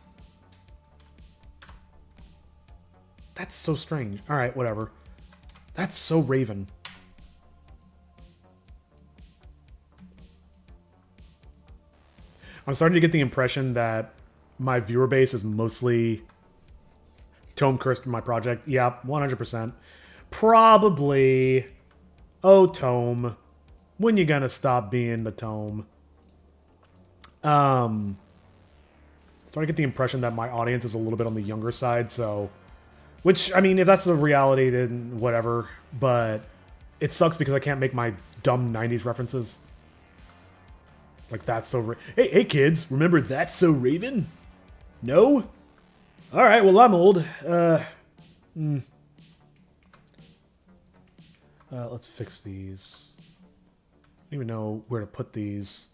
Speaker 2: That's so strange. Alright, whatever. That's so Raven. I'm starting to get the impression that my viewer base is mostly Tome cursed in my project. Yep, 100%. Probably. Oh, Tome. When you gonna stop being the Tome? Starting to get the impression that my audience is a little bit on the younger side, so... Which, I mean, if that's the reality, then whatever. But it sucks because I can't make my dumb 90s references. Like, That's So... Hey, kids, remember That's So Raven? No? Alright, well, I'm old. Let's fix these. I don't even know where to put these.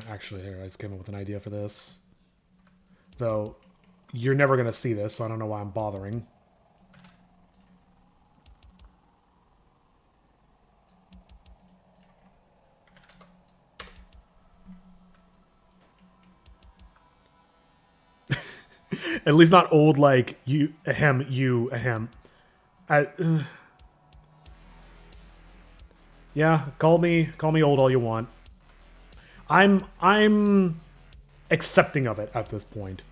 Speaker 2: Actually, here, I just came up with an idea for this. So, You're never going to see this, so I don't know why I'm bothering. At least not old like you, ahem, you, ahem. Yeah, call me old all you want. I'm accepting of it at this point.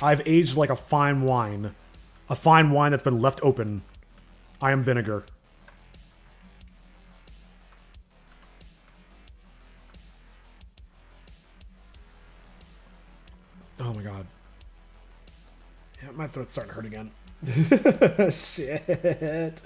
Speaker 2: I've aged like a fine wine. A fine wine that's been left open. I am vinegar. Oh my god. Yeah, my throat's starting to hurt again. Shit.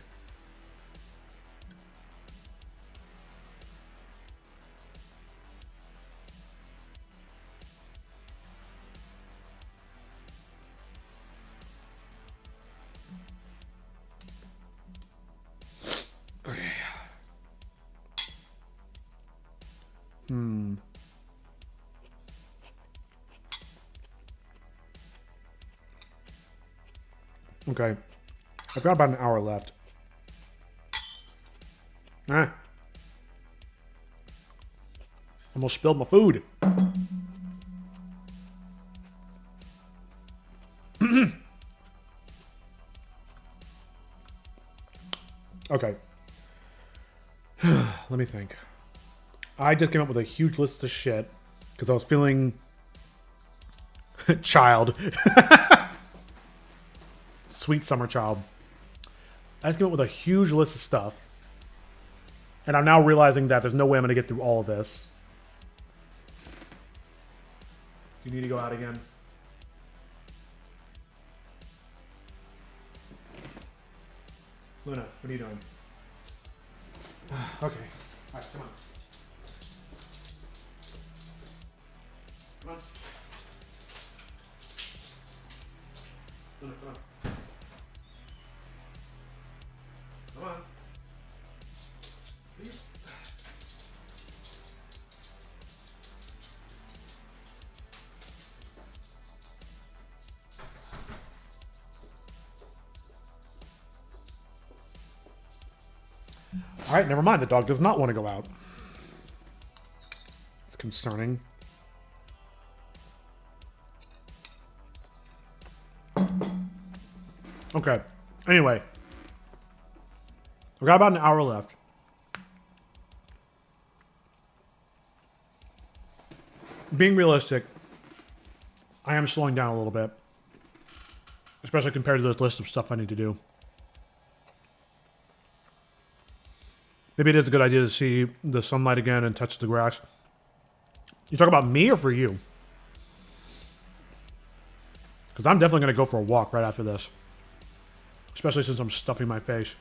Speaker 2: Okay. I've got about an hour left. Almost spilled my food. Okay. Let me think. I just came up with a huge list of shit because I was feeling child. Sweet summer child. I just came up with a huge list of stuff. And I'm now realizing that there's no way I'm going to get through all of this. You need to go out again? Luna, what are you doing? Okay. Alright, come on. Come on. Luna, come on. Come on. Please. All right, never mind. The dog does not want to go out. It's concerning. Okay. Anyway. We've got about an hour left. Being realistic, I am slowing down a little bit. Especially compared to this list of stuff I need to do. Maybe it is a good idea to see the sunlight again and touch the grass. You talk about me or for you? Because I'm definitely going to go for a walk right after this. Especially since I'm stuffing my face.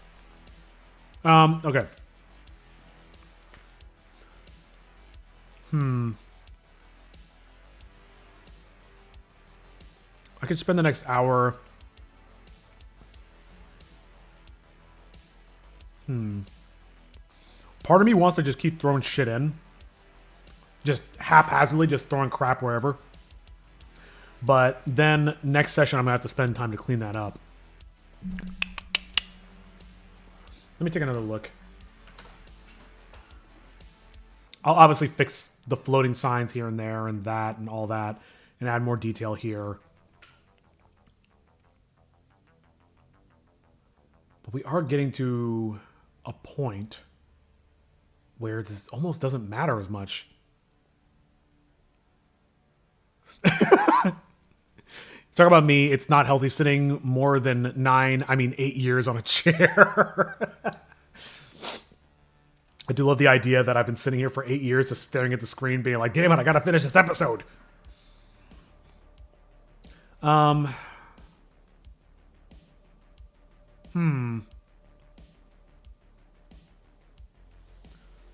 Speaker 2: Okay. I could spend the next hour... Part of me wants to just keep throwing shit in. Just haphazardly, just throwing crap wherever. But then, next session, I'm going to have to spend time to clean that up. Let me take another look. I'll obviously fix the floating signs here and there and that and all that. And add more detail here. But we are getting to a point where this almost doesn't matter as much. Talk about me, it's not healthy sitting more than 8 years on a chair. I do love the idea that I've been sitting here for 8 years just staring at the screen being like, damn it, I gotta finish this episode.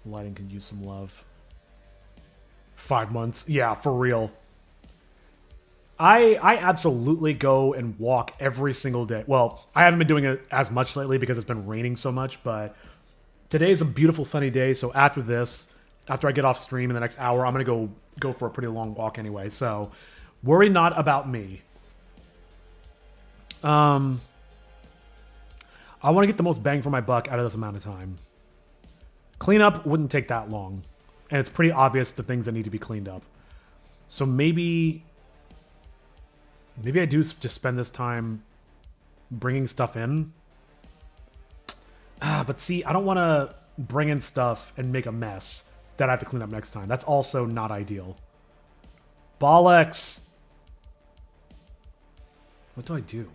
Speaker 2: Lighting can use some love. 5 months. Yeah, for real. I absolutely go and walk every single day. Well, I haven't been doing it as much lately because it's been raining so much, but today's a beautiful sunny day, so after this, after I get off stream in the next hour, I'm going to go for a pretty long walk anyway, so worry not about me. I want to get the most bang for my buck out of this amount of time. Cleanup wouldn't take that long. And it's pretty obvious the things that need to be cleaned up. So maybe I do just spend this time bringing stuff in. But see, I don't want to bring in stuff and make a mess that I have to clean up next time. That's also not ideal. Bollocks! What do I do?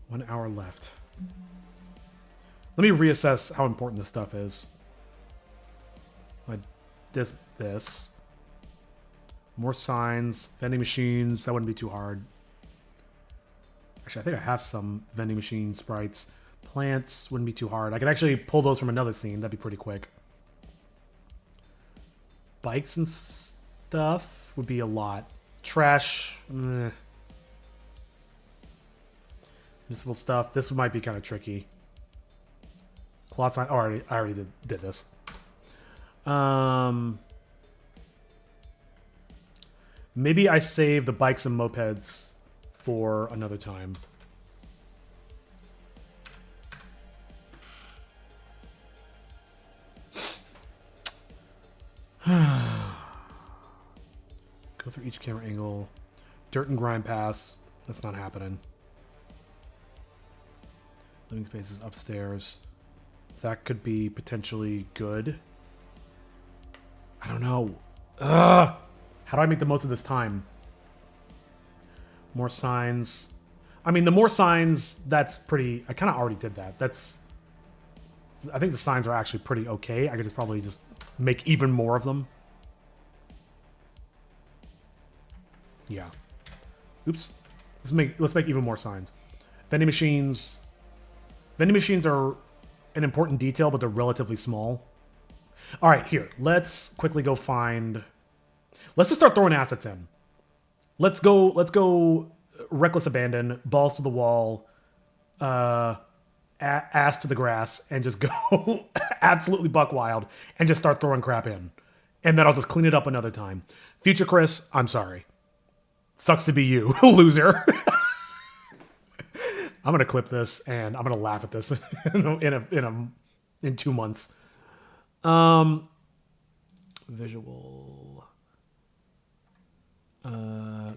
Speaker 2: One hour left. Let me reassess how important this stuff is. This. More signs. Vending machines. That wouldn't be too hard. Actually, I think I have some vending machine sprites. Plants wouldn't be too hard. I could actually pull those from another scene. That'd be pretty quick. Bikes and stuff would be a lot. Trash. Municipal stuff. This might be kind of tricky. Cloth sign. Oh, I already did this. Maybe I save the bikes and mopeds for another time. Go through each camera angle. Dirt and grime pass. That's not happening. Living spaces upstairs. That could be potentially good. I don't know. Ugh! How do I make the most of this time? More signs. I mean, the more signs, that's pretty... I kind of already did that. I think the signs are actually pretty okay. I could just probably just make even more of them. Yeah. Oops. Let's make even more signs. Vending machines. Vending machines are an important detail, but they're relatively small. All right, here. Let's quickly go find... Let's just start throwing assets in. Let's go reckless abandon, balls to the wall, ass to the grass, and just go absolutely buck wild and just start throwing crap in. And then I'll just clean it up another time. Future Chris, I'm sorry. Sucks to be you, loser. I'm gonna clip this and I'm gonna laugh at this in 2 months. Visual.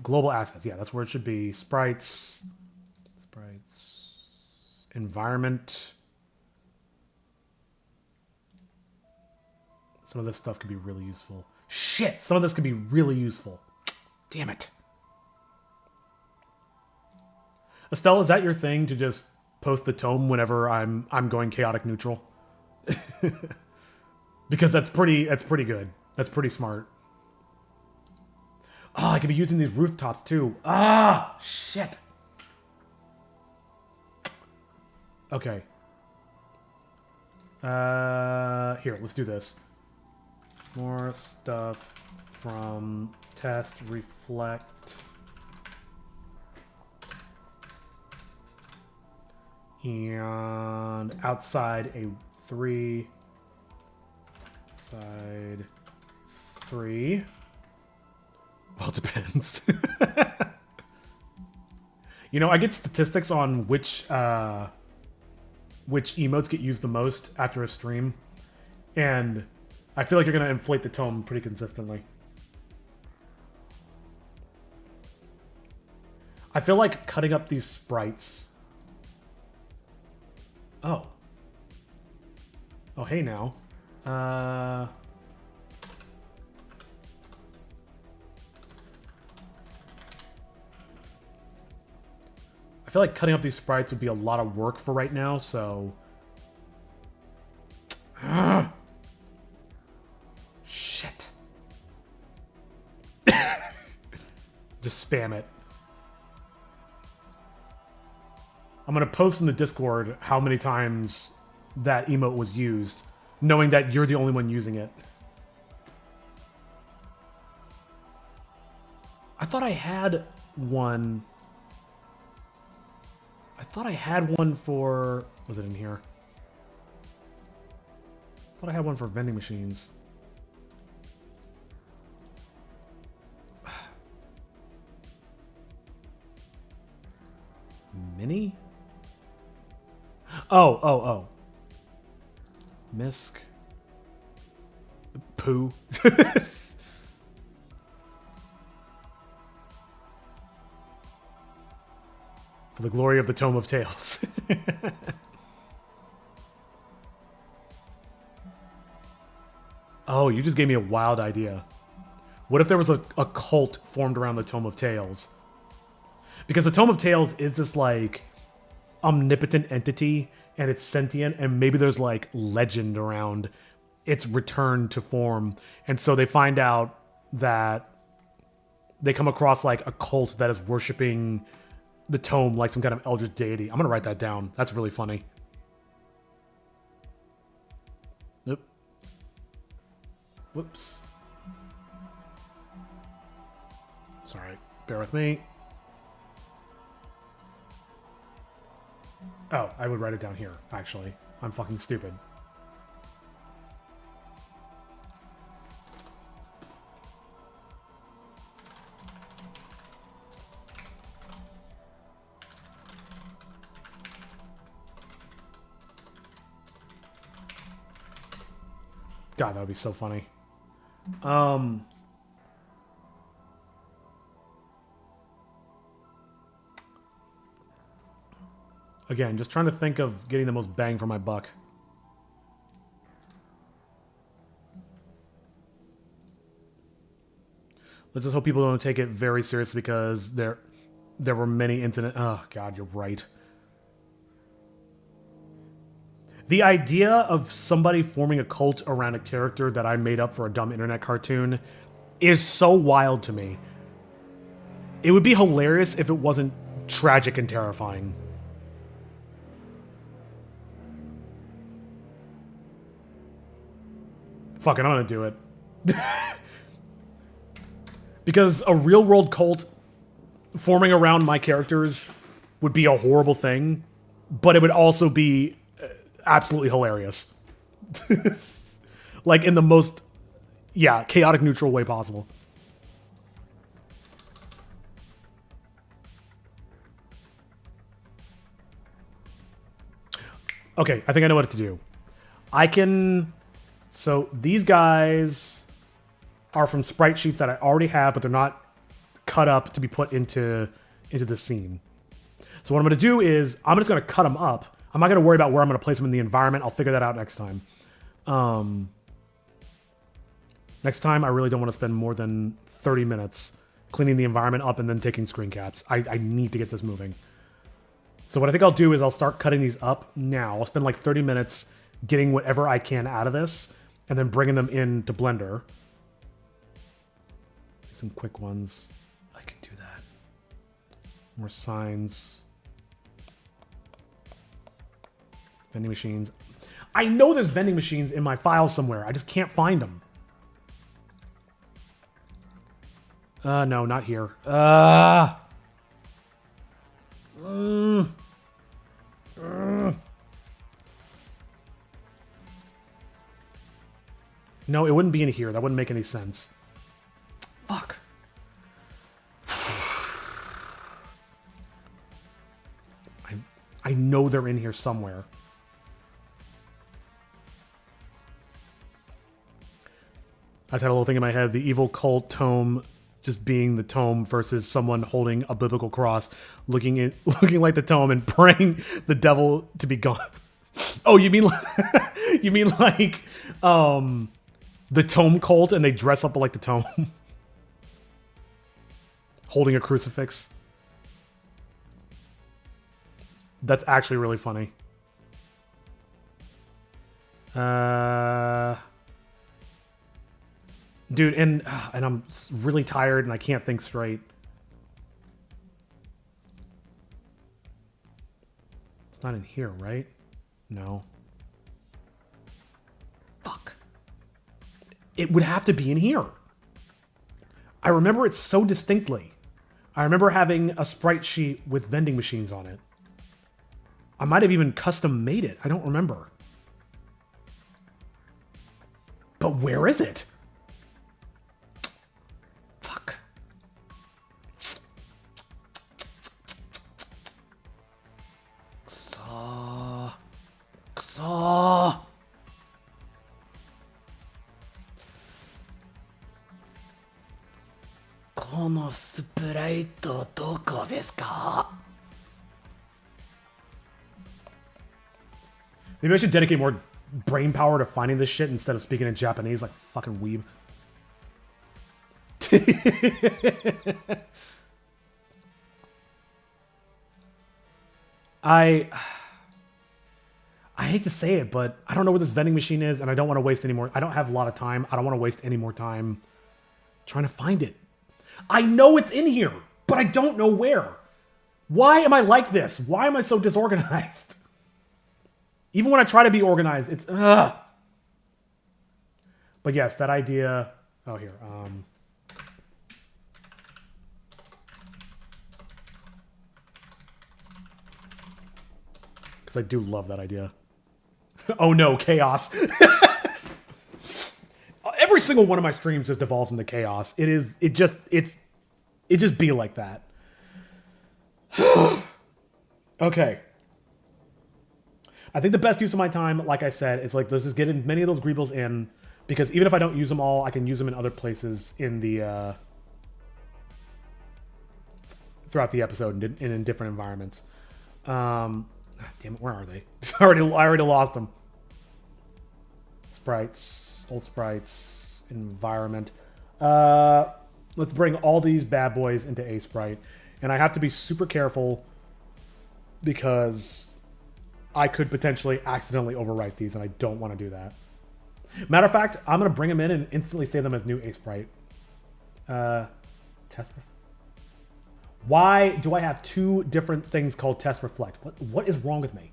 Speaker 2: Global assets. Yeah, that's where it should be. Sprites. Environment. Some of this stuff could be really useful. Shit! Some of this could be really useful. Damn it. Estelle, is that your thing to just post the tome whenever I'm going chaotic neutral? Because that's pretty good. That's pretty smart. Oh, I could be using these rooftops too. Ah, shit. Okay. Here, let's do this. More stuff from test, reflect. And outside a 3. Side 3. Well, it depends. You know, I get statistics on which emotes get used the most after a stream, and I feel like you're going to inflate the tome pretty consistently. I feel like cutting up these sprites. Oh. Oh, hey now. I feel like cutting up these sprites would be a lot of work for right now, so... Shit. Just spam it. I'm going to post in the Discord how many times that emote was used, knowing that you're the only one using it. I thought I had one... I thought I had one for... Was it in here? I thought I had one for vending machines. Oh. Misk. Poo. For the glory of the Tome of Tales. Oh, you just gave me a wild idea. What if there was a cult formed around the Tome of Tales? Because the Tome of Tales is this, like, omnipotent entity, and it's sentient, and maybe there's, like, legend around its return to form. And so they find out that they come across, like, a cult that is worshipping the tome like some kind of eldritch deity. I'm gonna write that down. That's really funny. Nope. Whoops. Sorry. Bear with me. Oh, I would write it down here, actually. I'm fucking stupid. God, that would be so funny. Again, just trying to think of getting the most bang for my buck. Let's just hope people don't take it very seriously because there were many incidents. Oh, God, you're right. The idea of somebody forming a cult around a character that I made up for a dumb internet cartoon is so wild to me. It would be hilarious if it wasn't tragic and terrifying. Fuck it, I'm gonna do it. Because a real-world cult forming around my characters would be a horrible thing, but it would also be absolutely hilarious. Like in the most, chaotic neutral way possible. Okay, I think I know what to do. So these guys are from sprite sheets that I already have, but they're not cut up to be put into the scene. So what I'm going to do is I'm just going to cut them up. I'm not going to worry about where I'm going to place them in the environment. I'll figure that out next time. Next time, I really don't want to spend more than 30 minutes cleaning the environment up and then taking screen caps. I need to get this moving. So what I think I'll do is I'll start cutting these up now. I'll spend like 30 minutes getting whatever I can out of this and then bringing them into Blender. Some quick ones. I can do that. More signs. Vending machines. I know there's vending machines in my file somewhere. I just can't find them. No, not here. No, it wouldn't be in here. That wouldn't make any sense. Fuck. I know they're in here somewhere. I just had a little thing in my head. The evil cult tome just being the tome versus someone holding a biblical cross, looking like the tome and praying the devil to be gone. Oh, you mean like the tome cult and they dress up like the tome? Holding a crucifix. That's actually really funny. Dude, and I'm really tired and I can't think straight. It's not in here, right? No. Fuck. It would have to be in here. I remember it so distinctly. I remember having a sprite sheet with vending machines on it. I might have even custom made it. I don't remember. But where is it? Fuck. このスプライトどこですか? Maybe I should dedicate more brain power to finding this shit instead of speaking in Japanese like fucking weeb. I hate to say it, but I don't know what this vending machine is, and I don't want to waste any more. I don't have a lot of time. I don't want to waste any more time trying to find it. I know it's in here, but I don't know where. Why am I like this? Why am I so disorganized? Even when I try to be organized, it's ugh. But yes, that idea. Oh, here. Because I do love that idea. Oh no, chaos. Every single one of my streams just devolves into chaos. It just be like that. Okay. I think the best use of my time, like I said, is like, let's just get many of those greebles in, because even if I don't use them all, I can use them in other places in the throughout the episode and in different environments. Damn it, where are they? I already lost them. Sprites, old sprites, environment. Let's bring all these bad boys into A sprite, and I have to be super careful because I could potentially accidentally overwrite these, and I don't want to do that. Matter of fact, I'm going to bring them in and instantly save them as new A sprite. Test. Why do I have two different things called test reflect? What is wrong with me?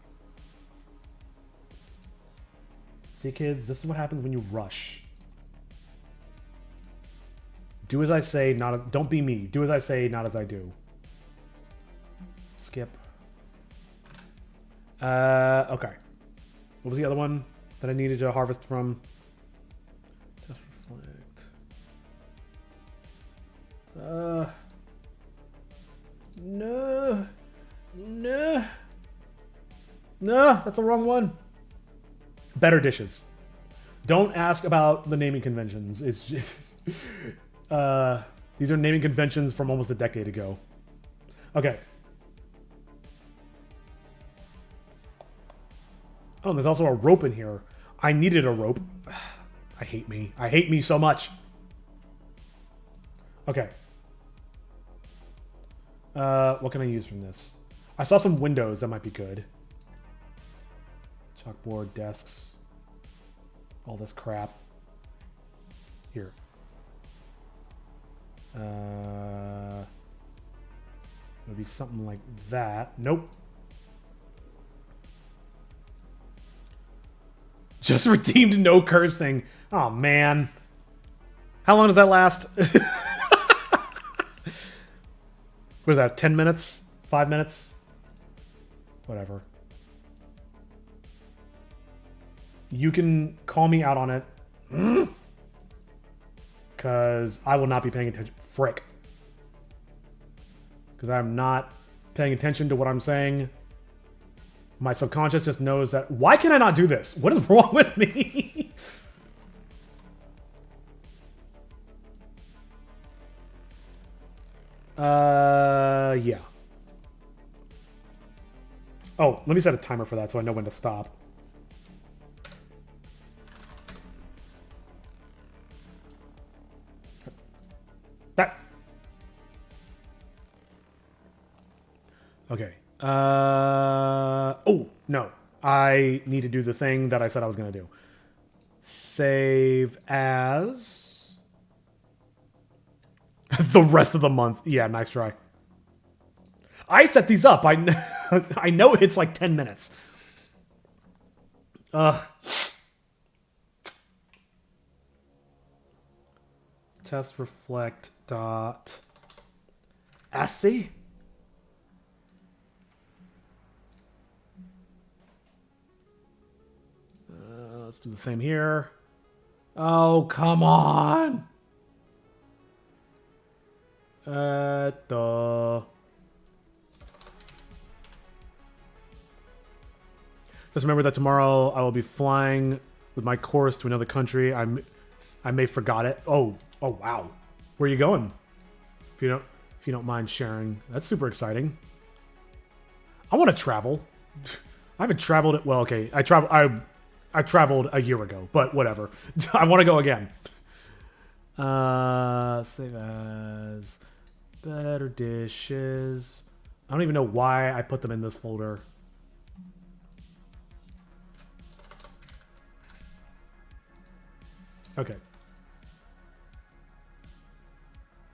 Speaker 2: See, kids, this is what happens when you rush. Do as I say, don't be me. Do as I say, not as I do. Skip. Okay. What was the other one that I needed to harvest from? Test reflect. No, that's the wrong one. Better dishes. Don't ask about the naming conventions. It's just these are naming conventions from almost a decade ago. Okay. Oh, there's also a rope in here. I needed a rope. I hate me. I hate me so much. Okay. What can I use from this? I saw some windows that might be good. Chalkboard, desks. All this crap. Here. Maybe something like that. Nope. Just redeemed no cursing. Oh, man. How long does that last? What is that, 10 minutes? 5 minutes? Whatever. You can call me out on it. Because I will not be paying attention. Frick. Because I'm not paying attention to what I'm saying. My subconscious just knows that. Why can I not do this? What is wrong with me? Yeah. Oh, let me set a timer for that so I know when to stop. That. Okay. Oh, no. I need to do the thing that I said I was going to do. Save as the rest of the month. Yeah, nice try. I set these up. I know it's like 10 minutes. Test reflect dot SC. Let's do the same here. Oh, come on. Just remember that tomorrow I will be flying with my course to another country. I may forgot it. Oh wow. Where are you going? If you don't mind sharing. That's super exciting. I want to travel. I haven't traveled it. Well, okay. I traveled a year ago, but whatever. I want to go again. Save as better dishes. I don't even know why I put them in this folder. Okay.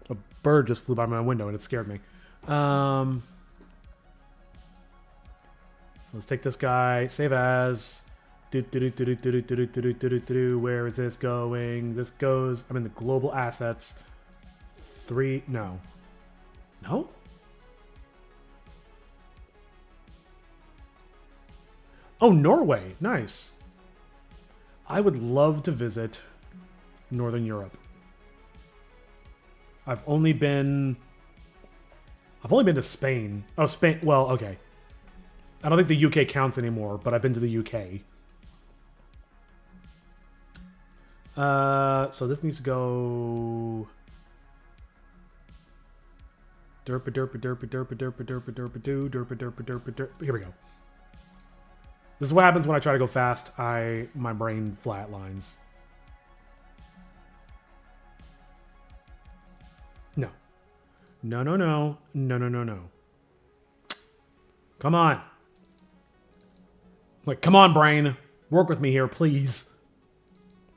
Speaker 2: A bird just flew by my window and it scared me. So let's take this guy. Save as. Where is this going? This goes. I'm in the global assets. 3. No. No? Oh, Norway. Nice. I would love to visit Northern Europe. I've only been to Spain. Oh, Spain. Well, okay. I don't think the UK counts anymore, but I've been to the UK. So this needs to go. Derpa derpa derpa derpa derpa derpa derpa do derpa derpa derpa derpa. Here we go. This is what happens when I try to go fast. My brain flatlines. No. No, no, no. No, no, no, no. Come on. Like, come on, brain. Work with me here, please.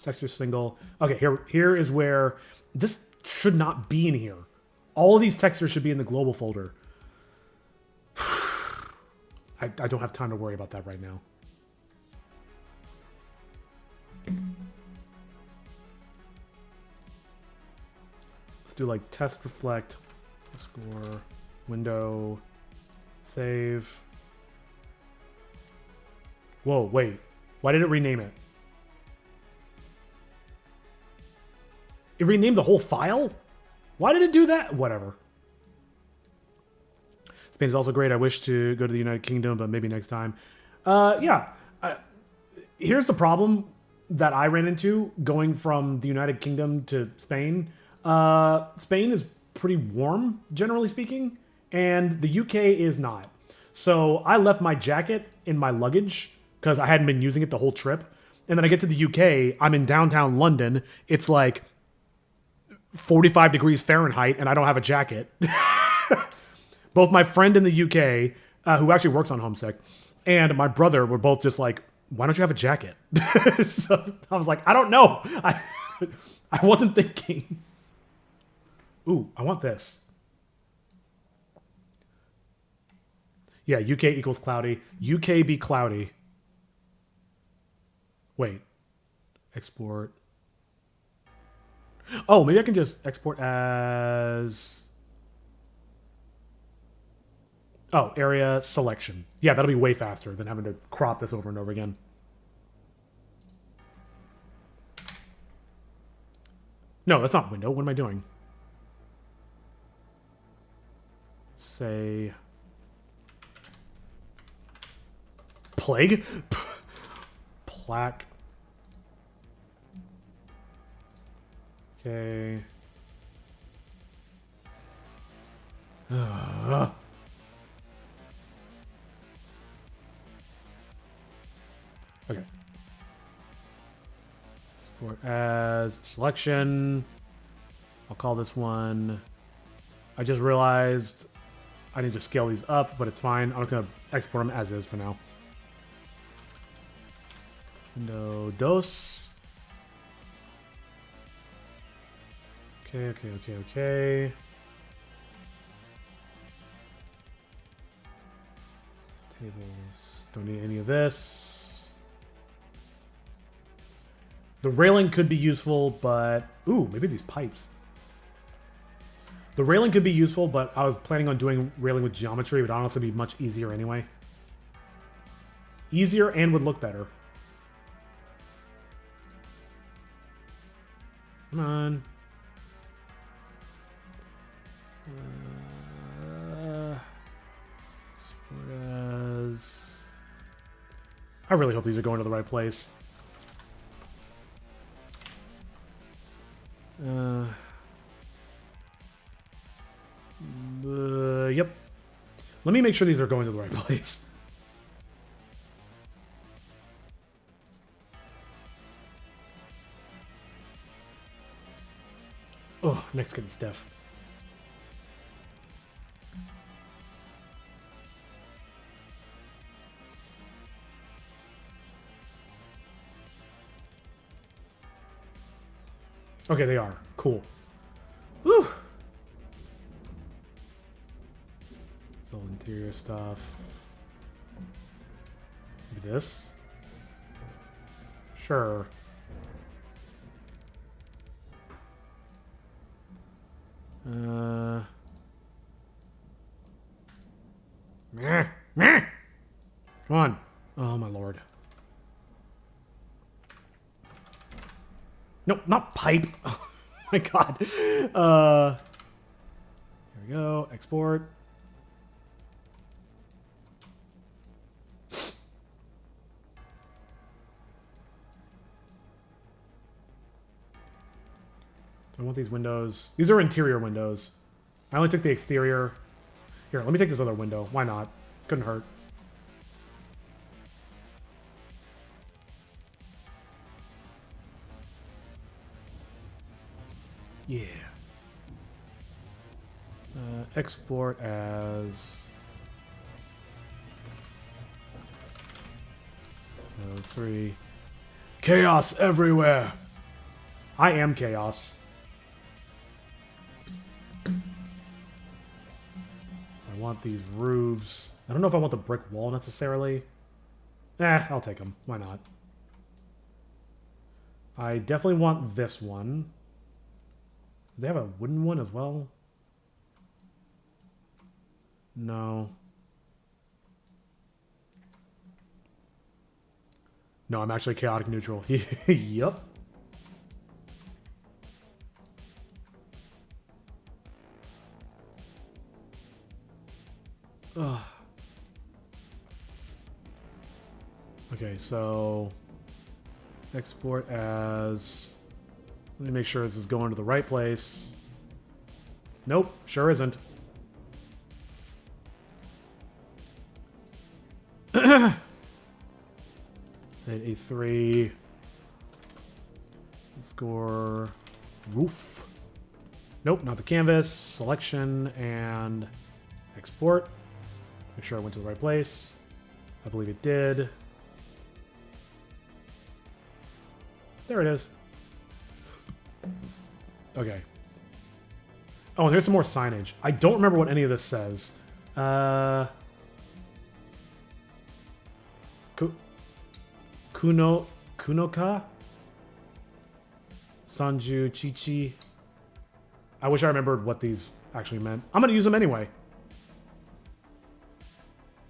Speaker 2: Texture single. Okay, here is where this should not be in here. All of these textures should be in the global folder. I don't have time to worry about that right now. Let's do like test reflect, score, window, save. Whoa, wait. Why did it rename it? It renamed the whole file? Why did it do that? Whatever. Spain is also great. I wish to go to the United Kingdom, but maybe next time. Yeah. Here's the problem that I ran into going from the United Kingdom to Spain. Spain is pretty warm, generally speaking, and the UK is not. So I left my jacket in my luggage because I hadn't been using it the whole trip. And then I get to the UK, I'm in downtown London. It's like 45 degrees Fahrenheit, and I don't have a jacket. Both my friend in the UK, who actually works on Homesick, and my brother were both just like, why don't you have a jacket? So I was like, I don't know. I wasn't thinking. Ooh, I want this. Yeah, UK equals cloudy. UK be cloudy. Wait. Export. Oh, maybe I can just export as... Oh, area selection. Yeah, that'll be way faster than having to crop this over and over again. No, that's not window. What am I doing? Say... Plague? Plaque. Okay. Okay. Export as selection. I'll call this one. I just realized I need to scale these up, but it's fine. I'm just going to export them as is for now. Window dos. Okay. Tables. Don't need any of this. The railing could be useful, but... Ooh, maybe these pipes. The railing could be useful, but I was planning on doing railing with geometry. It would honestly be much easier anyway. Easier and would look better. Come on. I really hope these are going to the right place. Let me make sure these are going to the right place. Oh, neck's getting stiff. Okay, they are. Cool. Whew. It's all interior stuff. Maybe this? Sure. Meh. Meh. Come on. Oh, my lord. Nope, not pipe. Oh my god. Here we go. Export. I want these windows. These are interior windows. I only took the exterior. Here, let me take this other window. Why not? Couldn't hurt. Yeah. Export as 3. Chaos everywhere. I am chaos. I want these roofs. I don't know if I want the brick wall necessarily. I'll take them. Why not? I definitely want this one. Do they have a wooden one as well? No. No, I'm actually chaotic neutral. Yup. Ugh. Okay, so export as. Let me make sure this is going to the right place. Nope, sure isn't. Say A3. Score roof. Nope, not the canvas. Selection and export. Make sure I went to the right place. I believe it did. There it is. Okay. Oh, and there's some more signage. I don't remember what any of this says. Kunoka? Sanju, Chichi. I wish I remembered what these actually meant. I'm gonna use them anyway.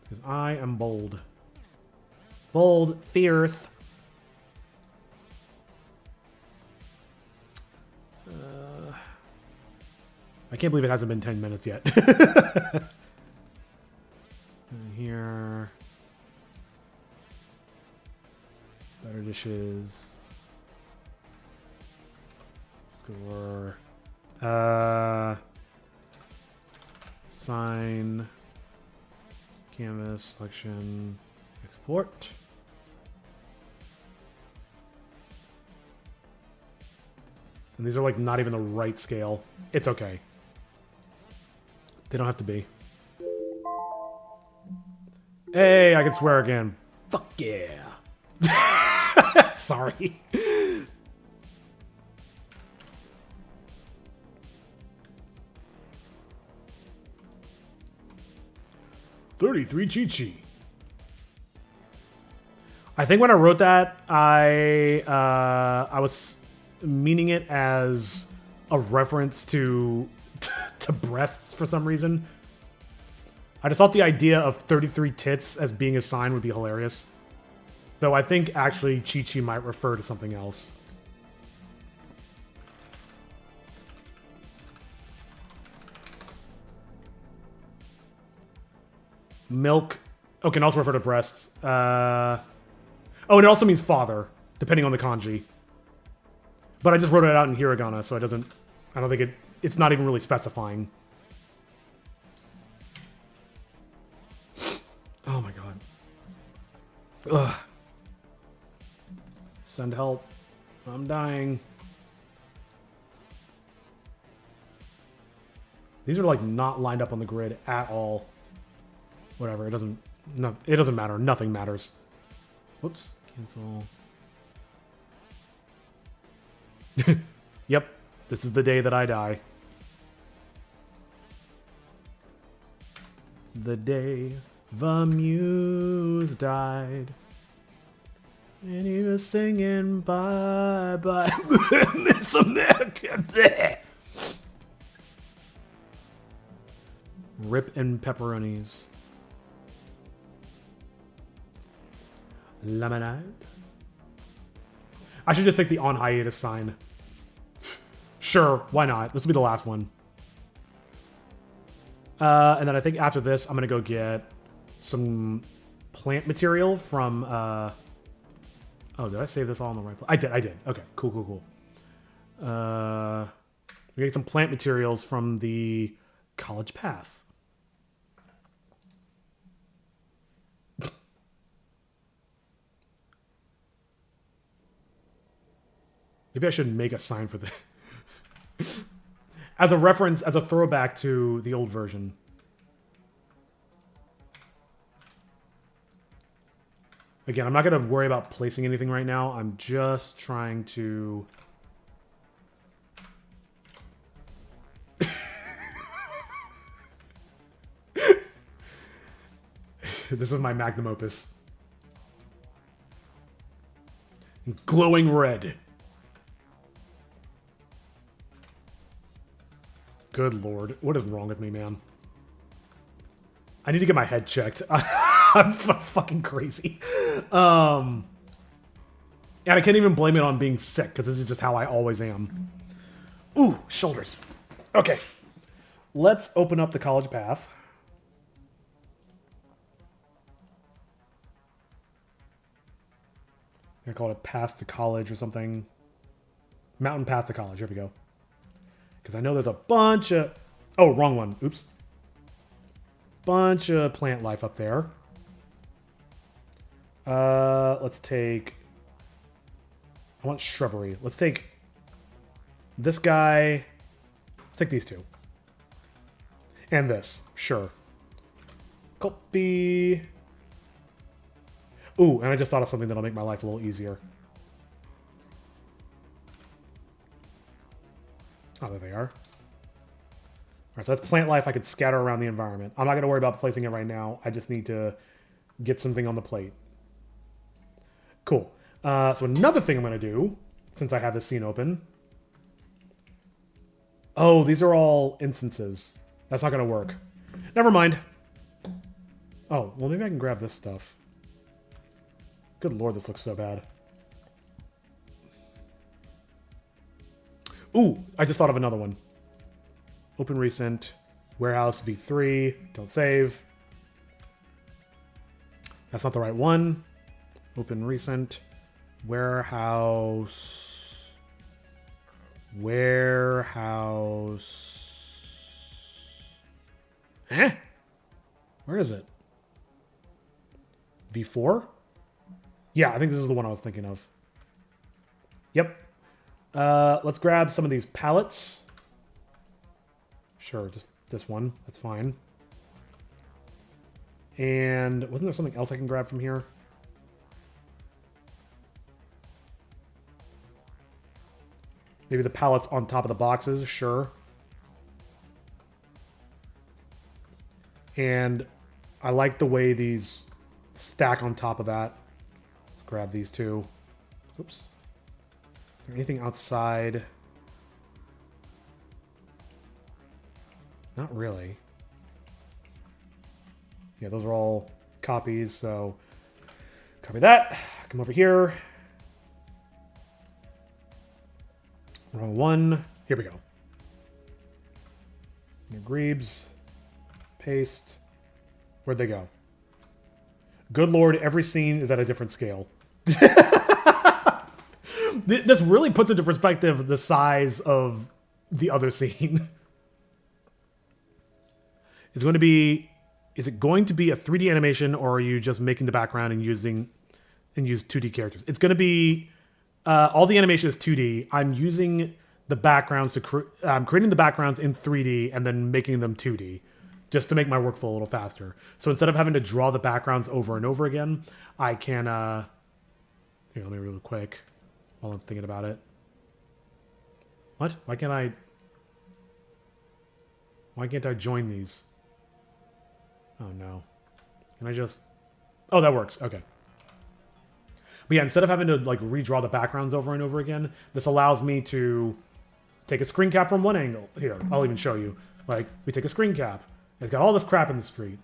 Speaker 2: Because I am bold. Bold, fierce. I can't believe it hasn't been 10 minutes yet. And here. Better dishes. Score. Sign. Canvas. Selection. Export. And these are like not even the right scale. It's okay. They don't have to be. Hey, I can swear again. Fuck yeah. Sorry. $33 Chi-Chi. I think when I wrote that, I was meaning it as a reference to breasts for some reason. I just thought the idea of 33 tits as being a sign would be hilarious. Though I think actually Chi-Chi might refer to something else. Milk. Oh, can also refer to breasts. Oh, and it also means father, depending on the kanji. But I just wrote it out in hiragana, so it doesn't... I don't think it's not even really specifying. Ugh. Send help. I'm dying. These are like not lined up on the grid at all. Whatever, it doesn't matter. Nothing matters. Whoops, cancel. Yep, this is the day that I die. The day the muse died. And he was singing bye bye Miss America. Rip and pepperonis. Lemonade. I should just take the on hiatus sign. Sure, why not? This will be the last one. And then I think after this, I'm going to go get some plant material from... oh, did I save this all in the right place? I did. Okay, cool. We get some plant materials from the college path. Maybe I should make a sign for this. As a reference, as a throwback to the old version. Again, I'm not going to worry about placing anything right now. I'm just trying to... This is my magnum opus. Glowing red. Good lord. What is wrong with me, man? I need to get my head checked. I'm fucking crazy. And I can't even blame it on being sick, because this is just how I always am. Ooh, shoulders. Okay. Let's open up the college path. I call it a path to college or something. Mountain path to college. Here we go. Because I know there's a bunch of... Oh, wrong one. Oops. Bunch of plant life up there. Let's take... I want shrubbery. Let's take this guy. Let's take these two. And this. Sure. Copy. Ooh, and I just thought of something that'll make my life a little easier. Oh, there they are. Alright, so that's plant life I could scatter around the environment. I'm not going to worry about placing it right now. I just need to get something on the plate. Cool. So another thing I'm going to do, since I have this scene open. Oh, these are all instances. That's not going to work. Never mind. Oh, well maybe I can grab this stuff. Good lord, this looks so bad. Ooh, I just thought of another one. Open recent. Warehouse v3. Don't save. That's not the right one. Open recent. Warehouse. Eh? Where is it? V4? Yeah, I think this is the one I was thinking of. Yep. Let's grab some of these pallets. Sure, just this one. That's fine. And wasn't there something else I can grab from here? Maybe the pallets on top of the boxes. Sure. And I like the way these stack on top of that. Let's grab these two. Oops. Is there anything outside? Not really. Yeah, those are all copies, so copy that. Come over here. Wrong one. Here we go. New Grebes. Paste. Where'd they go? Good lord, every scene is at a different scale. This really puts into perspective the size of the other scene. Is it going to be a 3D animation, or are you just making the background and using and use 2D characters. It's going to be all the animation is 2D. I'm using the backgrounds to I'm creating the backgrounds in 3D and then making them 2D just to make my workflow a little faster. So instead of having to draw the backgrounds over and over again, I can here, let me real quick while I'm thinking about it. What? Why can't I join these? Oh no. Can I just... Oh, that works. Okay. But yeah, instead of having to like redraw the backgrounds over and over again, this allows me to take a screen cap from one angle. Here, I'll even show you. Like, we take a screen cap. It's got all this crap in the street.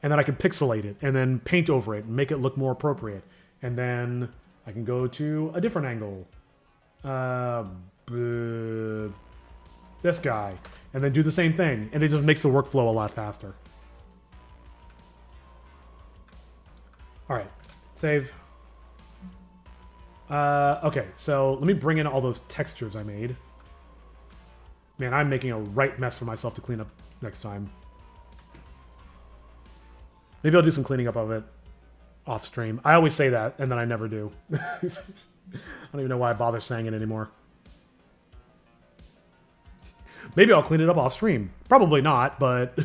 Speaker 2: And then I can pixelate it and then paint over it and make it look more appropriate. And then I can go to a different angle. This guy. And then do the same thing. And it just makes the workflow a lot faster. Alright. Save. Okay, so let me bring in all those textures I made. Man, I'm making a right mess for myself to clean up next time. Maybe I'll do some cleaning up of it off stream. I always say that, and then I never do. I don't even know why I bother saying it anymore. Maybe I'll clean it up off stream. Probably not, but...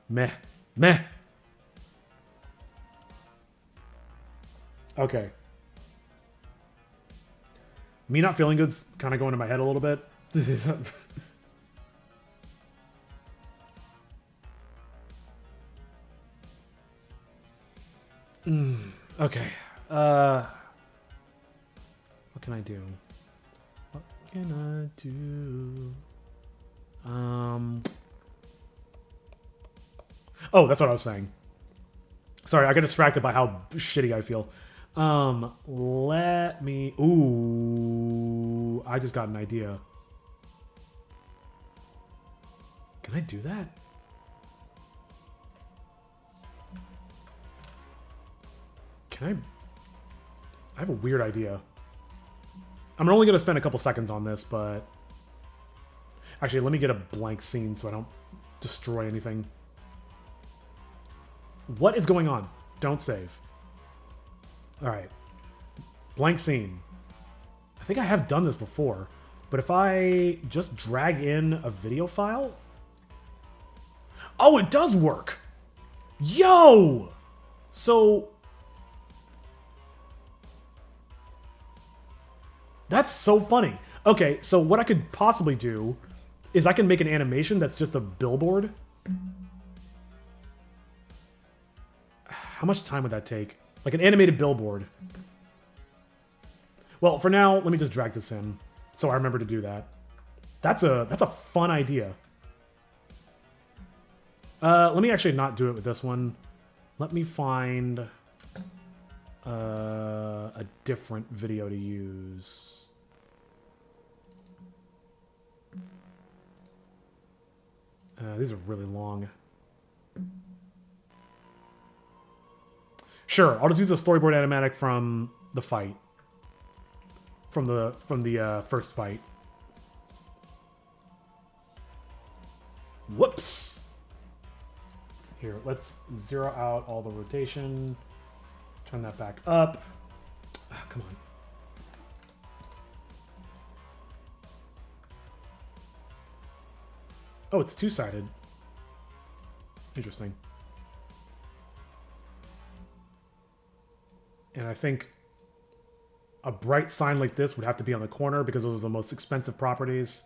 Speaker 2: Meh. Meh. Okay. Me not feeling good's kind of going to my head a little bit. Okay. What can I do? What can I do? Oh, that's what I was saying. Sorry, I got distracted by how shitty I feel. Let me... Ooh, I just got an idea. Can I do that? Can I have a weird idea. I'm only going to spend a couple seconds on this, but... Actually, let me get a blank scene so I don't destroy anything. What is going on? Don't save. Alright. Blank scene. I think I have done this before, but if I just drag in a video file... Oh, it does work! Yo! So... That's so funny. Okay, so what I could possibly do is I can make an animation that's just a billboard. How much time would that take? Like an animated billboard. Well, for now, let me just drag this in so I remember to do that. That's a fun idea. Let me actually not do it with this one. Let me find a different video to use. These are really long. Sure, I'll just use the storyboard animatic from the fight. From the first fight. Whoops! Here, let's zero out all the rotation. Turn that back up. Ah, come on. Oh, it's two-sided. Interesting. And I think a bright sign like this would have to be on the corner because those are the most expensive properties.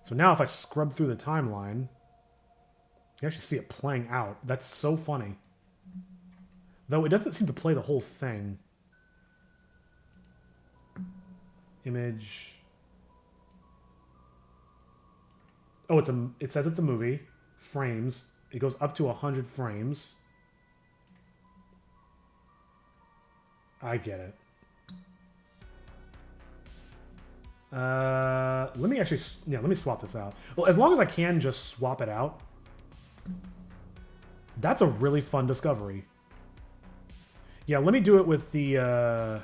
Speaker 2: So now if I scrub through the timeline, you actually see it playing out. That's so funny. Though it doesn't seem to play the whole thing. Image. Oh, it says it's a movie. Frames. It goes up to 100 frames. I get it. Let me actually... Yeah, let me swap this out. Well, as long as I can just swap it out. That's a really fun discovery. Yeah, let me do it with the... Oh,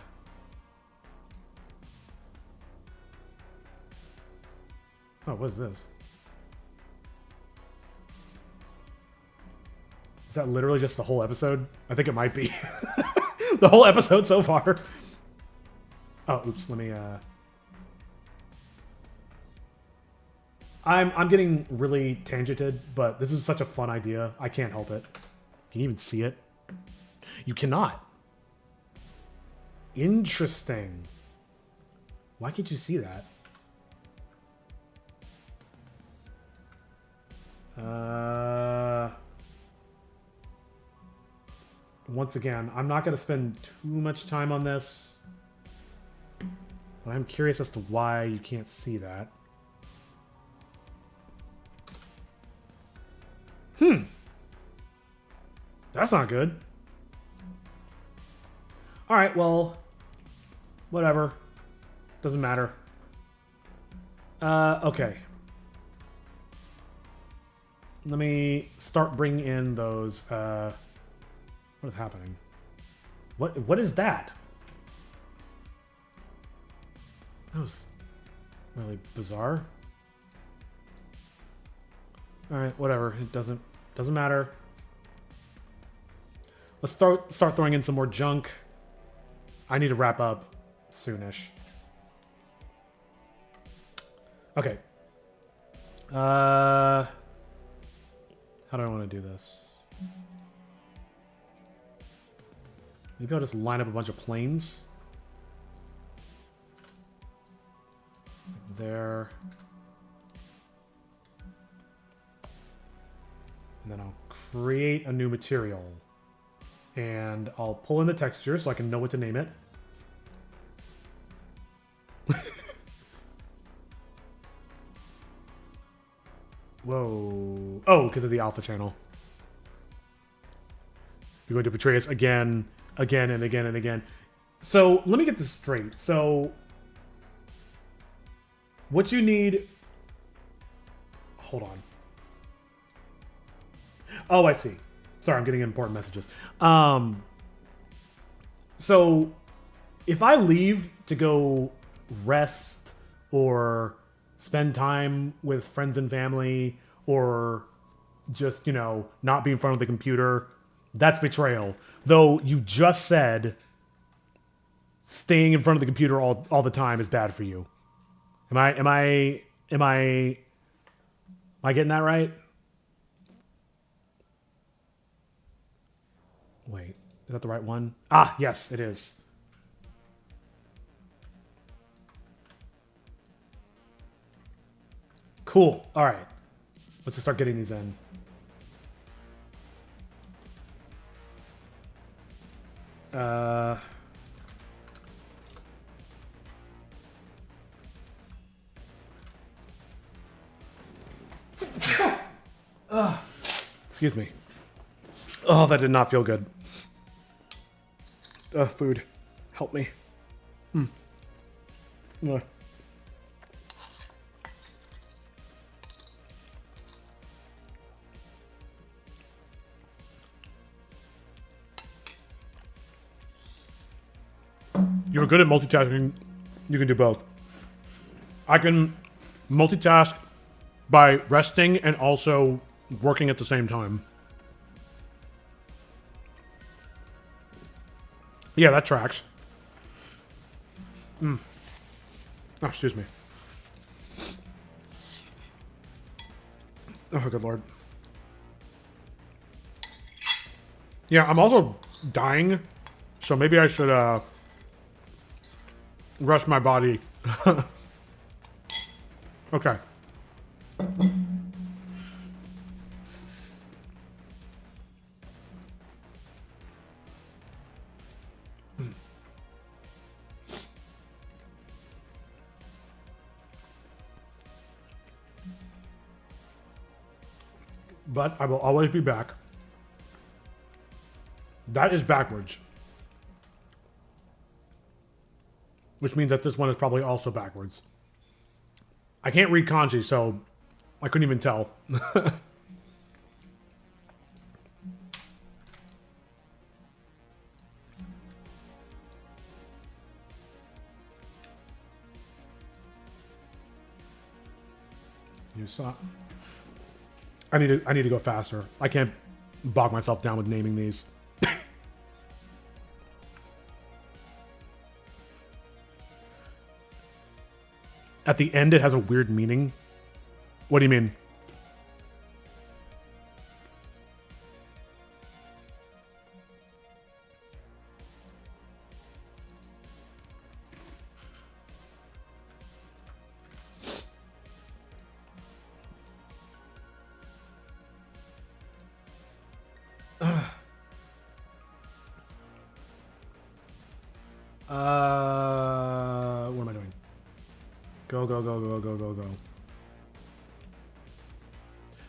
Speaker 2: what is this? Is that literally just the whole episode? I think it might be. The whole episode so far. Oh, oops, let me, I'm getting really tangented, but this is such a fun idea. I can't help it. Can you even see it? You cannot. Interesting. Why can't you see that? Once again, I'm not going to spend too much time on this, but I'm curious as to why you can't see that. That's not good. Alright, well, whatever. Doesn't matter. Okay. Let me start bringing in those, what is happening? What is that? That was really bizarre. Alright, whatever. It doesn't matter. Let's start throwing in some more junk. I need to wrap up soonish. Okay. How do I want to do this? Maybe I'll just line up a bunch of planes. There. And then I'll create a new material. And I'll pull in the texture so I can know what to name it. Whoa. Oh, because of the alpha channel. You're going to betray us again, again, and again, and again. So, let me get this straight. So, what you need... Hold on. Oh, I see. Sorry, I'm getting important messages. So, if I leave to go rest or spend time with friends and family or just, you know, not be in front of the computer, that's betrayal. Though you just said staying in front of the computer all the time is bad for you. Am I getting that right? Wait, is that the right one? Ah, yes, it is. Cool. All right. Let's just start getting these in. Excuse me. Oh, that did not feel good. Food. Help me. You're good at multitasking. You can do both. I can multitask by resting and also working at the same time. Yeah, that tracks. Oh, excuse me. Oh, good lord. Yeah, I'm also dying, so maybe I should rest my body. Okay. But I will always be back. That is backwards. Which means that this one is probably also backwards. I can't read kanji, so I couldn't even tell. You saw. I need to go faster. I can't bog myself down with naming these. At the end, it has a weird meaning. What do you mean? What am I doing? Go, go, go, go, go, go, go.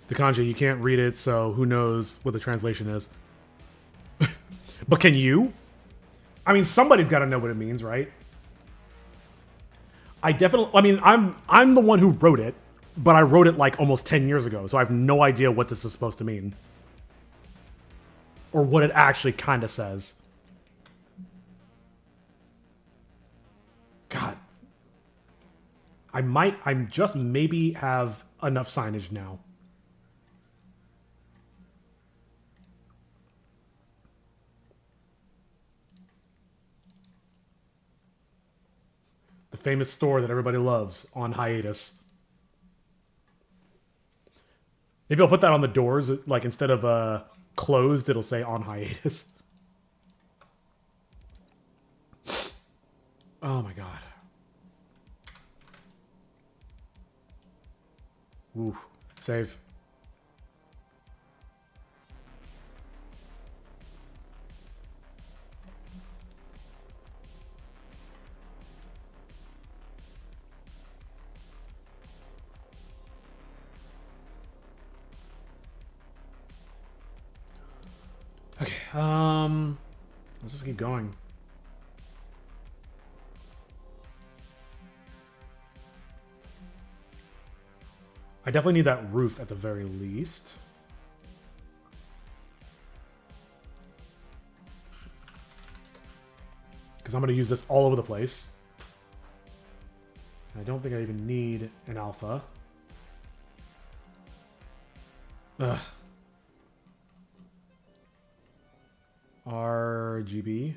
Speaker 2: The kanji, you can't read it, so who knows what the translation is. But can you? I mean, somebody's got to know what it means, right? I mean, I'm the one who wrote it, but I wrote it like almost 10 years ago, so I have no idea what this is supposed to mean. Or what it actually kind of says. God. I just maybe have enough signage now. The famous store that everybody loves on hiatus. Maybe I'll put that on the doors, like instead of closed, it'll say on hiatus. Oh my god. Ooh, save. Okay, let's just keep going. I definitely need that roof at the very least. Because I'm going to use this all over the place. I don't think I even need an alpha. Ugh. RGB.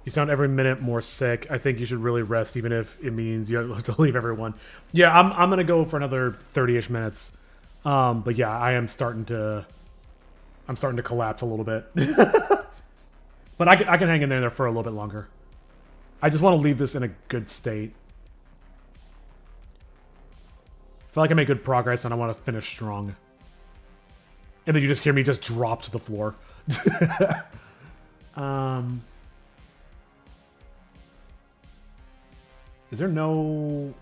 Speaker 2: You sound every minute more sick. I think you should really rest, even if it means you have to leave everyone. Yeah, I'm gonna go for another 30-ish minutes. But yeah, I'm starting to collapse a little bit. But I can hang in there for a little bit longer. I just want to leave this in a good state. I feel like I made good progress, and I want to finish strong. And then you just hear me just drop to the floor. Is there no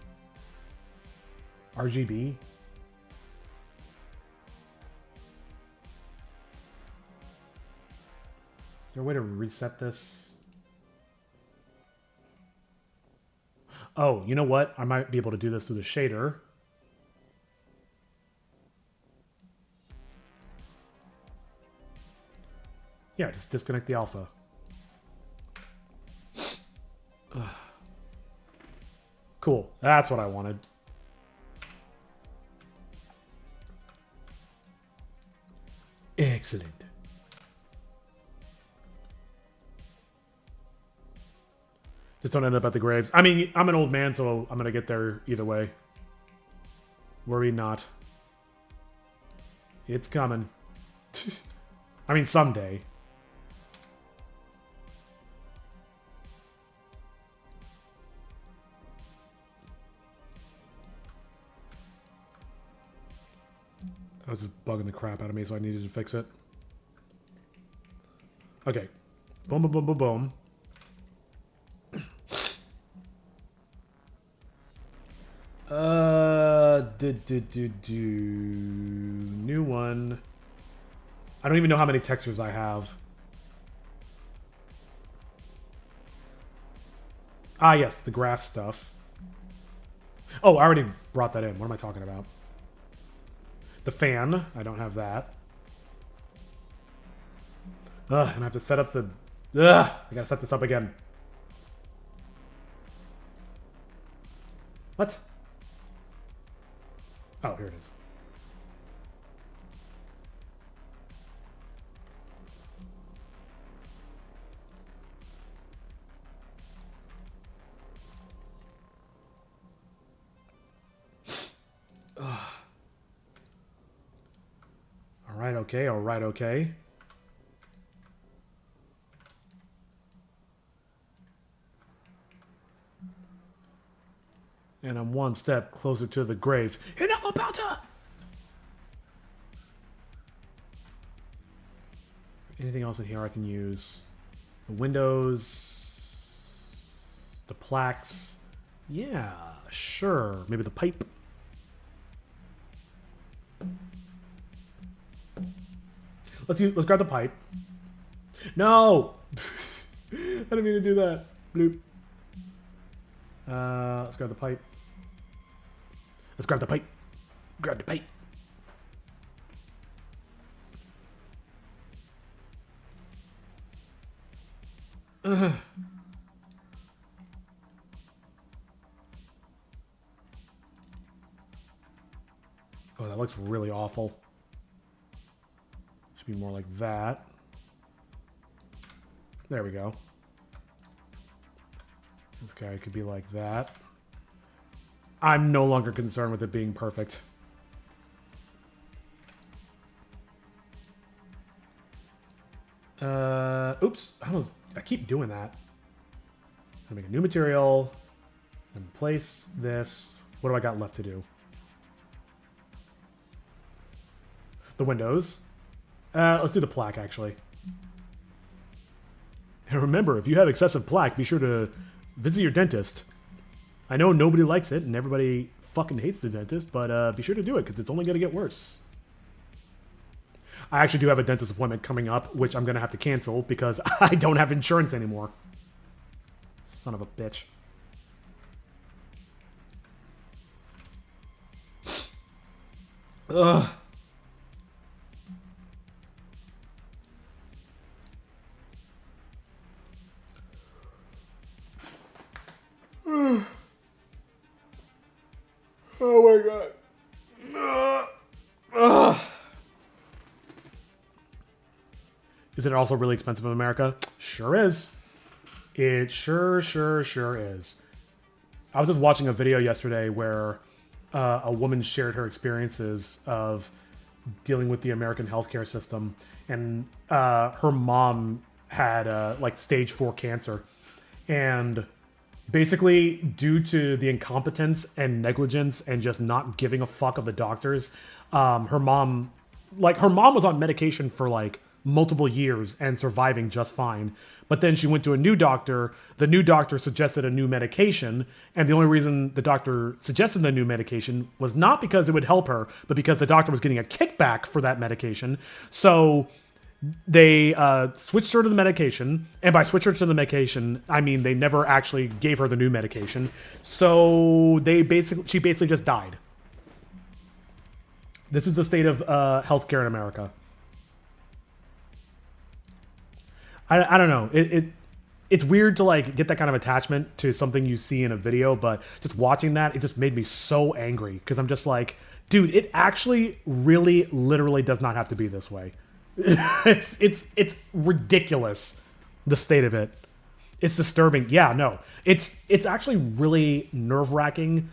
Speaker 2: RGB? Is there a way to reset this? Oh, you know what? I might be able to do this through the shader. Yeah, just disconnect the alpha. Ugh. Cool. That's what I wanted. Excellent. Just don't end up at the graves. I mean, I'm an old man, so I'm going to get there either way. Worry not. It's coming. I mean, someday. That was just bugging the crap out of me, so I needed to fix it. Okay. Boom, boom, boom, boom, boom. New one. I don't even know how many textures I have. Ah, yes, the grass stuff. Oh, I already brought that in. What am I talking about? The fan. I don't have that. Ugh, and I have to set up the... Ugh, I gotta set this up again. What? Oh, here it is. Alright, okay, alright, okay. And I'm one step closer to the grave. And I'm about to... Anything else in here I can use? The windows... The plaques... Yeah, sure. Maybe the pipe. Let's grab the pipe. No! I didn't mean to do that. Bloop. Let's grab the pipe. Let's grab the pipe. Grab the pipe. Oh, that looks really awful. Should be more like that. There we go. This guy could be like that. I'm no longer concerned with it being perfect. Oops. I keep doing that. I make a new material and place this. What do I got left to do? The windows. Let's do the plaque, actually. And remember, if you have excessive plaque, be sure to visit your dentist. I know nobody likes it, and everybody fucking hates the dentist, but be sure to do it, because it's only going to get worse. I actually do have a dentist appointment coming up, which I'm going to have to cancel, because I don't have insurance anymore. Son of a bitch. Ugh. Oh my god. Is it also really expensive in America? Sure is. It sure is. I was just watching a video yesterday where a woman shared her experiences of dealing with the American healthcare system, and her mom had like stage 4 cancer, and basically due to the incompetence and negligence and just not giving a fuck of the doctors, her mom was on medication for like multiple years and surviving just fine. But then she went to a new doctor. The new doctor suggested a new medication, and the only reason the doctor suggested the new medication was not because it would help her, but because the doctor was getting a kickback for that medication. So they switched her to the medication, and by switch her to the medication, I mean they never actually gave her the new medication. So she basically just died. This is the state of healthcare in America. I don't know. It's weird to like get that kind of attachment to something you see in a video, but just watching that, it just made me so angry, because I'm just like, dude, it actually really literally does not have to be this way. It's ridiculous, the state of it. It's disturbing. Yeah, no. It's actually really nerve-wracking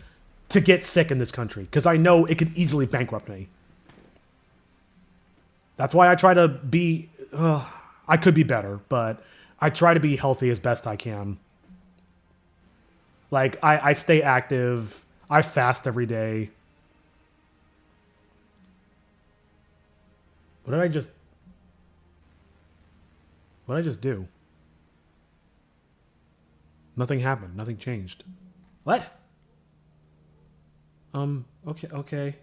Speaker 2: to get sick in this country, because I know it could easily bankrupt me. That's why I try to be... I could be better, but I try to be healthy as best I can. Like, I stay active. I fast every day. What did I just do? Nothing happened. Nothing changed. What? Okay.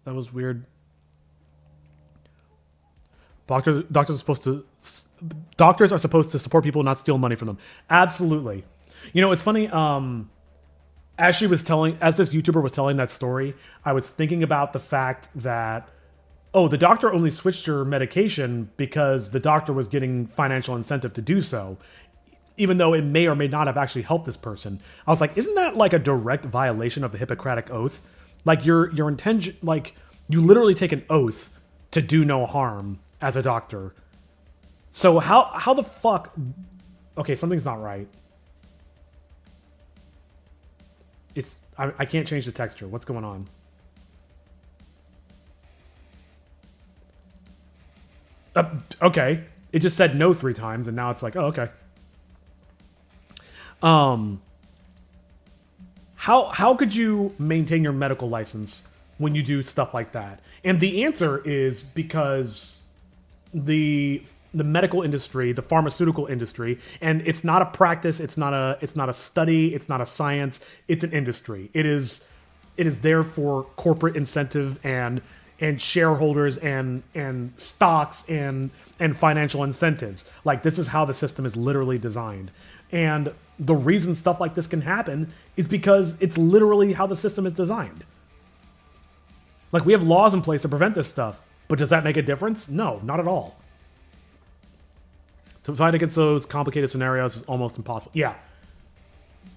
Speaker 2: That was weird. Doctors are supposed to support people, not steal money from them. Absolutely. You know, it's funny. As this YouTuber was telling that story, I was thinking about the fact that, the doctor only switched her medication because the doctor was getting financial incentive to do so, even though it may or may not have actually helped this person. I was like, isn't that like a direct violation of the Hippocratic Oath? Like your intention, like you literally take an oath to do no harm as a doctor. So how the fuck? Okay, something's not right. I can't change the texture. What's going on? Okay, it just said no 3 times, and now it's like, oh, okay. How could you maintain your medical license when you do stuff like that? And the answer is because the medical industry, the pharmaceutical industry, and it's not a practice, it's not a study, it's not a science, it's an industry. It is there for corporate incentive and shareholders and stocks and financial incentives. Like, this is how the system is literally designed. And the reason stuff like this can happen is because it's literally how the system is designed. Like, we have laws in place to prevent this stuff, but does that make a difference? No, not at all. To fight against those complicated scenarios is almost impossible. Yeah.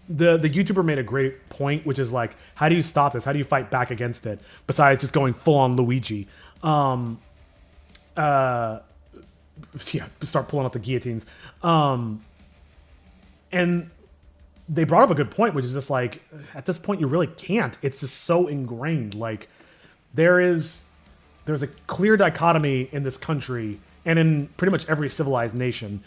Speaker 2: The YouTuber made a great point, which is like, how do you stop this? How do you fight back against it? Besides just going full on Luigi. Yeah, start pulling out the guillotines. And they brought up a good point, which is just like, at this point, you really can't. It's just so ingrained. Like, there's a clear dichotomy in this country and in pretty much every civilized nation.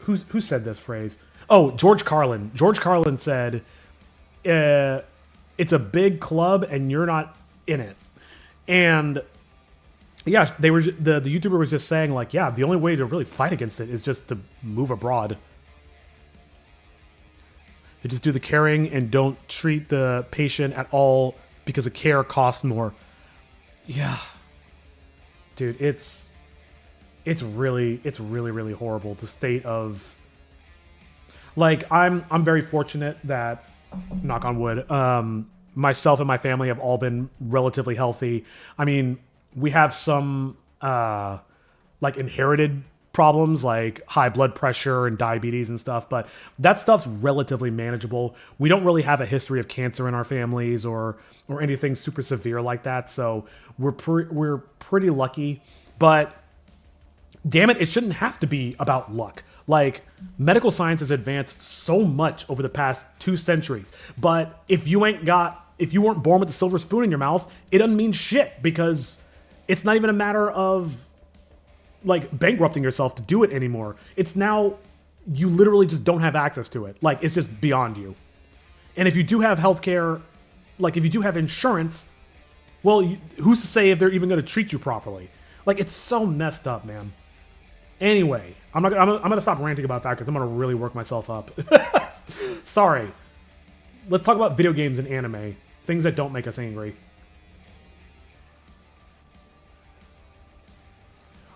Speaker 2: Who said this phrase? Oh, George Carlin. George Carlin said, it's a big club and you're not in it. And yeah, the YouTuber was just saying, like, yeah, the only way to really fight against it is just to move abroad. They just do the caring and don't treat the patient at all because the care costs more. Yeah. Dude, it's really horrible. The state of, like, I'm very fortunate that, knock on wood, myself and my family have all been relatively healthy. I mean, we have some like inherited problems like high blood pressure and diabetes and stuff, but that stuff's relatively manageable. We don't really have a history of cancer in our families or anything super severe like that, so we're pretty lucky. But damn it shouldn't have to be about luck. Like, medical science has advanced so much over the past 2 centuries, but if you weren't born with a silver spoon in your mouth, it doesn't mean shit, because it's not even a matter of like bankrupting yourself to do it anymore. It's now you literally just don't have access to it. Like, it's just beyond you. And if you do have healthcare, like if you do have insurance, well, who's to say if they're even going to treat you properly? Like, it's so messed up, man. Anyway, I'm gonna stop ranting about that because I'm gonna really work myself up. Sorry. Let's talk about video games and anime. Things that don't make us angry.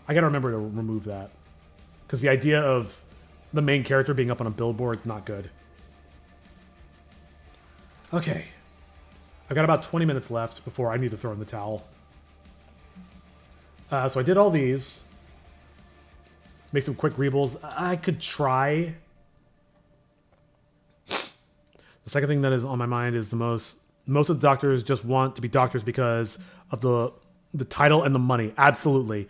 Speaker 2: I gotta remember to remove that, because the idea of the main character being up on a billboard is not good. Okay. I've got about 20 minutes left before I need to throw in the towel. So I did all these. Make some quick rebuilds. I could try. The second thing that is on my mind is most of the doctors just want to be doctors because of the title and the money. Absolutely.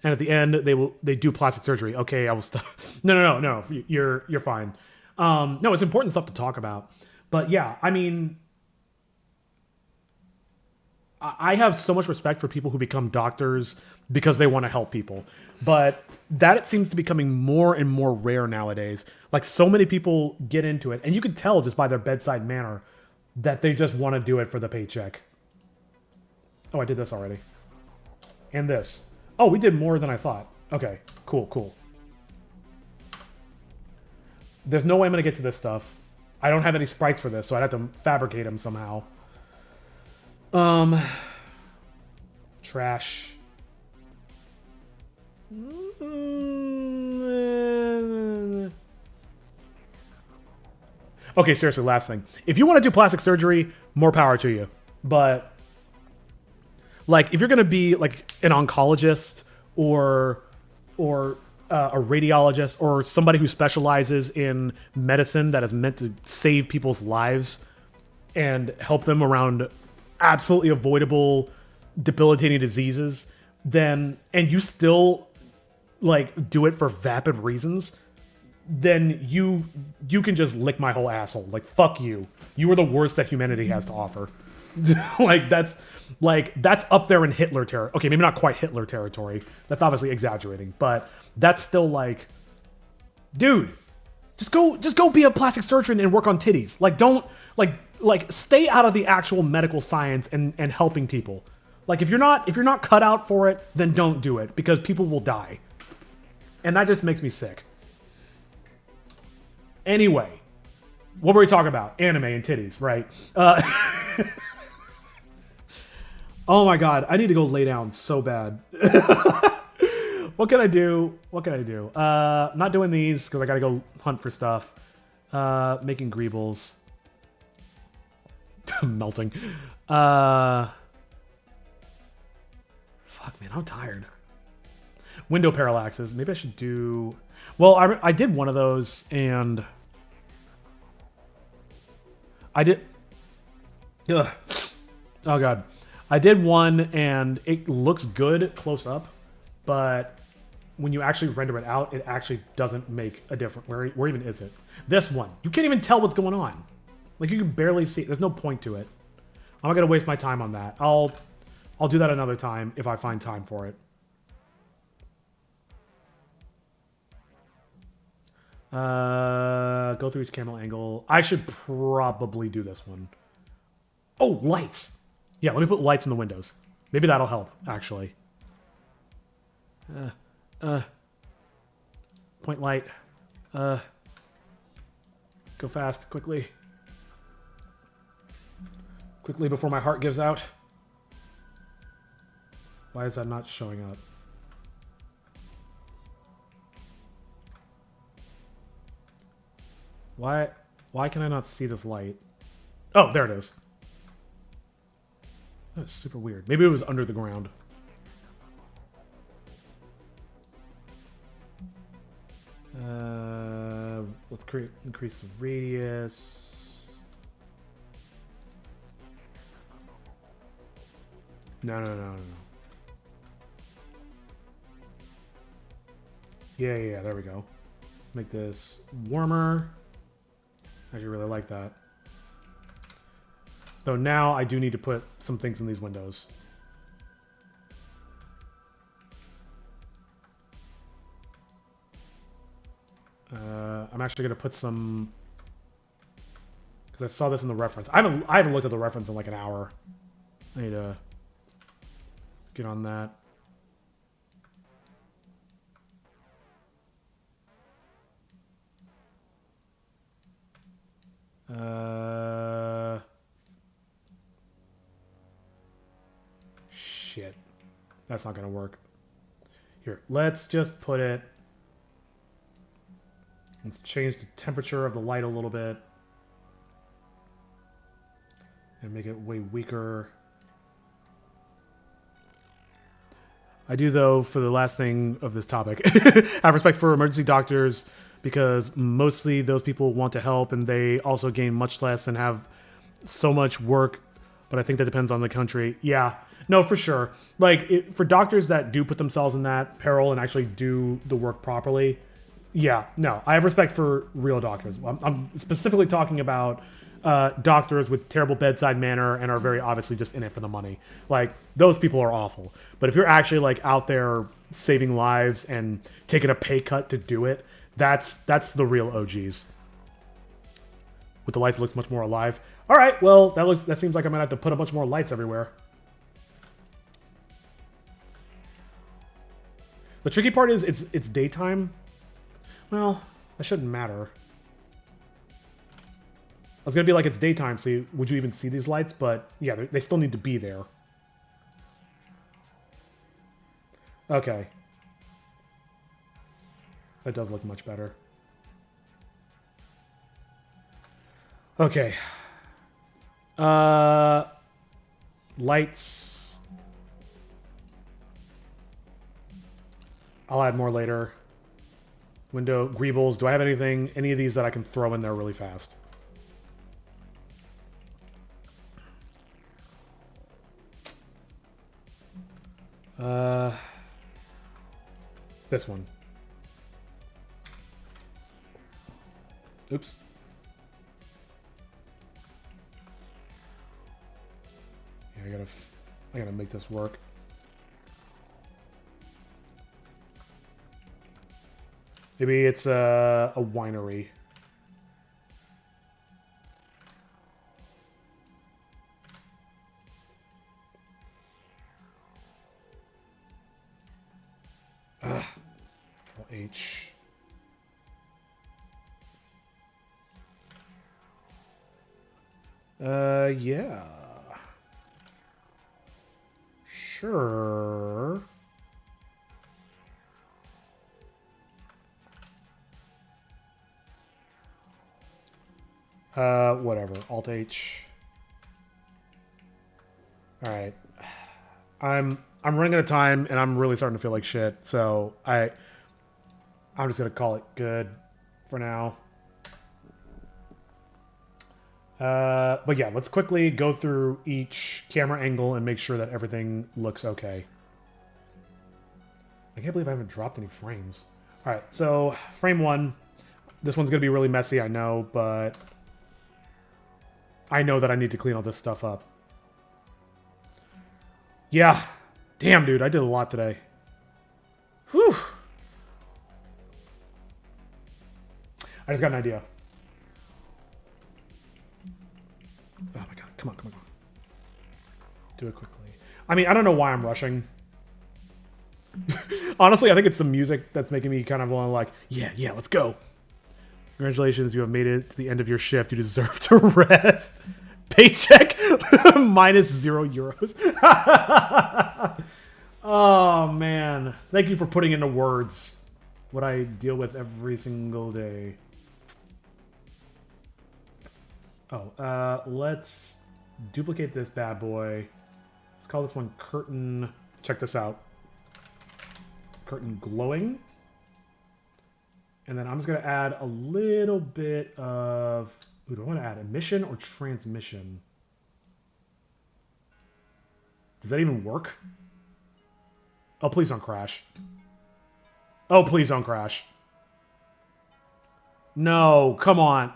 Speaker 2: And at the end, they do plastic surgery. Okay, I will stop. No. You're fine. No, it's important stuff to talk about. But yeah, I mean, I have so much respect for people who become doctors because they want to help people. But that it seems to be becoming more and more rare nowadays. Like, so many people get into it, and you can tell just by their bedside manner that they just want to do it for the paycheck. Oh, I did this already. And this. Oh, we did more than I thought. Okay, cool. There's no way I'm going to get to this stuff. I don't have any sprites for this, so I'd have to fabricate them somehow. Trash. Okay, seriously, last thing. If you want to do plastic surgery, more power to you. But, like, if you're going to be, like, an oncologist or a radiologist or somebody who specializes in medicine that is meant to save people's lives, and help them around absolutely avoidable, debilitating diseases, then and you still like do it for vapid reasons, then you can just lick my whole asshole. Like, fuck you. You are the worst that humanity has to offer. That's up there in Hitler territory. Okay, maybe not quite Hitler territory. That's obviously exaggerating, but that's still like, dude, just go be a plastic surgeon and work on titties. Like, don't like stay out of the actual medical science and helping people. Like, if you're not cut out for it, then don't do it, because people will die. And that just makes me sick. Anyway, what were we talking about? Anime and titties, right? Oh my god, I need to go lay down so bad. What can I do? Not doing these because I gotta go hunt for stuff. Making greebles. Melting. Fuck, man, I'm tired. Window parallaxes. Maybe I should do... Well, I did one of those, and... I did... Ugh. Oh, God. I did one, and it looks good close up, but when you actually render it out, it actually doesn't make a difference. Where even is it? This one. You can't even tell what's going on. Like, you can barely see. There's no point to it. I'm not going to waste my time on that. I'll do that another time if I find time for it. Go through each camera angle. I should probably do this one. Oh, lights. Yeah, let me put lights in the windows. Maybe that'll help, actually. Point light. Go fast, quickly. Quickly before my heart gives out. Why is that not showing up? Why can I not see this light? Oh, there it is. That's super weird. Maybe it was under the ground. Let's increase the radius. No. Yeah, there we go. Let's make this warmer. I actually really like that. Though now I do need to put some things in these windows. I'm actually going to put some... Because I saw this in the reference. I haven't looked at the reference in like an hour. I need to get on that. Shit. That's not going to work. Here, let's just put it... Let's change the temperature of the light a little bit. And make it way weaker. I do, though, for the last thing of this topic, have respect for emergency doctors, because mostly those people want to help and they also gain much less and have so much work. But I think that depends on the country. Yeah, no, for sure. Like, for doctors that do put themselves in that peril and actually do the work properly, yeah, no, I have respect for real doctors. I'm specifically talking about doctors with terrible bedside manner and are very obviously just in it for the money. Like, those people are awful. But if you're actually like out there saving lives and taking a pay cut to do it, that's the real OGs. With the lights, it looks much more alive. All right, well, that seems like I'm gonna have to put a bunch more lights everywhere. The tricky part is it's daytime. Well, that shouldn't matter. I was gonna be like, it's daytime, so would you even see these lights? But yeah, they still need to be there. Okay. That does look much better. Okay. Lights. I'll add more later. Window, greebles. Do I have any of these that I can throw in there really fast? This one. Oops. Yeah, I gotta make this work. Maybe it's a winery. H. Yeah. Sure. Whatever. Alt H. All right. I'm running out of time, and I'm really starting to feel like shit. So I'm just gonna call it good for now. But yeah, let's quickly go through each camera angle and make sure that everything looks okay. I can't believe I haven't dropped any frames. All right, so frame 1. This one's gonna be really messy, I know, but I know that I need to clean all this stuff up. Yeah. Damn, dude, I did a lot today. Whew. I just got an idea. Oh my god, come on. Do it quickly. I mean, I don't know why I'm rushing. Honestly, I think it's the music that's making me kind of like, yeah, let's go. Congratulations, you have made it to the end of your shift. You deserve to rest. Paycheck minus €0. Oh, man. Thank you for putting into words what I deal with every single day. Oh, let's duplicate this bad boy. Let's call this one curtain. Check this out. Curtain glowing. And then I'm just going to add a little bit of... Ooh, do I want to add emission or transmission? Does that even work? Oh, please don't crash. Oh, please don't crash. No, come on.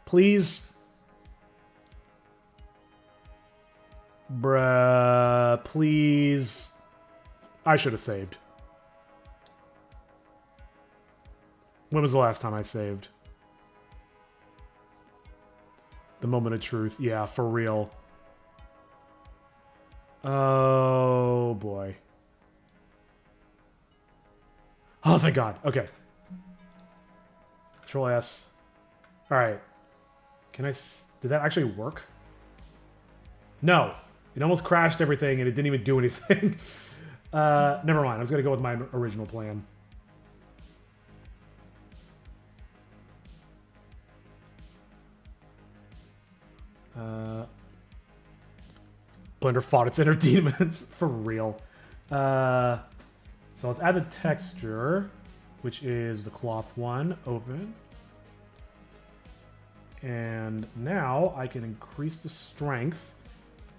Speaker 2: Please. Bruh, please. I should have saved. When was the last time I saved? The moment of truth. Yeah, for real. Oh, boy. Oh, thank God. Okay. Control S. All right. Can I... Did that actually work? No. It almost crashed everything, and it didn't even do anything. Never mind. I was going to go with my original plan. Blender fought its inner demons. For real. So let's add the texture, which is the cloth one. Open. And now I can increase the strength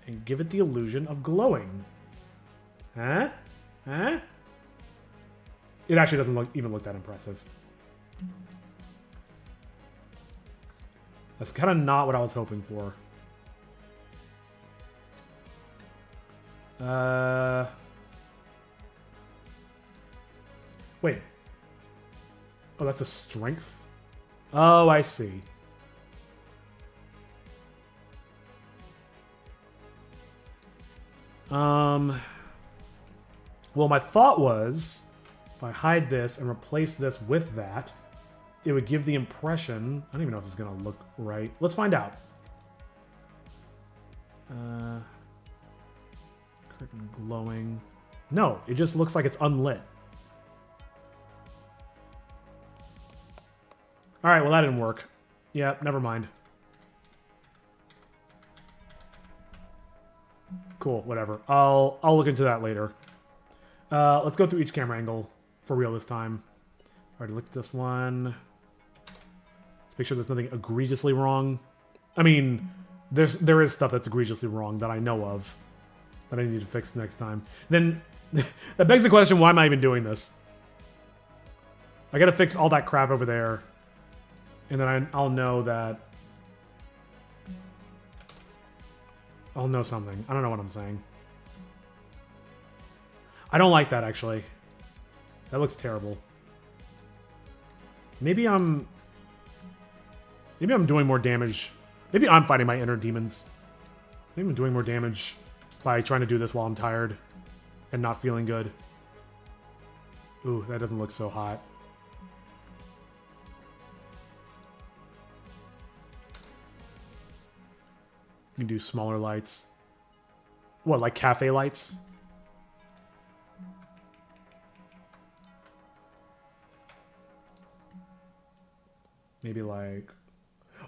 Speaker 2: and give it the illusion of glowing. Huh? Huh? It actually doesn't even look that impressive. That's kind of not what I was hoping for. Wait. Oh, that's a strength? Oh, I see. Well, my thought was, if I hide this and replace this with that, it would give the impression... I don't even know if this is going to look right. Let's find out. Curtain glowing. No, it just looks like it's unlit. Alright, well that didn't work. Yeah, never mind. Cool, whatever. I'll look into that later. Let's go through each camera angle for real this time. Alright, look at this one. Let's make sure there's nothing egregiously wrong. I mean, there is stuff that's egregiously wrong that I know of that I need to fix next time. Then That begs the question, why am I even doing this? I gotta fix all that crap over there. And then I'll know that... I'll know something. I don't know what I'm saying. I don't like that, actually. That looks terrible. Maybe I'm doing more damage. Maybe I'm fighting my inner demons. Maybe I'm doing more damage by trying to do this while I'm tired and not feeling good. Ooh, that doesn't look so hot. You can do smaller lights. What, like cafe lights? Maybe like...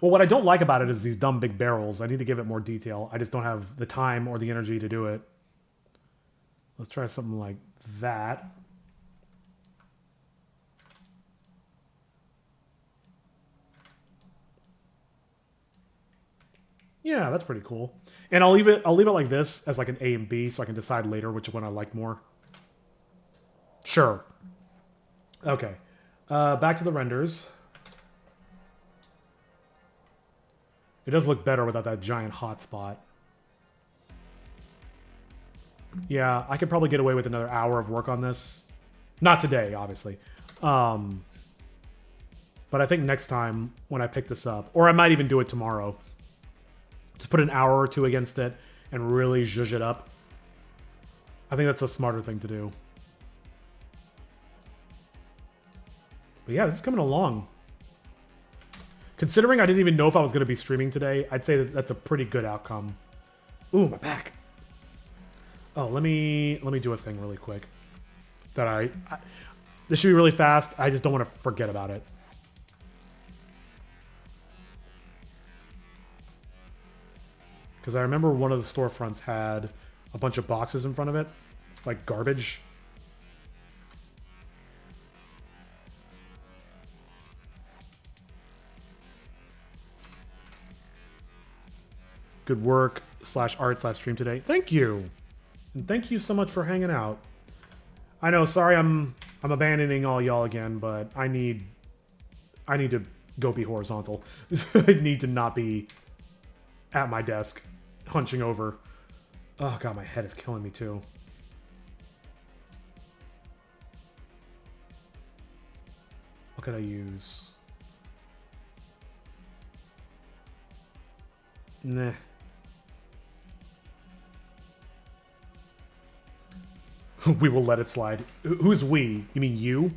Speaker 2: Well, what I don't like about it is these dumb big barrels. I need to give it more detail. I just don't have the time or the energy to do it. Let's try something like that. Yeah, that's pretty cool. And I'll leave it like this as like an A and B so I can decide later which one I like more. Sure. Okay. Back to the renders. It does look better without that giant hotspot. Yeah, I could probably get away with another hour of work on this. Not today, obviously. But I think next time when I pick this up, or I might even do it tomorrow, just put an hour or two against it and really zhuzh it up. I think that's a smarter thing to do. But yeah, this is coming along. Considering I didn't even know if I was going to be streaming today, I'd say that's a pretty good outcome. Ooh, my back. Oh, let me do a thing really quick. That this should be really fast. I just don't want to forget about it. Because I remember one of the storefronts had a bunch of boxes in front of it, like garbage. Good work /art/stream today. Thank you. And thank you so much for hanging out. I know, sorry I'm abandoning all y'all again, but I need to go be horizontal. I need to not be at my desk hunching over. Oh god, my head is killing me too. What could I use? Nah. We will let it slide. Who's we? You mean you?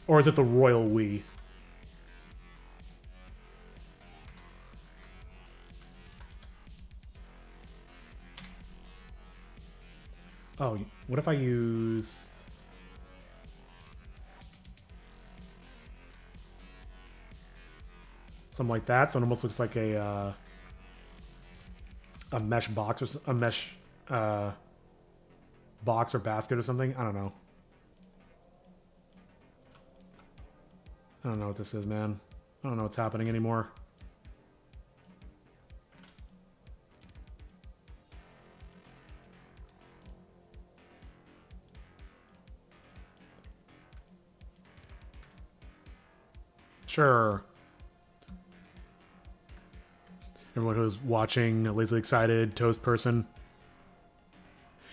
Speaker 2: Or is it the royal we? Oh, what if I use... something like that, so it almost looks like a mesh box or a mesh box or basket or something. I don't know. I don't know what this is, man. I don't know what's happening anymore. Sure. Everyone who's watching, lazily excited, toast person.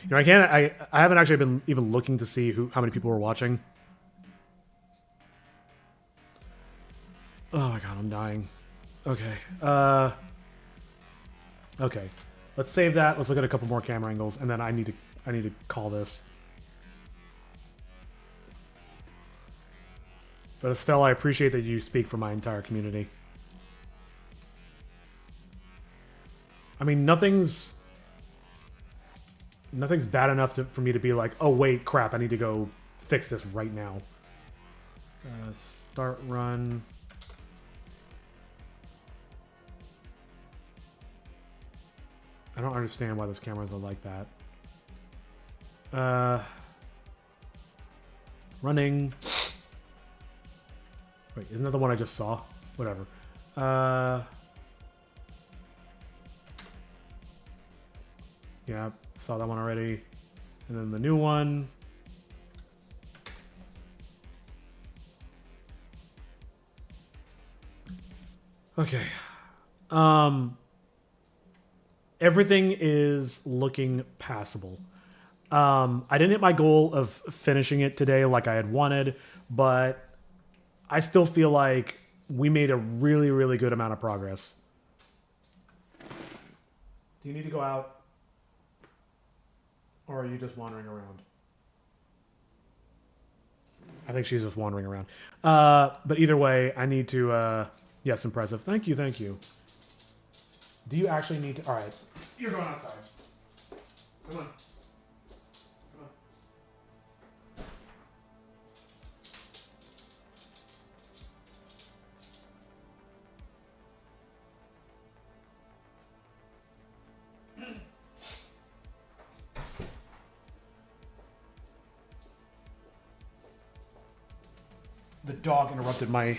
Speaker 2: You know, I haven't actually been even looking to see how many people are watching. Oh my god, I'm dying. Okay. Okay. Let's save that. Let's look at a couple more camera angles, and then I need to call this. But Estelle, I appreciate that you speak for my entire community. I mean, nothing's bad enough for me to be like, oh wait, crap, I need to go fix this right now. Start run. I don't understand why those cameras are like that. Running. Wait, isn't that the one I just saw? Whatever. Yeah, saw that one already. And then the new one. Okay. Everything is looking passable. I didn't hit my goal of finishing it today like I had wanted, but I still feel like we made a really, really good amount of progress. Do you need to go out? Or are you just wandering around? I think she's just wandering around. But either way, I need to... yes, impressive. Thank you, thank you. Do you actually need to... Alright. You're going outside. Come on. Come on. The dog interrupted my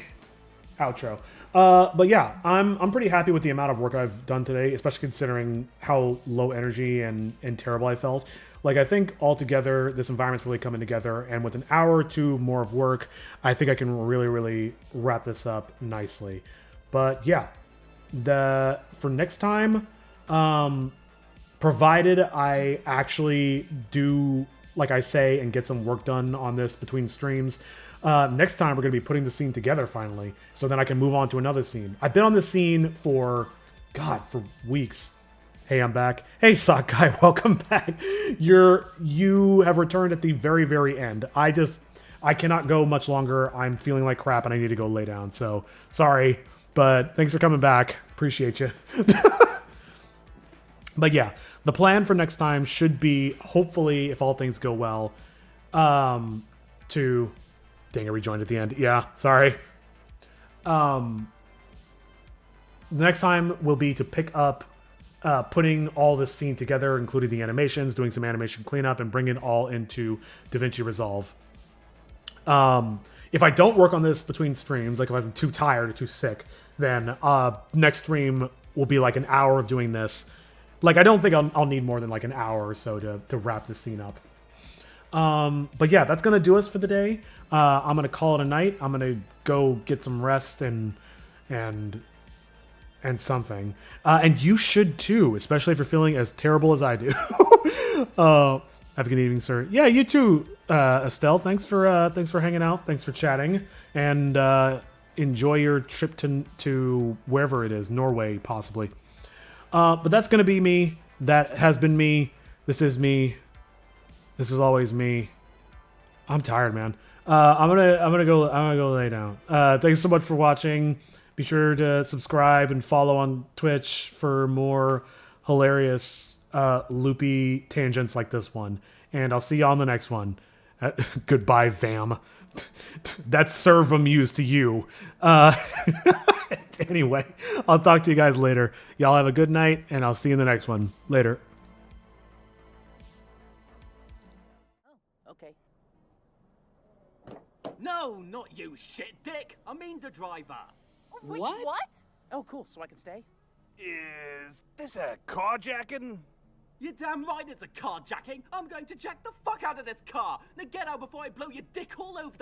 Speaker 2: outro. But yeah, I'm pretty happy with the amount of work I've done today, especially considering how low energy and terrible I felt. Like, I think altogether, this environment's really coming together, and with an hour or two more of work, I think I can really, really wrap this up nicely. But yeah, for next time, provided I actually do, like I say, and get some work done on this between streams, next time we're going to be putting the scene together finally, so then I can move on to another scene. I've been on this scene for weeks. Hey, I'm back. Hey, Sock Guy, welcome back. You have returned at the very, very end. I cannot go much longer. I'm feeling like crap and I need to go lay down, so sorry, but thanks for coming back. Appreciate you. But yeah, the plan for next time should be, hopefully, if all things go well, to... Dang, I rejoined at the end. Yeah, sorry. The next time will be to pick up putting all this scene together, including the animations, doing some animation cleanup, and bring it all into DaVinci Resolve. If I don't work on this between streams, like if I'm too tired or too sick, then next stream will be like an hour of doing this. Like, I don't think I'll need more than like an hour or so to wrap this scene up. But yeah, that's gonna do us for the day. I'm gonna call it a night. I'm gonna go get some rest and something. And you should too, especially if you're feeling as terrible as I do. Have a good evening, sir. Yeah, you too, Estelle. Thanks for hanging out. Thanks for chatting, and enjoy your trip to wherever it is, Norway possibly. But that's gonna be me. That has been me. This is me. This is always me. I'm tired, man. I'm gonna go lay down. Thanks so much for watching. Be sure to subscribe and follow on Twitch for more hilarious loopy tangents like this one. And I'll see you on the next one. Goodbye, Vam. That's serve amused to you. Anyway, I'll talk to you guys later. Y'all have a good night, and I'll see you in the next one. Later.
Speaker 7: No, not you, shit dick. I mean the driver.
Speaker 6: Wait, what?
Speaker 5: Oh, cool. So I can stay?
Speaker 9: Is this a carjacking?
Speaker 7: You're damn right it's a carjacking. I'm going to jack the fuck out of this car. Now get out before I blow your dick all over the